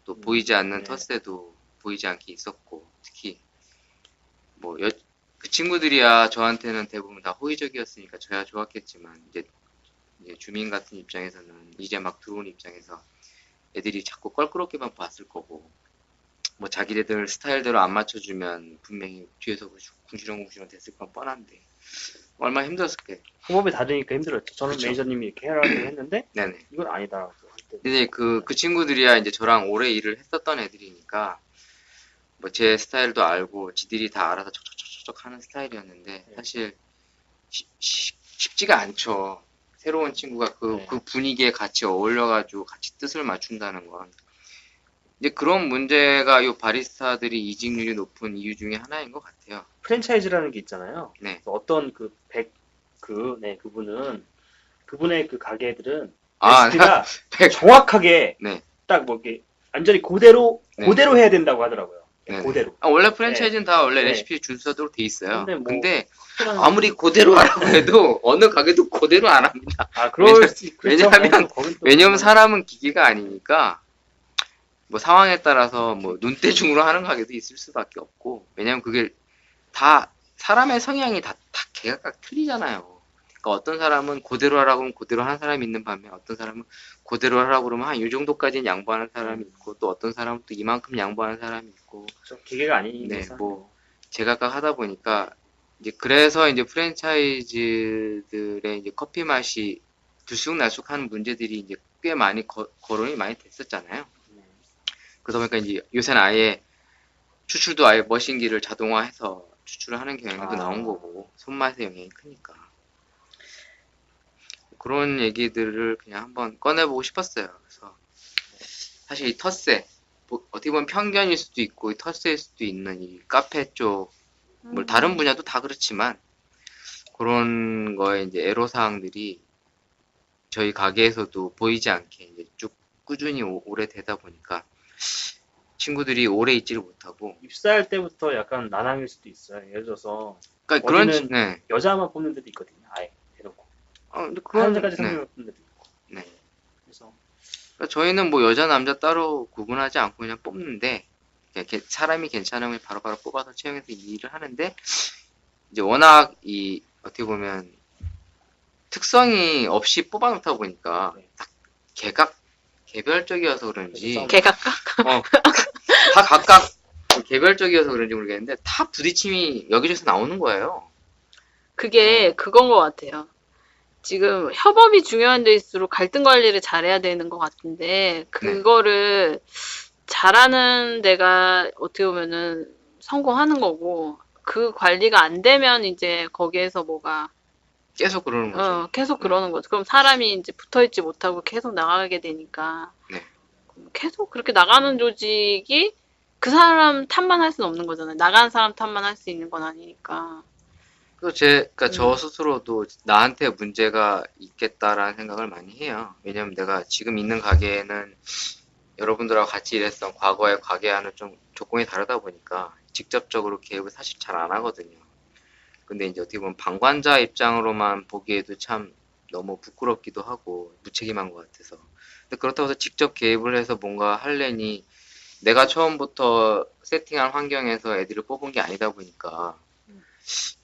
또 보이지 않는 네. 텃세도 보이지 않게 있었고 특히 뭐 그 친구들이야 저한테는 대부분 다 호의적이었으니까 저야 좋았겠지만 이제 주민 같은 입장에서는 이제 막 들어온 입장에서 애들이 자꾸 껄끄럽게만 봤을 거고 뭐 자기네들 스타일대로 안 맞춰주면 분명히 뒤에서 궁시렁궁시렁 됐을 건 뻔한데 얼마나 힘들었을게. 협업이 다르니까 힘들었죠. 저는 그쵸. 매니저님이 이렇게 해라고 했는데 네네. 이건 아니다라고 할 때. 근데 그 친구들이야 이제 저랑 오래 일을 했었던 애들이니까 뭐 제 스타일도 알고 지들이 다 알아서 척척척척 하는 스타일이었는데 사실 쉽지가 않죠. 새로운 친구가 그 네. 분위기에 같이 어울려가지고 같이 뜻을 맞춘다는 건 이제 그런 문제가 요 바리스타들이 이직률이 높은 이유 중에 하나인 것 같아요. 프랜차이즈라는 게 있잖아요. 네. 그래서 어떤 그분의 그 가게들은 아, 레시피가 백- 정확하게 네. 딱 뭐 이렇게 완전히 그대로 네. 해야 된다고 하더라고요. 네. 그대로. 원래 프랜차이즈는 다 원래 네. 레시피 준수하도록 돼 있어요. 근데 뭐 근데 특별한- 아무리 그대로 하라고 해도 어느 가게도 그대로 안 합니다. 그럴 수 있겠죠. 왜냐하면- 거긴 또 왜냐면 뭐- 사람은 기계가 아니니까 뭐 상황에 따라서 뭐 눈대중으로 하는 가게도 있을 수밖에 없고, 왜냐면 그게 다 사람의 성향이 다 개각각 틀리잖아요. 그러니까 어떤 사람은 그대로 하라고 하면 그대로 하는 사람이 있는 반면, 어떤 사람은 그대로 하라고 그러면 한 이 정도까지는 양보하는 사람이 있고, 또 어떤 사람은 또 이만큼 양보하는 사람이 있고, 좀 기계가 아닌 네, 이상 뭐 제각각 하다 보니까 이제 그래서 이제 프랜차이즈들의 이제 커피 맛이 들쑥날쑥하는 문제들이 이제 꽤 많이 거론이 많이 됐었잖아요. 네. 그러다 보니까 이제 요새는 아예 추출도 아예 머신기를 자동화해서 추출을 하는 경향도 아. 나온 거고, 손맛의 영향이 크니까. 그런 얘기들을 그냥 한번 꺼내보고 싶었어요. 그래서 사실 이 텃세, 어떻게 보면 편견일 수도 있고 이 텃세일 수도 있는 이 카페 쪽, 뭐 다른 분야도 다 그렇지만 그런 거에 이제 애로사항들이 저희 가게에서도 보이지 않게 이제 쭉 꾸준히 오래 되다 보니까 친구들이 오래 있지를 못하고, 입사할 때부터 약간 난항일 수도 있어요. 예를 들어서 그러니까 그런 어디는 네. 여자만 뽑는 데도 있거든요. 아예 대놓고 근데 한여자까지 네. 선택을 뽑는 데도 있고. 네. 그래서 그러니까 저희는 뭐 여자 남자 따로 구분하지 않고 그냥 뽑는데, 그냥 사람이 괜찮으면 바로바로 뽑아서 채용해서 일을 하는데, 이제 워낙 이 어떻게 보면 특성이 없이 뽑아놓다 보니까 네. 딱 개별적이어서 그런지 개각각? 다 각각 개별적이어서 그런지 모르겠는데 다 부딪힘이 여기저기서 나오는 거예요. 그게 그건 것 같아요. 지금 협업이 중요한 데일수록 갈등 관리를 잘해야 되는 것 같은데, 그거를 잘하는 데가 어떻게 보면은 성공하는 거고, 그 관리가 안 되면 이제 거기에서 뭐가 계속 그러는 거죠. 계속 그러는 거죠. 그럼 사람이 이제 붙어있지 못하고 계속 나가게 되니까. 네. 계속 그렇게 나가는 조직이 그 사람 탓만 할 수는 없는 거잖아요. 나가는 사람 탓만 할 수 있는 건 아니니까. 그래서 그러니까 저 스스로도 나한테 문제가 있겠다라는 생각을 많이 해요. 왜냐면 내가 지금 있는 가게에는 여러분들하고 같이 일했던 과거의 가게와는 좀 조건이 다르다 보니까 직접적으로 개입을 사실 잘 안 하거든요. 근데 이제 어떻게 보면 방관자 입장으로만 보기에도 참 너무 부끄럽기도 하고 무책임한 것 같아서. 근데 그렇다고 해서 직접 개입을 해서 뭔가 하려니 내가 처음부터 세팅한 환경에서 애들을 뽑은 게 아니다 보니까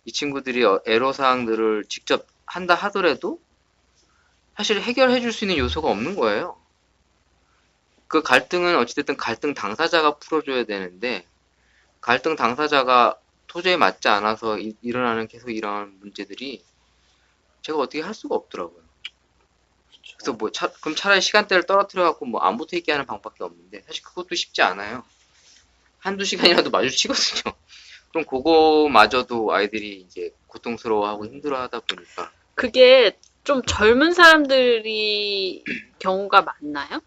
이 친구들이 애로사항들을 직접 한다 하더라도 사실 해결해 줄 수 있는 요소가 없는 거예요. 그 갈등은 어찌됐든 갈등 당사자가 풀어줘야 되는데, 갈등 당사자가 토저에 맞지 않아서 일어나는 계속 이러한 문제들이 제가 어떻게 할 수가 없더라고요. 그래서 뭐 그럼 차라리 시간대를 떨어뜨려 갖고 뭐 안 붙어 있게 하는 방법밖에 없는데, 사실 그것도 쉽지 않아요. 한두 시간이라도 마주치거든요. 그럼 그거마저도 아이들이 이제 고통스러워하고 힘들어하다 보니까. 그게 좀 젊은 사람들이 경우가 많나요?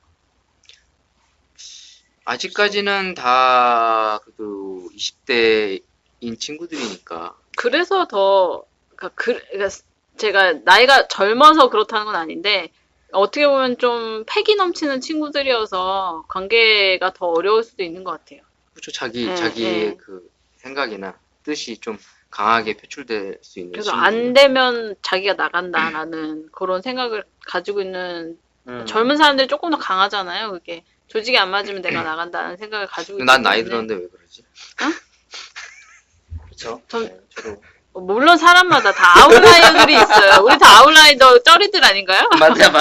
아직까지는 다 그래도 20대인 친구들이니까. 그래서 더, 그러니까 제가 나이가 젊어서 그렇다는 건 아닌데, 어떻게 보면 좀 패기 넘치는 친구들이어서 관계가 더 어려울 수도 있는 것 같아요. 그렇죠. 자기의 네. 그 생각이나 뜻이 좀 강하게 표출될 수 있는 그래서 친구들. 안 되면 자기가 나간다라는 그런 생각을 가지고 있는 젊은 사람들이 조금 더 강하잖아요. 그게 조직이 안 맞으면 내가 나간다는 생각을 가지고 있기 난 나이 때문에. 들었는데 왜 그러지? 그렇죠. 전- 네, 저도 물론 사람마다 다 아웃라이어들이 있어요. 우리 다 아웃라이더 쩌리들 아닌가요? 맞아.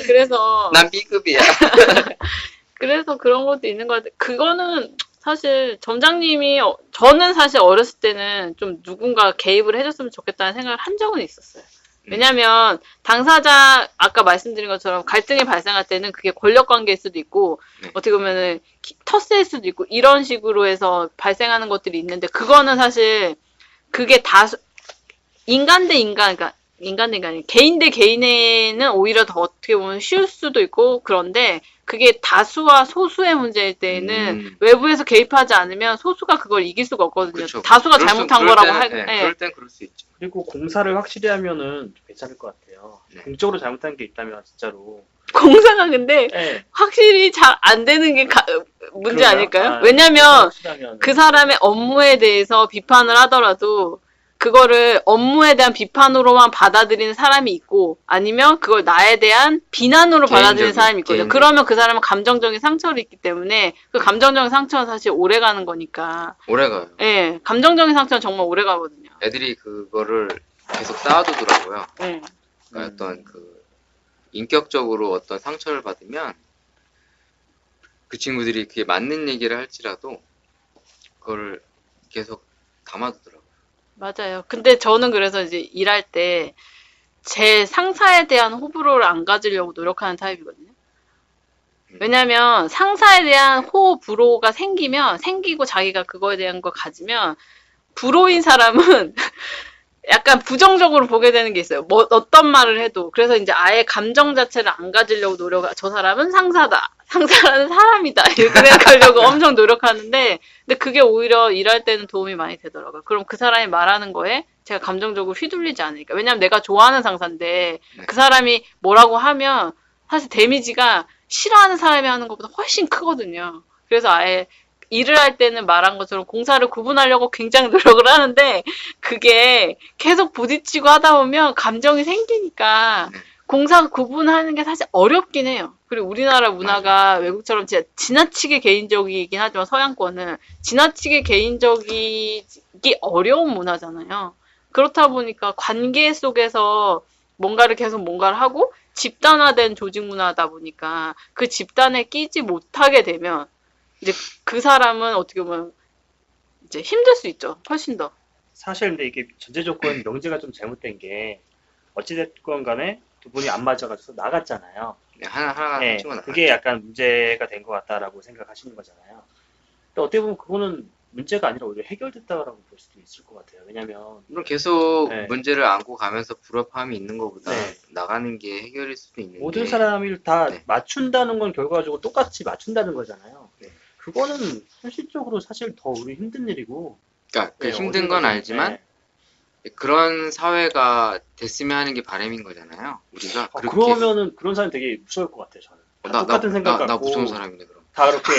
그래서 난 B급이야. 그래서 그런 것도 있는 것 같아요. 그거는 사실 점장님이 저는 사실 어렸을 때는 좀 누군가 개입을 해줬으면 좋겠다는 생각을 한 적은 있었어요. 왜냐면 당사자 아까 말씀드린 것처럼 갈등이 발생할 때는 그게 권력 관계일 수도 있고 네. 어떻게 보면은 텃세일 수도 있고 이런 식으로 해서 발생하는 것들이 있는데 그거는 사실 그게 다수 인간 대 인간 그러니까 인간 대 인간이 개인 대 개인에는 오히려 더 어떻게 보면 쉬울 수도 있고 그런데 그게 다수와 소수의 문제일 때에는 외부에서 개입하지 않으면 소수가 그걸 이길 수가 없거든요. 그쵸. 다수가 그럴 수- 잘못한 그럴 거라고 때는, 할, 예, 예. 그럴 땐 그럴 수 있죠. 그리고 공사를 확실히 하면은 좀 괜찮을 것 같아요. 네. 공적으로 잘못한 게 있다면 진짜로. 공사가 근데 예. 확실히 잘 안 되는 게 문제 그런가요? 아닐까요? 아, 왜냐면 확실하면은. 그 사람의 업무에 대해서 비판을 하더라도 그거를 업무에 대한 비판으로만 받아들이는 사람이 있고 아니면 그걸 나에 대한 비난으로 받아들이는 사람이 있거든요. 개인적인. 그러면 그 사람은 감정적인 상처를 입기 때문에 그 감정적인 상처는 사실 오래 가는 거니까. 오래 가요. 예, 감정적인 상처는 정말 오래 가거든요. 애들이 그거를 계속 쌓아두더라고요. 예. 그러니까 어떤 그 인격적으로 어떤 상처를 받으면 그 친구들이 그게 맞는 얘기를 할지라도 그거를 계속 담아두더라고요. 맞아요. 근데 저는 그래서 이제 일할 때 제 상사에 대한 호불호를 안 가지려고 노력하는 타입이거든요. 왜냐면 상사에 대한 호불호가 생기고 자기가 그거에 대한 걸 가지면 불호인 사람은 약간 부정적으로 보게 되는 게 있어요. 뭐 어떤 말을 해도. 그래서 이제 아예 감정 자체를 안 가지려고 저 사람은 상사다. 상사라는 사람이다. 이렇게 생각하려고 엄청 노력하는데 근데 그게 오히려 일할 때는 도움이 많이 되더라고요. 그럼 그 사람이 말하는 거에 제가 감정적으로 휘둘리지 않으니까. 왜냐면 내가 좋아하는 상사인데 그 사람이 뭐라고 하면 사실 데미지가 싫어하는 사람이 하는 것보다 훨씬 크거든요. 그래서 아예 일을 할 때는 말한 것처럼 공사를 구분하려고 굉장히 노력을 하는데 그게 계속 부딪히고 하다 보면 감정이 생기니까 공사 구분하는 게 사실 어렵긴 해요. 그리고 우리나라 문화가 외국처럼 진짜 지나치게 개인적이긴 하지만 서양권은 지나치게 개인적이기 어려운 문화잖아요. 그렇다 보니까 관계 속에서 뭔가를 하고 집단화된 조직 문화다 보니까 그 집단에 끼지 못하게 되면 이제 그 사람은 어떻게 보면 이제 힘들 수 있죠. 훨씬 더. 사실 근데 이게 전제 조건 명제가 좀 잘못된 게 어찌됐건 간에 두 분이 안 맞아가지고 나갔잖아요. 네, 하나 네, 친구가 그게 약간 문제가 된 것 같다라고 생각하시는 거잖아요. 근데 어떻게 보면 그거는 문제가 아니라 오히려 해결됐다라고 볼 수도 있을 것 같아요. 왜냐면 물론 계속 네. 문제를 안고 가면서 불협화음이 있는 것보다 네. 나가는 게 해결일 수도 있는데 모든 사람을 다 네. 맞춘다는 건 결과적으로 똑같이 맞춘다는 거잖아요. 네. 그거는 현실적으로 사실 더 우리 힘든 일이고. 그러니까 그 네, 힘든 어딜 건 가든, 알지만 네. 그런 사회가 됐으면 하는 게 바람인 거잖아요. 우리가 그렇게 그러면은 그런 사람이 되게 무서울 것 같아요. 저는. 다 똑같은 생각 나 갖고 무서운 사람이네 그럼. 다 그렇게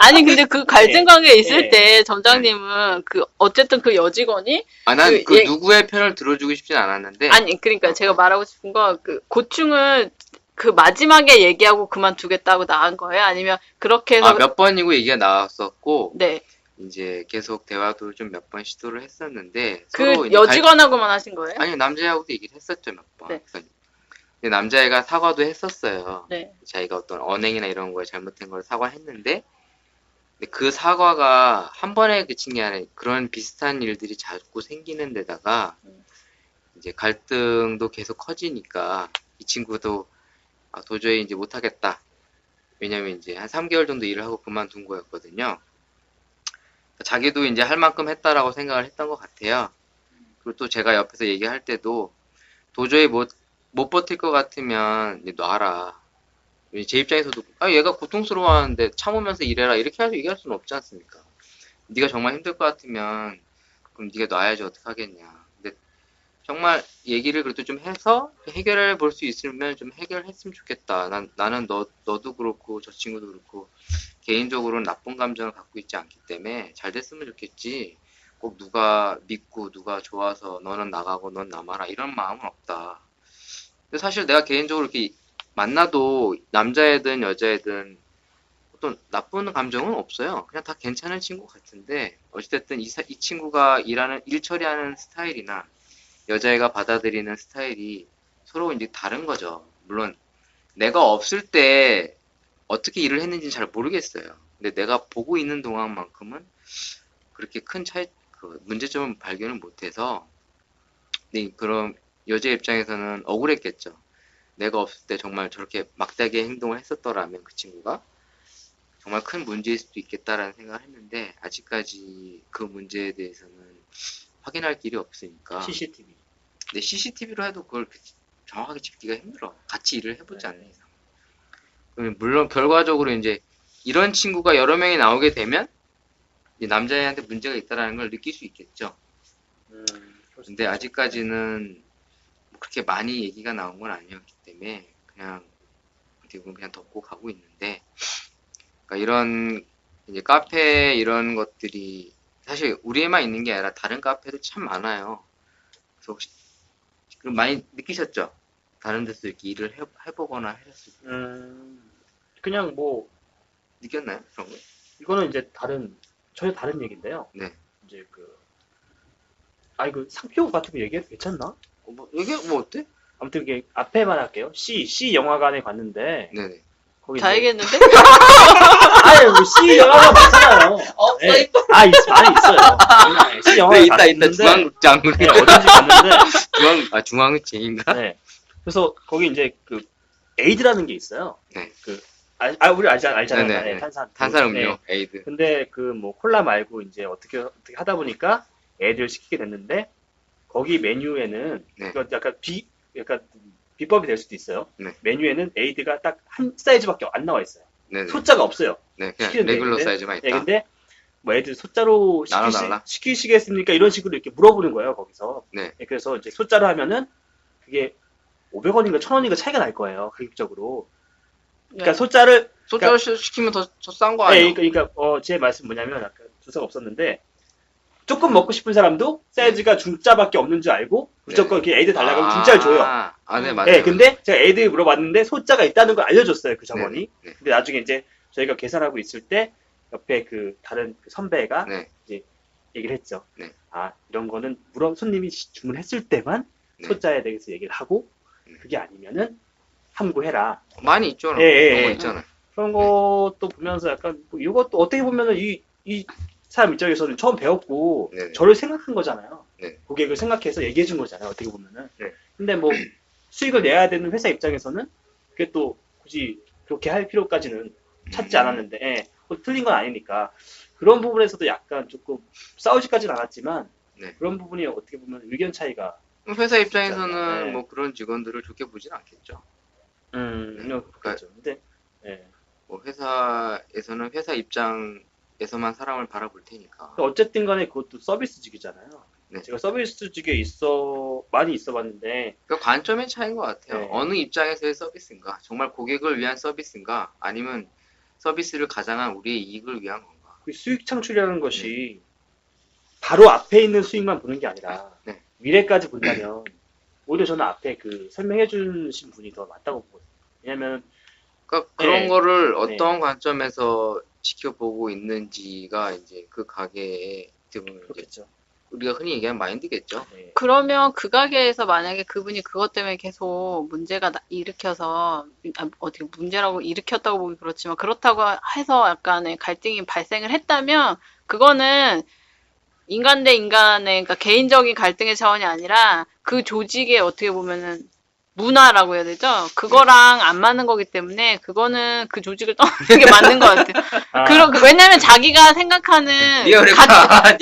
아니 근데 그 갈등 관계에 있을 네. 때 점장님은 그 어쨌든 그 여직원이 난 그 누구의 편을 들어주고 싶진 않았는데 아니 그러니까 제가 말하고 싶은 건 그 고충을 그 마지막에 얘기하고 그만두겠다고 나간 거예요? 아니면 그렇게 해서 몇 번이고 얘기가 나왔었고 네. 이제 계속 대화도 좀 몇 번 시도를 했었는데 그 서로 이제 여직원하고만 하신 거예요? 아니 남자하고도 얘기를 했었죠 몇 번. 네. 그래서 근데 남자애가 사과도 했었어요. 네. 자기가 어떤 언행이나 이런 거에 잘못된 걸 사과했는데 근데 그 사과가 한 번에 그친 게 아니라 그런 비슷한 일들이 자꾸 생기는 데다가 이제 갈등도 계속 커지니까 이 친구도 도저히 이제 못하겠다. 왜냐면 이제 한 3개월 정도 일을 하고 그만둔 거였거든요. 자기도 이제 할 만큼 했다라고 생각을 했던 것 같아요. 그리고 또 제가 옆에서 얘기할 때도 도저히 못 버틸 것 같으면 이제 놔라. 제 입장에서도 얘가 고통스러워하는데 참으면서 일해라 이렇게 얘기할 수는 없지 않습니까? 네가 정말 힘들 것 같으면 그럼 네가 놔야지 어떡하겠냐. 근데 정말 얘기를 그래도 좀 해서 해결해 볼 수 있으면 좀 해결했으면 좋겠다. 나는 너도 그렇고 저 친구도 그렇고 개인적으로는 나쁜 감정을 갖고 있지 않기 때문에 잘 됐으면 좋겠지. 꼭 누가 믿고 누가 좋아서 너는 나가고 넌 남아라 이런 마음은 없다. 근데 사실 내가 개인적으로 이렇게 만나도 남자애든 여자애든 어떤 나쁜 감정은 없어요. 그냥 다 괜찮은 친구 같은데 어찌됐든 이 친구가 일 처리하는 스타일이나 여자애가 받아들이는 스타일이 서로 이제 다른 거죠. 물론 내가 없을 때 어떻게 일을 했는지는 잘 모르겠어요. 근데 내가 보고 있는 동안만큼은 그렇게 큰 문제점은 발견을 못해서 네, 그럼 여자 입장에서는 억울했겠죠. 내가 없을 때 정말 저렇게 막대하게 행동을 했었더라면 그 친구가 정말 큰 문제일 수도 있겠다라는 생각을 했는데 아직까지 그 문제에 대해서는 확인할 길이 없으니까 CCTV. 근데 CCTV로 해도 그걸 정확하게 찍기가 힘들어. 같이 일을 해보지 않는 이상. 물론 결과적으로 이제 이런 친구가 여러 명이 나오게 되면 이제 남자애한테 문제가 있다라는 걸 느낄 수 있겠죠. 근데 아직까지는 뭐 그렇게 많이 얘기가 나온 건 아니었기 때문에 그냥 어떻게 보면 그냥 덮고 가고 있는데, 그러니까 이런 이제 카페 이런 것들이 사실 우리에만 있는 게 아니라 다른 카페도 참 많아요. 그래서 혹시 그럼 많이 느끼셨죠? 다른 데서 이렇게 일을 해보거나 하셨을 때 그냥 뭐 느꼈나요? 그런 거? 이거는 이제 전혀 다른 얘기인데요. 네. 이제 그 상표 같은 거 얘기해도 괜찮나? 뭐 이게 뭐 어때? 아무튼 이게 앞에만 할게요. C 영화관에 갔는데 네네. 거기 다 이제- 얘기했는데? 아니 뭐 C 영화관 많잖아요. 없어, 네. 아 있어요. C 영화관 있다 갔는데 중앙극장. 네, 어딘지 갔는데 중앙극장인가? 네. 그래서 거기 이제 그 에이드라는 게 있어요. 네. 우리 알잖아요. 네네. 네, 탄산. 탄산 음료 네. 에이드. 근데 그 뭐 콜라 말고 이제 어떻게 하다 보니까 애들 시키게 됐는데 거기 메뉴에는 네. 이거 약간 비법이 될 수도 있어요. 네. 메뉴에는 에이드가 딱 한 사이즈밖에 안 나와 있어요. 네네. 소자가 없어요. 네, 그냥 시키는데, 레귤러 근데- 사이즈만 있다. 네, 근데 뭐 애들 소자로 나눠달라? 시키시겠습니까? 이런 식으로 이렇게 물어보는 거예요, 거기서. 네. 그래서 이제 소자로 하면은 그게 500원인가 1000원인가 차이가 날 거예요, 가격적으로. 그러니까 네. 소자를 소자 시키면 더 싼 거 네, 아니에요? 그러니까 제 말씀 뭐냐면 아까 주사가 없었는데 조금 먹고 싶은 사람도 사이즈가 중짜밖에 없는 줄 알고 무조건 이렇게 에이드 달라고 하면 중짜를 줘요. 네, 맞아요. 네, 근데 제가 에이드 물어봤는데 소자가 있다는 걸 알려줬어요, 그 점원이. 네. 근데 나중에 이제 저희가 계산하고 있을 때 옆에 그 다른 그 선배가 네. 얘기를 했죠. 네. 아, 이런 거는 손님이 주문했을 때만 네. 소자에 대해서 얘기를 하고 그게 아니면은 함구해라. 많이 있죠. 예, 그런 거 예. 있잖아요. 그런 것도 보면서 약간 뭐 이것도 어떻게 보면은 이 사람 입장에서는 처음 배웠고 네네. 저를 생각한 거잖아요. 네. 고객을 생각해서 얘기해 준 거잖아요. 어떻게 보면은. 근데 뭐 수익을 내야 되는 회사 입장에서는 그게 또 굳이 그렇게 할 필요까지는 찾지 않았는데 뭐 틀린 건 아니니까 그런 부분에서도 약간 조금 싸우지까지는 않았지만 네. 그런 부분이 어떻게 보면 의견 차이가 회사 입장에서는 네. 뭐 그런 직원들을 좋게 보진 않겠죠. 그렇죠. 근데 뭐 회사에서는 회사 입장에서만 사람을 바라볼 테니까. 어쨌든 간에 그것도 서비스직이잖아요. 네. 제가 서비스직에 많이 있어봤는데 그 관점의 차이인 것 같아요. 네. 어느 입장에서의 서비스인가? 정말 고객을 위한 서비스인가? 아니면 서비스를 가장한 우리의 이익을 위한 건가? 그 수익 창출이라는 것이 바로 앞에 있는 수익만 보는 게 아니라 네. 미래까지 본다면 오히려 저는 앞에 그 설명해 주신 분이 더 맞다고 보거든요. 왜냐면 그러니까 그런 네. 거를 어떤 관점에서 지켜보고 있는지가 이제 그 가게의 어떻게 보면 이제 그렇겠죠. 우리가 흔히 얘기하는 마인드겠죠. 네. 그러면 그 가게에서 만약에 그분이 그것 때문에 계속 문제가 일으켜서 어떻게 문제라고 일으켰다고 보기 그렇지만 그렇다고 해서 약간의 갈등이 발생을 했다면 그거는 인간 대 인간의 그러니까 개인적인 갈등의 차원이 아니라 그 조직의 어떻게 보면은 문화라고 해야 되죠? 그거랑 안 맞는 거기 때문에 그거는 그 조직을 떠나는 게 맞는 것 같아요. 왜냐면 자기가 생각하는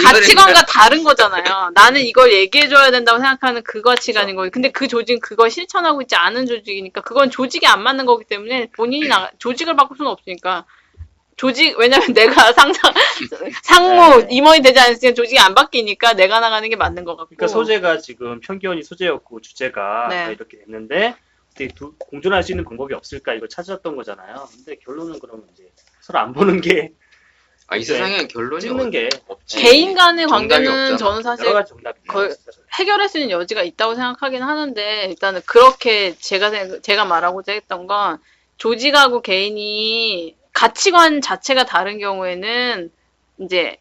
가치관과 다른 거잖아요. 나는 이걸 얘기해줘야 된다고 생각하는 그 가치관인 거예요. 근데 그 조직은 그걸 실천하고 있지 않은 조직이니까 그건 조직에 안 맞는 거기 때문에 본인이 조직을 바꿀 수는 없으니까. 왜냐면 내가 상무 임원이 되지 않으니까 조직이 안 바뀌니까 내가 나가는 게 맞는 것 같고. 그러니까 소재가 지금 편견이 소재였고 주제가 네. 이렇게 됐는데 어떻게 공존할 수 있는 방법이 없을까 이걸 찾았던 거잖아요. 근데 결론은 그러면 이제 서로 안 보는 게 이 세상에 결론이 찍는 게 없지. 개인 간의 정답이 관계는 없잖아. 저는 여러 사실 가지 정답이 거의- 있어요. 해결할 수 있는 여지가 있다고 생각하긴 하는데 일단은 그렇게 제가 말하고자 했던 건 조직하고 개인이 가치관 자체가 다른 경우에는 이제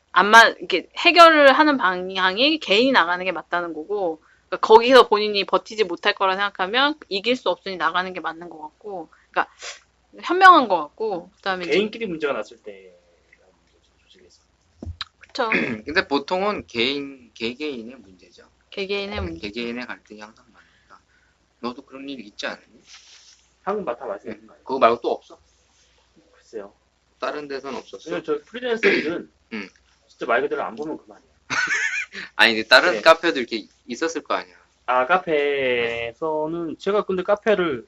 이렇게 해결을 하는 방향이 개인이 나가는 게 맞다는 거고 그러니까 거기서 본인이 버티지 못할 거라 생각하면 이길 수 없으니 나가는 게 맞는 것 같고 그러니까 현명한 것 같고 그다음에 이제 개인끼리 문제가 났을 때 조직에서 그쵸 근데 보통은 개개인의 문제죠. 개개인의 문제 개개인의 갈등이 항상 많으니까. 너도 그런 일 있지 않니? 한국 맡아 말씀하신 거 아니에요? 그거 말고 또 없어? 글쎄요. 다른 데선 없었어? 왜냐면 저 프리랜서 일은 음. 진짜 말 그대로 안 보면 그만이에요. 아니 근데 다른 네. 카페도 이렇게 있었을 거 아니야. 카페에서는 제가 근데 카페를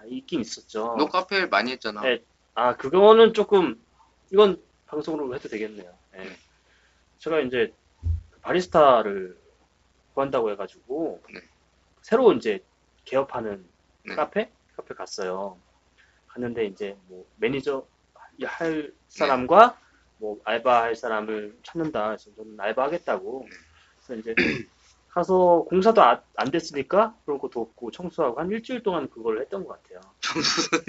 있긴 있었죠. 너 카페 많이 했잖아. 네. 그거는 조금, 이건 방송으로 해도 되겠네요. 네. 네. 제가 이제 바리스타를 구한다고 해가지고, 네. 새로 이제 개업하는 네. 카페 갔어요. 갔는데 이제 뭐 매니저 할 사람과 뭐 알바 할 사람을 찾는다. 그래서 저는 알바 하겠다고. 그래서 이제 가서 공사도 안 됐으니까 그런 거 돕고 청소하고 한 일주일 동안 그걸 했던 것 같아요.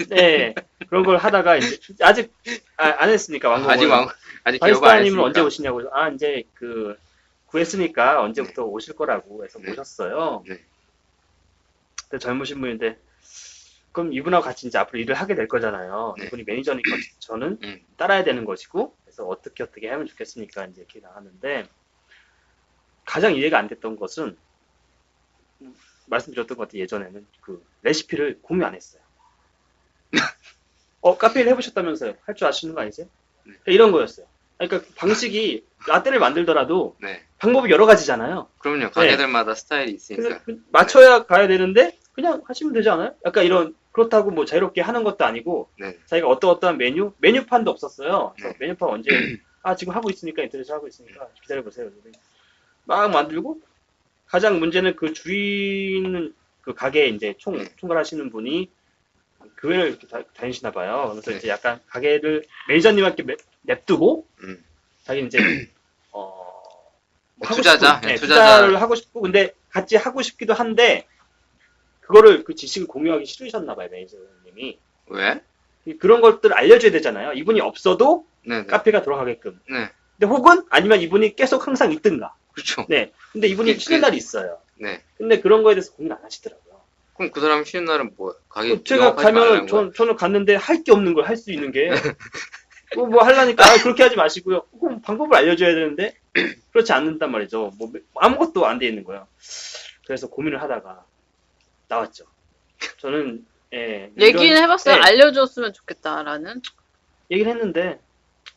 네, 그런 걸 하다가 이제 아직 안 했으니까 완공을. 아직 개업 안 바리스타님은 했으니까. 언제 오시냐고. 이제 그 구했으니까 언제부터 오실 거라고 해서 네. 모셨어요. 네. 근데 젊으신 분인데 그럼 이분하고 같이 이제 앞으로 일을 하게 될 거잖아요. 네. 이분이 매니저니까 저는 음. 따라야 되는 것이고, 그래서 어떻게 하면 좋겠습니까? 이제 이렇게 나왔는데, 가장 이해가 안 됐던 것은, 말씀드렸던 것 같아요. 예전에는 그 레시피를 공유 안 했어요. 카페를 해보셨다면서요? 할 줄 아시는 거 아니세요? 네. 이런 거였어요. 그러니까 방식이, 라떼를 만들더라도 네. 방법이 여러 가지잖아요. 그럼요. 가게들마다 스타일이 있으니까. 그래서 맞춰야 가야 되는데, 그냥 하시면 되지 않아요? 약간 이런, 그렇다고 뭐 자유롭게 하는 것도 아니고, 네. 자기가 어떠한 메뉴판도 없었어요. 그래서 네. 메뉴판 언제, 지금 하고 있으니까, 인터넷에 하고 있으니까, 기다려보세요. 막 만들고, 가장 문제는 그 주인은, 그 가게에 이제 총괄하시는 분이 교회를 이렇게 다니시나 봐요. 그래서 네. 이제 약간 가게를 매니저님한테 냅두고, 음. 자기는 이제, 뭐 하고 투자자? 싶은, 네, 투자를 하고 싶고, 근데 같이 하고 싶기도 한데, 그거를 그 지식을 공유하기 싫으셨나 봐요, 매니저님이. 왜? 그런 것들 알려줘야 되잖아요. 이분이 없어도 네. 네. 카페가 돌아가게끔. 네. 근데 혹은 아니면 이분이 계속 항상 있든가. 그렇죠. 네. 근데 이분이 쉬는 날이 있어요. 네. 근데 그런 거에 대해서 고민 안 하시더라고요. 그럼 그 사람 쉬는 날은 뭐 가게 제가 영업하지 가면 말라는 거야? 저는 갔는데 할 게 없는 걸 할 수 있는 게 뭐 하려니까 그렇게 하지 마시고요. 그럼 방법을 알려줘야 되는데 그렇지 않는단 말이죠. 뭐 아무것도 안 돼 있는 거예요. 그래서 고민을 하다가 나왔죠. 저는 얘기는 해봤어요. 네. 알려줬으면 좋겠다라는. 얘기를 했는데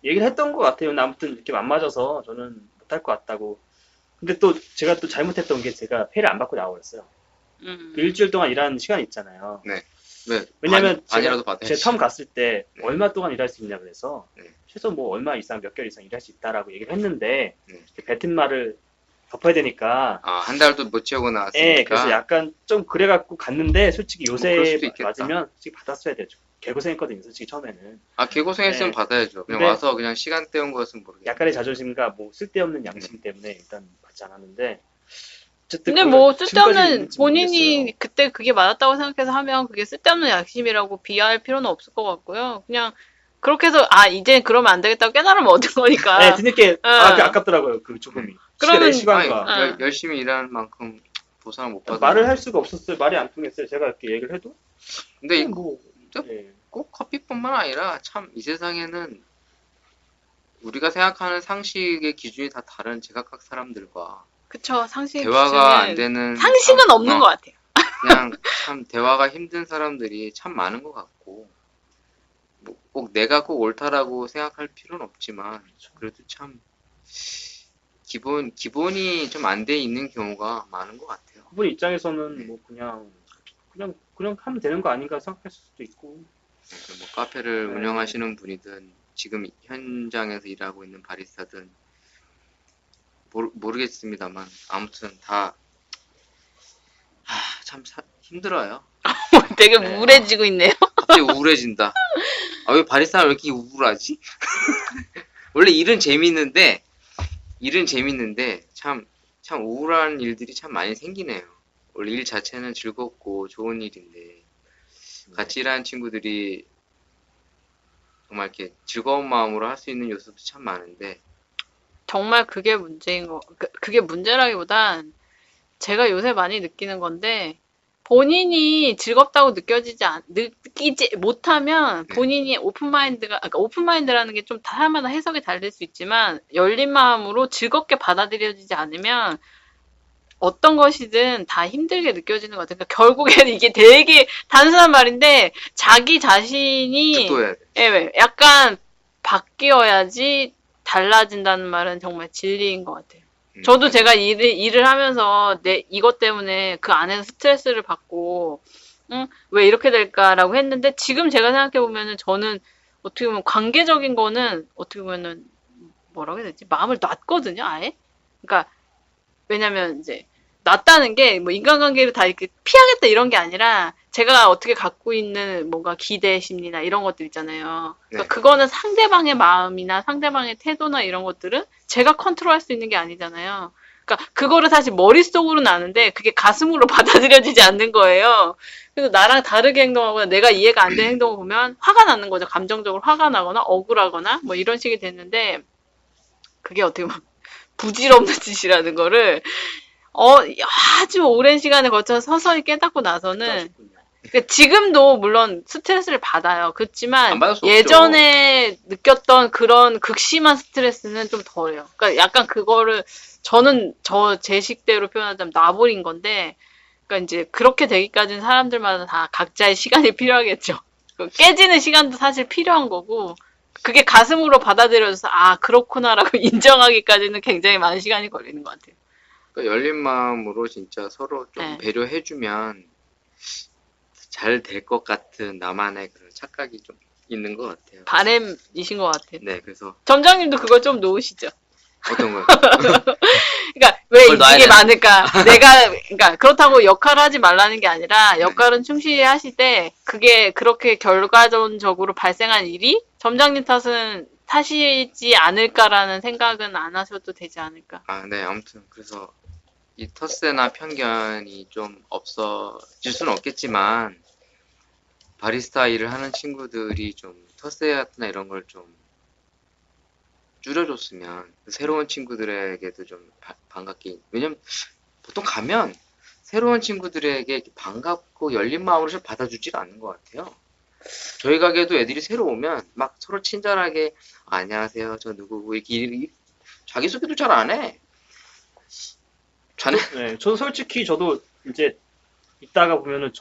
얘기를 했던 것 같아요. 근데 아무튼 이렇게 안 맞아서 저는 못할 것 같다고. 근데 또 제가 또 잘못했던 게 제가 페이를 안 받고 나와버렸어요. 그 일주일 동안 일하는 시간이 있잖아요. 네. 왜? 왜냐면 반이라도 받아야지. 제가 처음 갔을 때 네. 얼마 동안 일할 수 있냐 그래서 네. 최소 뭐 얼마 이상 몇 개월 이상 일할 수 있다라고 얘기를 했는데 네. 뱉은 말을 덮어야 되니까 한 달도 못 채우고 나왔으니까. 그래서 약간 좀 그래갖고 갔는데 솔직히 뭐 그럴 요새 수도 있겠다. 맞으면 솔직히 받았어야 되죠. 개고생했거든요 솔직히 처음에는. 개고생했으면 네. 받아야죠. 그냥 근데 와서 그냥 시간 때운 거였으면 모르겠어요. 약간의 자존심과 뭐 쓸데없는 양심 때문에 일단 받지 않았는데 어쨌든 근데 그걸 뭐 지금까지 쓸데없는 있는지 본인이 모르겠어요. 그때 그게 맞았다고 생각해서 하면 그게 쓸데없는 양심이라고 비하할 필요는 없을 것 같고요. 그냥 그렇게 해서 이제 그러면 안 되겠다고 깨달으면 얻은 거니까. 네, 뒤늦게 아깝더라고요 그 조금이. 그러면- 시간과 아니, 열심히 일하는 만큼 보상을 못 받아. 말을 할 수가 없었어요. 말이 안 통했어요. 제가 이렇게 얘기를 해도. 근데 뭐 좀- 예. 꼭 커피뿐만 아니라 참 이 세상에는 우리가 생각하는 상식의 기준이 다 다른 제각각 사람들과 그쵸. 상식 대화가 안 기준은 되는 상식은 참- 없는 것 같아요. 그냥 참 대화가 힘든 사람들이 참 많은 것 같고 뭐 꼭 내가 꼭 옳다라고 생각할 필요는 없지만 그래도 참 기본이 좀 안 돼 있는 경우가 많은 것 같아요. 그분 입장에서는 뭐 그냥 하면 되는 거 아닌가 생각했을 수도 있고. 그래서 뭐 카페를 네. 운영하시는 분이든 지금 현장에서 일하고 있는 바리스타든 모르겠습니다만 아무튼 다 참 힘들어요. 되게 네. 우울해지고 있네요. 갑자기 우울해진다. 왜 바리스타는 왜 이렇게 우울하지? 원래 일은 재밌는데 참 우울한 일들이 참 많이 생기네요. 원래 일 자체는 즐겁고 좋은 일인데 같이 일하는 친구들이 정말 이렇게 즐거운 마음으로 할 수 있는 요소도 참 많은데 정말 그게 문제인 그게 문제라기보단 제가 요새 많이 느끼는 건데 본인이 즐겁다고 느끼지 못하면 본인이 그러니까 오픈마인드라는 게 좀 사람마다 해석이 다를 수 있지만 열린 마음으로 즐겁게 받아들여지지 않으면 어떤 것이든 다 힘들게 느껴지는 것 같아요. 그러니까 결국에는 이게 되게 단순한 말인데 자기 자신이 득도해야 돼. 약간 바뀌어야지 달라진다는 말은 정말 진리인 것 같아요. 저도 제가 일을 하면서 이것 때문에 그 안에서 스트레스를 받고 응? 왜 이렇게 될까라고 했는데 지금 제가 생각해 보면은 저는 어떻게 보면 관계적인 거는 어떻게 보면은 뭐라고 해야 되지? 마음을 놨거든요, 아예. 그러니까 왜냐면 이제 놨다는 게 뭐 인간관계를 다 이렇게 피하겠다 이런 게 아니라 제가 어떻게 갖고 있는 뭔가 기대 심리나 이런 것들 있잖아요. 그러니까 네. 그거는 상대방의 마음이나 상대방의 태도나 이런 것들은 제가 컨트롤할 수 있는 게 아니잖아요. 그러니까 그거를 사실 머릿속으로는 아는데 그게 가슴으로 받아들여지지 않는 거예요. 그래서 나랑 다르게 행동하거나 내가 이해가 안 되는 행동을 보면 화가 나는 거죠. 감정적으로 화가 나거나 억울하거나 뭐 이런 식이 됐는데 그게 어떻게 보면 부질없는 짓이라는 거를 아주 오랜 시간에 거쳐서 서서히 깨닫고 나서는 하셨군요. 그러니까 지금도 물론 스트레스를 받아요. 안 그렇지만 받을 수 없죠. 예전에 느꼈던 그런 극심한 스트레스는 좀 덜해요. 그러니까 약간 그거를 저는 제 식대로 표현하자면 놔버린 건데 그러니까 이제 그렇게 되기까지는 사람들마다 다 각자의 시간이 필요하겠죠. 그 깨지는 시간도 사실 필요한 거고 그게 가슴으로 받아들여져서 아 그렇구나라고 인정하기까지는 굉장히 많은 시간이 걸리는 것 같아요. 그러니까 열린 마음으로 진짜 서로 좀 네. 배려해주면 잘 될 것 같은 나만의 그런 착각이 좀 있는 것 같아요. 바램이신 것 같아요. 네, 그래서 점장님도 그걸 좀 놓으시죠. 어떤 거요? 그러니까 왜 그걸 놔야 인식이 되나? 많을까? 그러니까 그렇다고 역할을 하지 말라는 게 아니라 역할은 충실히 하실 때 그게 그렇게 결과론적으로 발생한 일이 점장님 탓이지 않을까라는 생각은 안 하셔도 되지 않을까. 아, 네, 아무튼 그래서 이 텃세나 편견이 좀 없어질 수는 없겠지만 바리스타 일을 하는 친구들이 좀 텃세나 이런 걸 좀 줄여줬으면 새로운 친구들에게도 좀 반갑게 왜냐면 보통 가면 새로운 친구들에게 반갑고 열린 마음으로 좀 받아주질 않는 것 같아요. 저희 가게도 애들이 새로 오면 막 서로 친절하게 안녕하세요 저 누구고 이렇게 자기소개도 잘 안 해. 자네 네, 저도 솔직히 저도 이제 있다가 보면은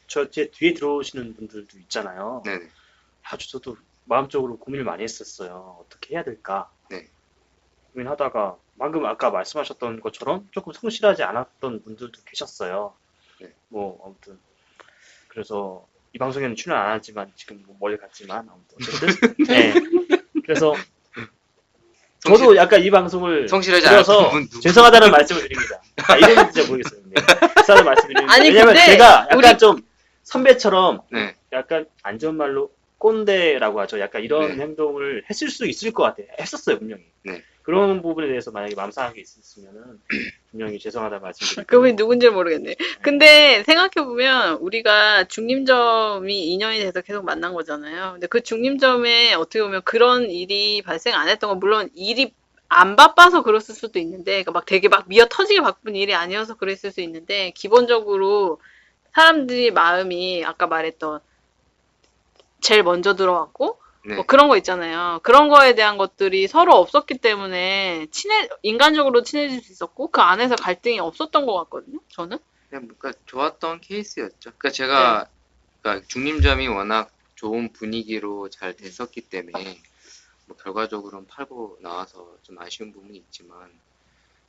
제 뒤에 들어오시는 분들도 있잖아요. 네네. 아주 저도 마음적으로 고민을 많이 했었어요. 어떻게 해야 될까? 네. 고민하다가 방금 아까 말씀하셨던 것처럼 조금 성실하지 않았던 분들도 계셨어요. 네. 뭐 아무튼 그래서 이 방송에는 출연 안 하지만 지금 뭐 멀리 갔지만 아무튼 어쨌든 네. 그래서 저도 약간 이 방송을 성실하지 들어서 않았던 분 누구? 죄송하다는 말씀을 드립니다. 이름은 진짜 모르겠어요. 근데 죄송하다는 말씀을 드립니다. 아니, 왜냐면 근데 제가 약간 우리- 좀 선배처럼 네. 약간 안전말로 꼰대라고 하죠. 약간 이런 네. 행동을 했을 수 있을 것 같아요. 했었어요, 분명히. 네. 그런 부분에 대해서 만약에 마음 상한 게 있었으면은 분명히 죄송하다는 말씀드리고. 그분이 누군지 모르겠네. 근데 생각해보면 우리가 중림점이 2년이 돼서 계속 만난 거잖아요. 근데 그 중림점에 어떻게 보면 그런 일이 발생 안 했던 건 물론 일이 안 바빠서 그랬을 수도 있는데, 그러니까 막 되게 막 미어 터지게 바쁜 일이 아니어서 그랬을 수 있는데, 기본적으로 사람들이 마음이 아까 말했던 제일 먼저 들어왔고, 네. 뭐 그런 거 있잖아요. 그런 거에 대한 것들이 서로 없었기 때문에 인간적으로 친해질 수 있었고, 그 안에서 갈등이 없었던 것 같거든요, 저는. 그냥 뭔가 좋았던 케이스였죠. 그러니까 제가 그러니까 중림점이 워낙 좋은 분위기로 잘 됐었기 때문에 뭐 결과적으로는 팔고 나와서 좀 아쉬운 부분이 있지만,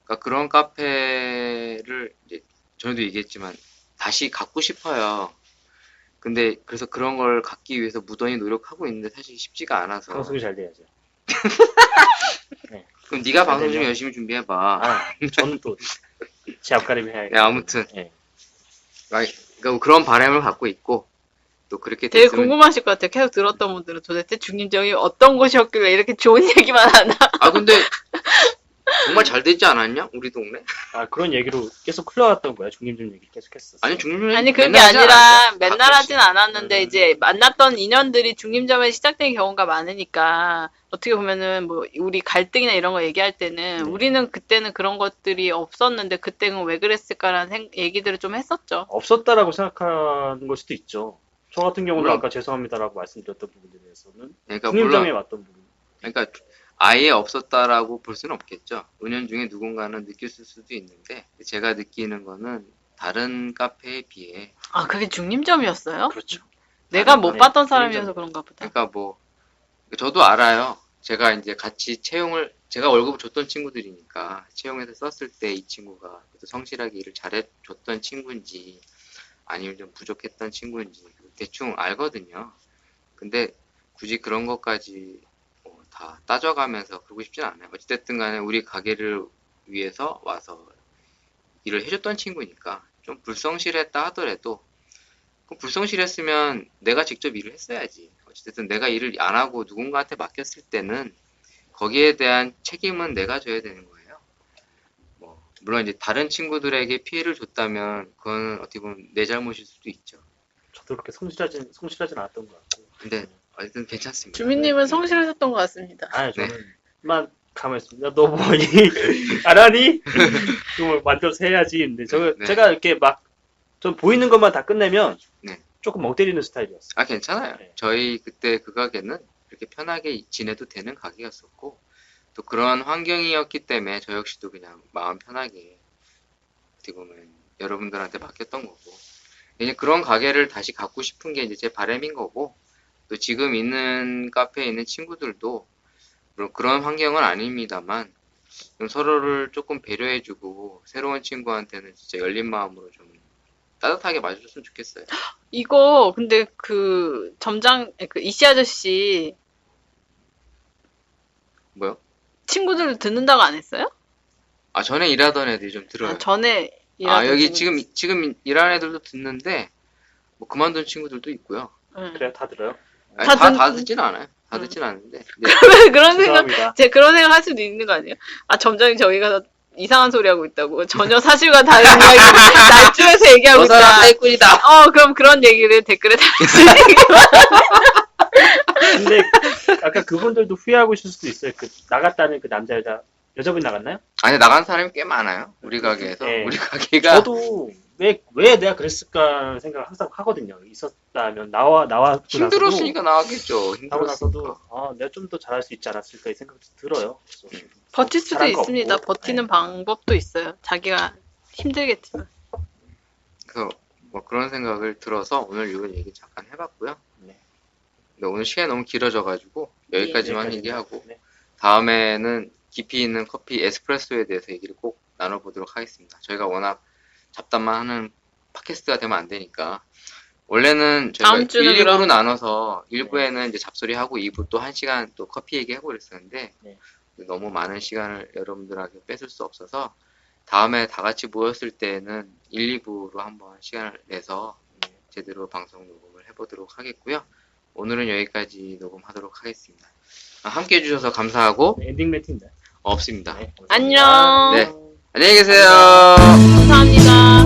그러니까 그런 카페를 이제 전에도 얘기했지만 다시 갖고 싶어요. 근데 그래서 그런 걸 갖기 위해서 무던히 노력하고 있는데 사실 쉽지가 않아서. 방송이 잘 돼야죠. 그럼 네가 방송 좀 되면. 열심히 준비해봐. 아, 저는 또 제 앞가림을 해야겠죠. 네, 아무튼. 네. 그러니까 그런 바람을 갖고 있고 또 그렇게 되게 됐으면. 궁금하실 것 같아요. 계속 들었던 분들은 도대체 중림점이 어떤 곳이었길래 이렇게 좋은 얘기만 하나. 아 근데 정말 잘 되지 않았냐? 우리 동네? 아, 그런 얘기로 계속 흘러갔던 거야. 중림점 얘기 계속 했었어. 아니 중림점 아니, 그게 맨날 하지 아니라 않았어? 맨날 가끔씩. 하진 않았는데, 이제 만났던 인연들이 중림점에 시작된 경우가 많으니까, 어떻게 보면은 뭐, 우리 갈등이나 이런 거 얘기할 때는, 네. 우리는 그때는 그런 것들이 없었는데, 그때는 왜 그랬을까라는 얘기들을 좀 했었죠. 없었다라고 생각하는 걸 수도 있죠. 저 같은 경우는 물론- 아까 죄송합니다라고 말씀드렸던 부분에 대해서는 그러니까 중림점에 물론 왔던 부분. 그러니까 아예 없었다라고 볼 수는 없겠죠. 은연중에 누군가는 느꼈을 수도 있는데 제가 느끼는 거는 다른 카페에 비해 아, 그게 중림점이었어요? 그렇죠. 내가 못 네, 봤던 사람이어서 중림점이요. 그런가 보다. 그러니까 뭐 저도 알아요. 제가 이제 같이 제가 월급을 줬던 친구들이니까 채용해서 썼을 때 이 친구가 그래도 성실하게 일을 잘해줬던 친구인지 아니면 좀 부족했던 친구인지 대충 알거든요. 근데 굳이 그런 것까지 다 따져가면서 그러고 싶진 않아요. 어찌됐든 간에 우리 가게를 위해서 와서 일을 해줬던 친구니까 좀 불성실했다 하더라도 그럼 불성실했으면 내가 직접 일을 했어야지. 어찌됐든 내가 일을 안 하고 누군가한테 맡겼을 때는 거기에 대한 책임은 내가 져야 되는 거예요. 뭐 물론 이제 다른 친구들에게 피해를 줬다면 그건 어떻게 보면 내 잘못일 수도 있죠. 저도 그렇게 성실하진 않았던 것 같고. 근데 어쨌든 괜찮습니다. 주민님은 성실하셨던 것 같습니다. 아니 저는 가만히 있습니다. 너 뭐니? 안 하니? 그걸 만들어서 해야지. 근데 네. 제가 이렇게 막 좀 보이는 것만 다 끝내면 네. 조금 멍 때리는 스타일이었어요. 아, 괜찮아요. 네. 저희 그때 그 가게는 이렇게 편하게 지내도 되는 가게였었고, 또 그런 환경이었기 때문에 저 역시도 그냥 마음 편하게 어떻게 보면 여러분들한테 맡겼던 거고, 이제 그런 가게를 다시 갖고 싶은 게 이제 제 바람인 거고, 또 지금 있는 카페에 있는 친구들도 물론 그런 환경은 아닙니다만, 좀 서로를 조금 배려해주고, 새로운 친구한테는 진짜 열린 마음으로 좀 따뜻하게 맞아줬으면 좋겠어요. 이거 근데 그 점장 그 이씨 아저씨 뭐요? 친구들 듣는다고 안 했어요? 아, 전에 일하던 애들이 좀 들어요. 아, 전에 아, 일하던 여기 친구들. 지금 일하는 애들도 듣는데, 뭐, 그만둔 친구들도 있고요. 응. 그래요? 다 들어요? 아니, 다 다 듣- 듣진 않아요. 다 응. 듣진 않는데. 그런 생각 죄송합니다. 제가 그런 생각 할 수도 있는 거 아니에요? 아, 점장이 저기 가서 이상한 소리 하고 있다고. 전혀 사실과 다른 이야기 날조해서 얘기하고 있다. 사기꾼이다. 그럼 그런 얘기를 댓글에 달아주시기 근데 아까 그분들도 후회하고 있을 수도 있어요. 그 나갔다는 그 여자분이 나갔나요? 아니, 나간 사람이 꽤 많아요. 우리 가게에서. 네. 우리 가게가. 저도 왜 내가 그랬을까 하는 생각을 항상 하거든요. 있었다면 나왔고 힘들었으니까 나왔겠죠. 나서도 힘들었으니까. 내가 좀 더 잘할 수 있지 않았을까 이 생각도 들어요. 그래서 버틸 수도 잘한 거 있습니다. 없고. 버티는 네. 방법도 있어요. 자기가 힘들겠지만. 그래서 뭐 그런 생각을 들어서 오늘 이런 얘기 잠깐 해봤고요. 네. 근데 오늘 시간이 너무 길어져가지고 여기까지만 여기까지만. 얘기하고 네. 다음에는 깊이 있는 커피 에스프레소에 대해서 얘기를 꼭 나눠보도록 하겠습니다. 저희가 워낙 잡담만 하는 팟캐스트가 되면 안 되니까 원래는 저희가 다음 주는 1, 2부로 그럼- 나눠서 1부에는 이제 잡소리 하고 2부 또 1시간 또 커피 얘기하고 그랬었는데 네. 너무 많은 시간을 여러분들에게 뺏을 수 없어서 다음에 다 같이 모였을 때는 1, 2부로 한번 시간을 내서 네. 제대로 방송 녹음을 해보도록 하겠고요. 오늘은 여기까지 녹음하도록 하겠습니다. 함께 해주셔서 감사하고 엔딩 멘트인데. 없습니다. 네, 감사합니다. 안녕. 네. 안녕히 계세요. 감사합니다.